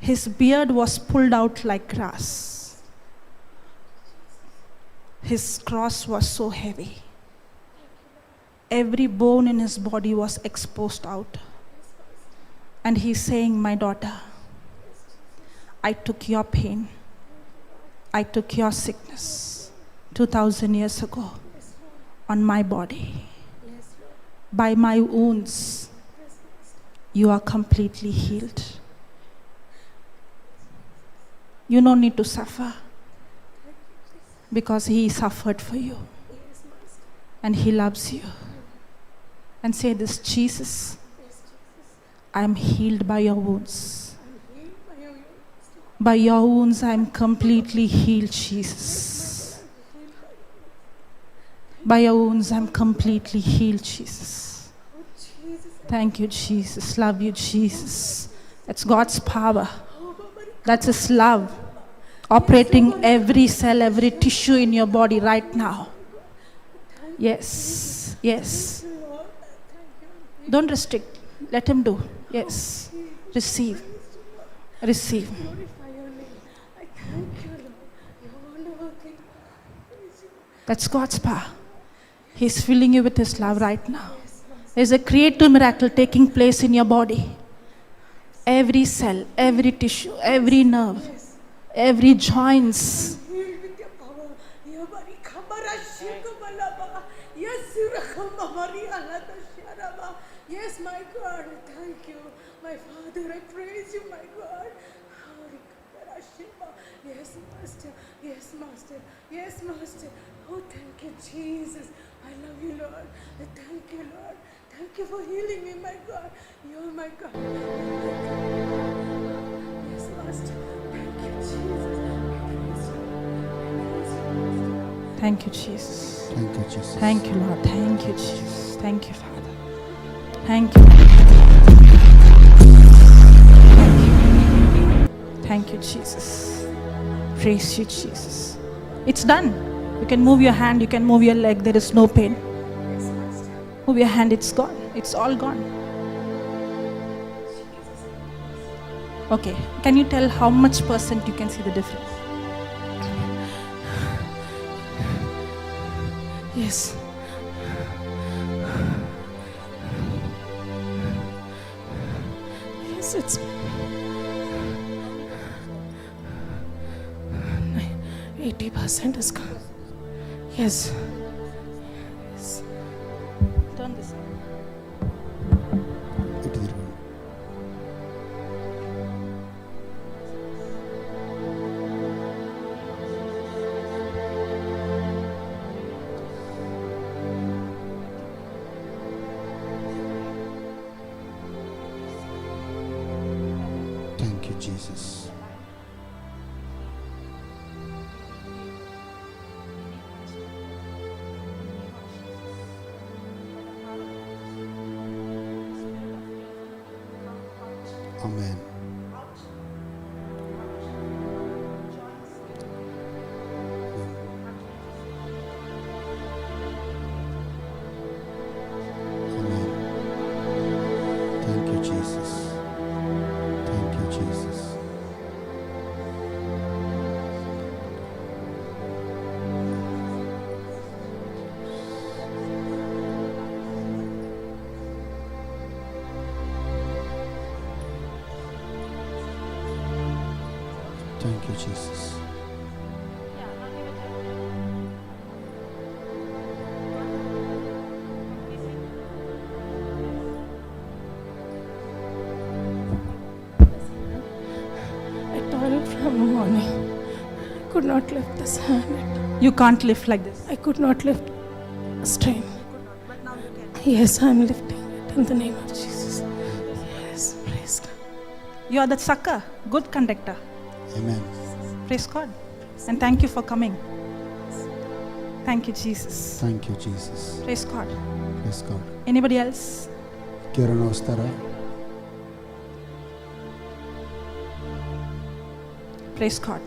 His beard was pulled out like grass. His cross was so heavy. Every bone in his body was exposed out. And he's saying, my daughter, I took your pain. I took your sickness 2000 years ago on my body. By my wounds, you are completely healed. You don't need to suffer because he suffered for you. And he loves you. And say this, Jesus, I am healed by your wounds. By your wounds, I am completely healed, Jesus. By your wounds, I am completely healed, Jesus. Thank you, Jesus. Love you, Jesus. That's God's power. That's his love operating every cell, every tissue in your body right now. Yes, yes. Don't restrict. Let him do. Yes. Receive. Receive. Glorify your name. I thank you, Lord. You're wonderful thing. That's God's power. He's filling you with His love right now. There's a creative miracle taking place in your body. Every cell, every tissue, every nerve, every joints. Healed with your power. Yabari khabara shikubalaba. Yes, Surakamari alata sharaba. Yes, my God, thank you. My Father, I praise you, my God. Hari khabara shiba. Yes, Master. Yes, Master. Yes, Master. Oh, thank you, Jesus. I love you, Lord. I thank you, Lord. Thank you for healing me, my God. You're my God. Yes, Master. Thank you, Jesus. I praise you. I praise you, Master. Thank you, Jesus. Thank you, Jesus. Thank you, Lord. Thank you, Jesus. Thank you, Father. Thank you. Thank you, Jesus. Praise you, Jesus. It's done. You can move your hand, you can move your leg, there is no pain. Move your hand, it's gone. It's all gone. Okay, can you tell how much percent you can see the difference? Yes. Yes, it's 80% is gone. Yes. Yes. Turn this. It is wrong. Thank you, Jesus. Amen. Amen. Thank you, Jesus. Thank you, Jesus. Thank you, Jesus. I toiled from the morning. I could not lift this hand. You can't lift like this. I could not lift a strain. Yes, I'm lifting it in the name of Jesus. Yes, praise God. You are the sucker, good conductor. Amen. Praise God. And thank you for coming. Thank you, Jesus. Thank you, Jesus. Praise God. Praise God. Anybody else? Kiran Ostara. Praise God.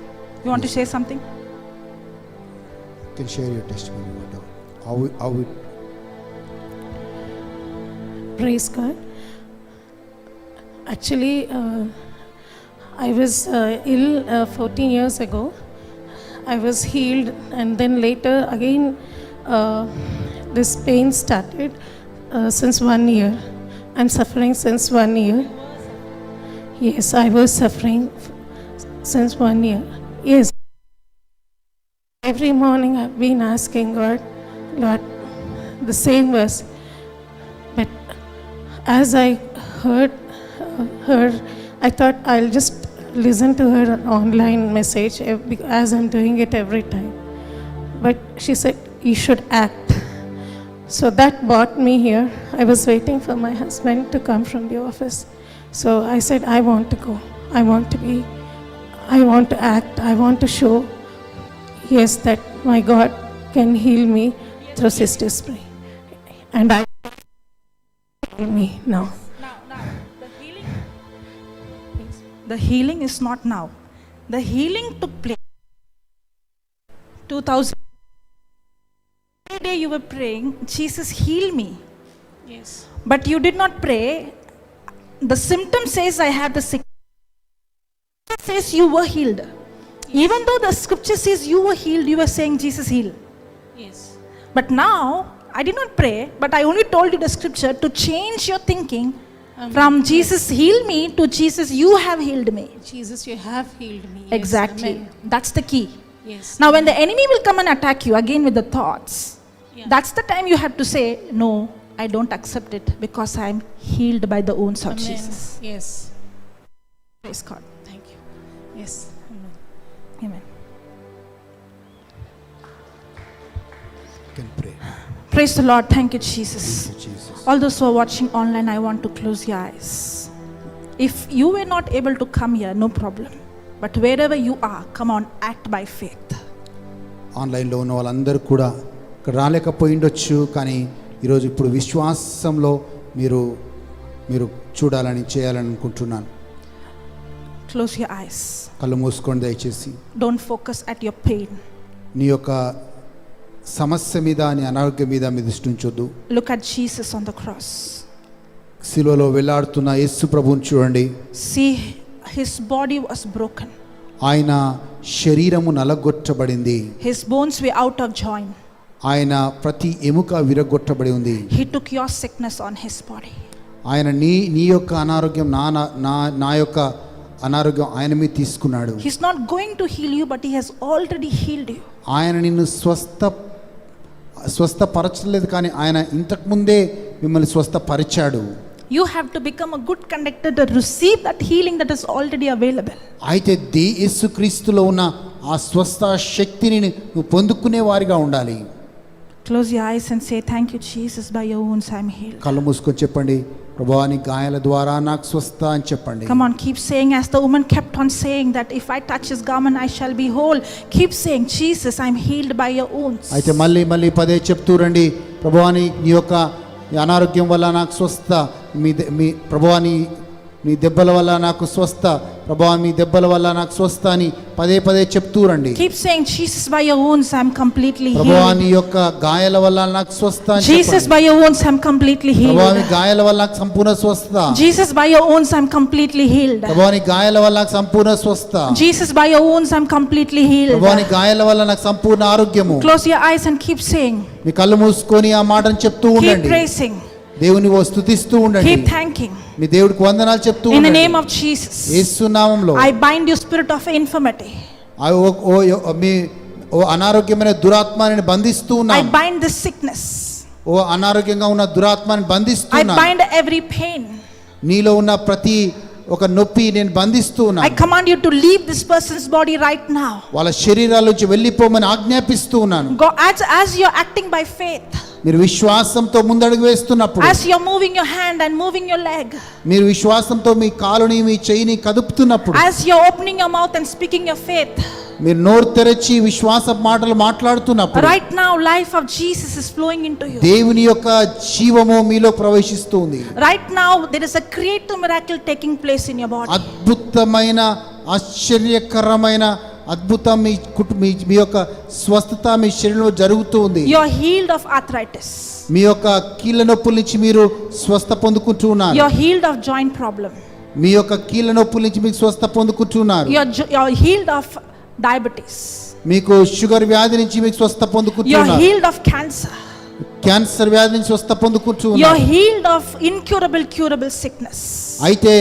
You want to say something? You can share your testimony, whatever. How it Praise God. Actually, I was ill 14 years ago. I was healed, and then later again this pain started since 1 year. I'm suffering since 1 year. Yes, I was suffering since 1 year. Yes. Every morning I've been asking God, Lord, the same verse. But as I heard her, I thought I'll just listen to her online message as I'm doing it every time. But she said, you should act. So that brought me here. I was waiting for my husband to come from the office. So I said, I want to go. I want to act. I want to show, yes, that my God can heal me through Sister Spray. And I heal me now. Now, the healing is not now. The healing took place 2000. Every day you were praying, Jesus heal me. Yes. But you did not pray. The symptom says I have the sickness. says you were healed. Even though the scripture says you were healed, you were saying Jesus healed. Yes. But now, I did not pray, but I only told you the scripture to change your thinking from Jesus heal me to Jesus you have healed me. Jesus, you have healed me. Yes, Exactly. amen. That's the key. Yes. Now, when the enemy will come and attack you again with the thoughts, Yeah. that's the time you have to say, no, I don't accept it because I am healed by the wounds of Amen. Jesus. Yes. Praise God. Thank you. Yes. Amen. Amen. You can pray. Praise the Lord. Thank you, Jesus. Thank you, Jesus. All those who are watching online, I want to close your eyes. If you were not able to come here, no problem. But wherever you are, come on, act by faith. ఆన్లైన్లో ఉన్న వాళ్ళందరూ కూడా ఇక్కడ రాలేకపోయిండొచ్చు, కానీ ఈరోజు ఇప్పుడు విశ్వాసంలో మీరు చూడాలని చేయాలని అనుకుంటున్నాను. Close your eyes. కళ్ళు మూసుకోండి దయచేసి. Don't focus at your pain. నీ యొక్క సమస్య మీద, నీ అనారోగ్యం మీద మీ దృష్టి ఉంచొద్దు. Look at Jesus on the cross. శిలువలో వెళ్లాడుతున్న యేసు ప్రభువుని చూడండి. See, his body was broken. ఆయన శరీరము నలగొట్టబడింది. His bones were out of joint. ఆయన ప్రతి ఎముక విరగొట్టబడి ఉంది. He took your sickness on his body. ఆయన నీ యొక్క అనారోగ్యం నా యొక్క అనారోగ్యం ఆయన మీద తీసుకున్నాడు. He's not going to heal you, but he has already healed you. ఆయన నిన్ను స్వస్థపరచలేదు, కానీ ఆయన ఇంతకుముందే మిమ్మల్ని స్వస్థపరిచాడు. You have to become a good conductor to receive that healing that is already available. అయితే యేసుక్రీస్తులో ఉన్న ఆ స్వస్థ శక్తిని నువ్వు పొందుకునే వారిగా ఉండాలి. Close your eyes and say, thank you, Jesus, by your wounds I am healed. కళ్ళు మూసుకొని చెప్పండి, ప్రభువా నీ గాయాల ద్వారా నాకు స్వస్థ అని చెప్పండి. Come on, keep saying, as the woman kept on saying that if I touch his garment I shall be whole. Keep saying, Jesus, I am healed by your wounds. అయితే మళ్ళీ పదే చెప్తూ రండి, ప్రభువా నీ యొక్క అనారోగ్యం వల్ల నాకు స్వస్థ, మీ ప్రభువా నీ దెబ్బల వల్ల నాకు స్వస్థ, ప్రభువా మీ దెబ్బల వల్ల నాకు స్వస్థ అని పదే చెప్తూ రండి. Keep saying, Jesus, by your wounds I am completely ప్రభువా healed. నీ యొక్క గాయాల వల్ల నాకు స్వస్థ అని Jesus, చెప్పండి. by your wounds I am completely ప్రభువా మీ healed. గాయాల వల్ల నాకు సంపూర్ణ స్వస్థ. Jesus, by your wounds I am completely healed. ప్రభువా నీ గాయాల వల్ల నాకు సంపూర్ణ స్వస్థ. Jesus, by your wounds I am completely healed. ప్రభువా నీ గాయాల వల్ల నాకు సంపూర్ణ ఆరోగ్యము. Close your eyes and keep saying. మీ కళ్ళు మూసుకొని ఆ మాటను చెప్తూ Keep ఉండండి. praising. దేవుని స్తుతిస్తూ ఉండండి. Keep thanking. మీ దేవుడికి వందనాలు చెప్తూ In the ఉండండి. name of Jesus. యేసు నామములో I bind you spirit of infirmity. Me అనారోగ్యమైన దురాత్మని బంధిస్తూ I ఉన్నాను. bind this sickness. అనారోగ్యంగా ఉన్న దురాత్మని బంధిస్తూ I ఉన్నాను. bind every pain. నీలో ఉన్న ప్రతి ఒక నొప్పి నేను బంధిస్తూ I ఉన్నాను. command you to leave this person's body right now. వాళ్ళ శరీరాల నుంచి వెళ్ళిపోమని ఆజ్ఞాపిస్తూ ఉన్నాను. Go as you're acting by faith. మీరు విశ్వాసంతో ముందడుగు వేస్తున్నప్పుడు, As you're moving your hand and moving your leg. మీరు విశ్వాసంతో మీ కాలుని మీ చెయ్యిని కదుపుతున్నప్పుడు, As you're opening your mouth and speaking your faith. మీరు నోరు తెరచి విశ్వాస మాటలు మాట్లాడుతున్నప్పుడు, Right now life of Jesus is flowing into you. దేవుని యొక్క జీవము మీలో ప్రవేశిస్తుంది. Right now there is a creative miracle taking place in your body. అద్భుతమైన ఆశ్చర్యకరమైన అద్భుతం మీ యొక్క స్వస్థత మీ శరీరంలో జరుగుతూ ఉంది. You are healed of arthritis. మీ యొక్క కీళ్ళ నొప్పుల నుంచి మీరు స్వస్థ పొందుకుంటున్నారు. You are healed of joint problem. మీ యొక్క కీళ్ళ నొప్పుల నుంచి మీకు స్వస్థ పొందుకుంటున్నారు. You are healed of diabetes. మీకు షుగర్ వ్యాధి నుంచి మీకు స్వస్థ You are పొందుకుంటున్నారు. healed of cancer. Cancer వ్యాధి నుంచి స్వస్థ You are పొందుకుంటున్నారు. healed of curable sickness. అయితే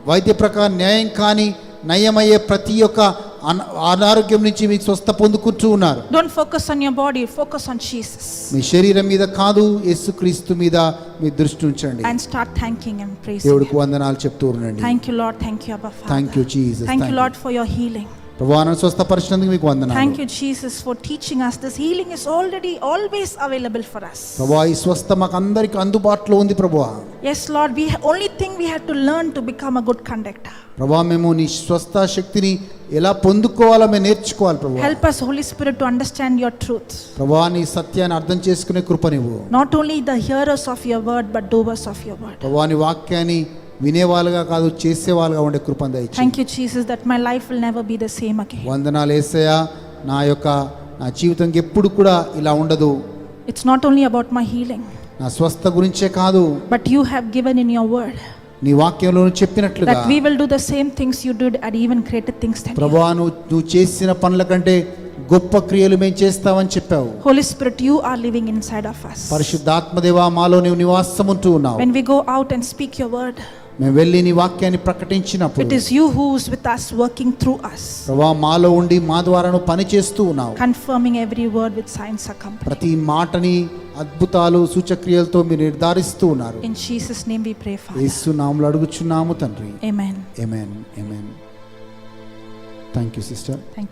వైద్య ప్రకారం న్యాయం కానీ నయమయ్యే ప్రతి ఒక్క అనారోగ్యం నుంచి మీకు స్వస్థ పొందుకుంటూ ఉన్నారు. Don't focus on your body, focus on Jesus. మీ శరీరం మీద కాదు, యేసుక్రీస్తు మీద మీ దృష్టి ఉంచండి. And start thanking and praising దేవుడికి him. వందనాలు చెప్తూ ఉండండి. Thank you Lord, thank you Abba Father. Thank you Jesus. Thank you Lord for your healing. ప్రభువాను స్వస్థపరిచినందుకు మీకు వందనాలు. Thank you Jesus for teaching us this healing is always available for us. ప్రభువా ఈ స్వస్థ మాకు అందరికి అందుబాటులో ఉంది ప్రభువా. Yes Lord, only thing we have to learn to become a good conductor. ప్రభువా మేము నీ స్వస్థ శక్తిని ఎలా పొందుకోవాలో మేము నేర్చుకోవాలి ప్రభువా. Help us Holy Spirit to understand your truth. ప్రభువా నీ సత్యాన్ని అర్థం చేసుకునే కృపనివ్వు. Not only the hearers of your word but doers of your word. ప్రభువా నీ వాక్యాన్ని వినేవాళ్ళుగా కాదు చేసేవాళ్ళుగా ఉండే కృపను దయచేయండి. Thank you Jesus that my life will never be the same again. వందనాలు యేసయ్యా, నా జీవితం ఎప్పుడు కూడా ఇలా ఉండదు. It's not only about my healing నా స్వస్థ గురించే కాదు, but you have given in your word నీ వాక్యంలో చెప్పినట్లుగా that we will do the same things you did and even greater things than you. ప్రభువా నువ్వు చేసిన పనుల కంటే గొప్ప క్రియలు మేము చేస్తామని చెప్పావు. Holy Spirit, you are living inside of us. పరిశుద్ధాత్మదేవా మాలో నీవు నివాసం ఉంటూ ఉన్నావు. When we go out and speak your word, మేము వెళ్ళి నీ వాక్యాన్ని ప్రకటించినప్పుడు it is you who is with us, working through us, ప్రభువా మాలో ఉండి మా ద్వారా నువ్వు పని చేస్తూ ఉన్నావు. confirming every word with signs accompanying. ప్రతి మాటని అద్భుతాలు సూచక్రియలతో మీరు నిర్ధారిస్తూ ఉన్నారు. In Jesus' name we pray, Father. యేసు నామములో అడుగుచున్నాము తండ్రి. Amen. Amen. Amen. Thank you sister. Thank you.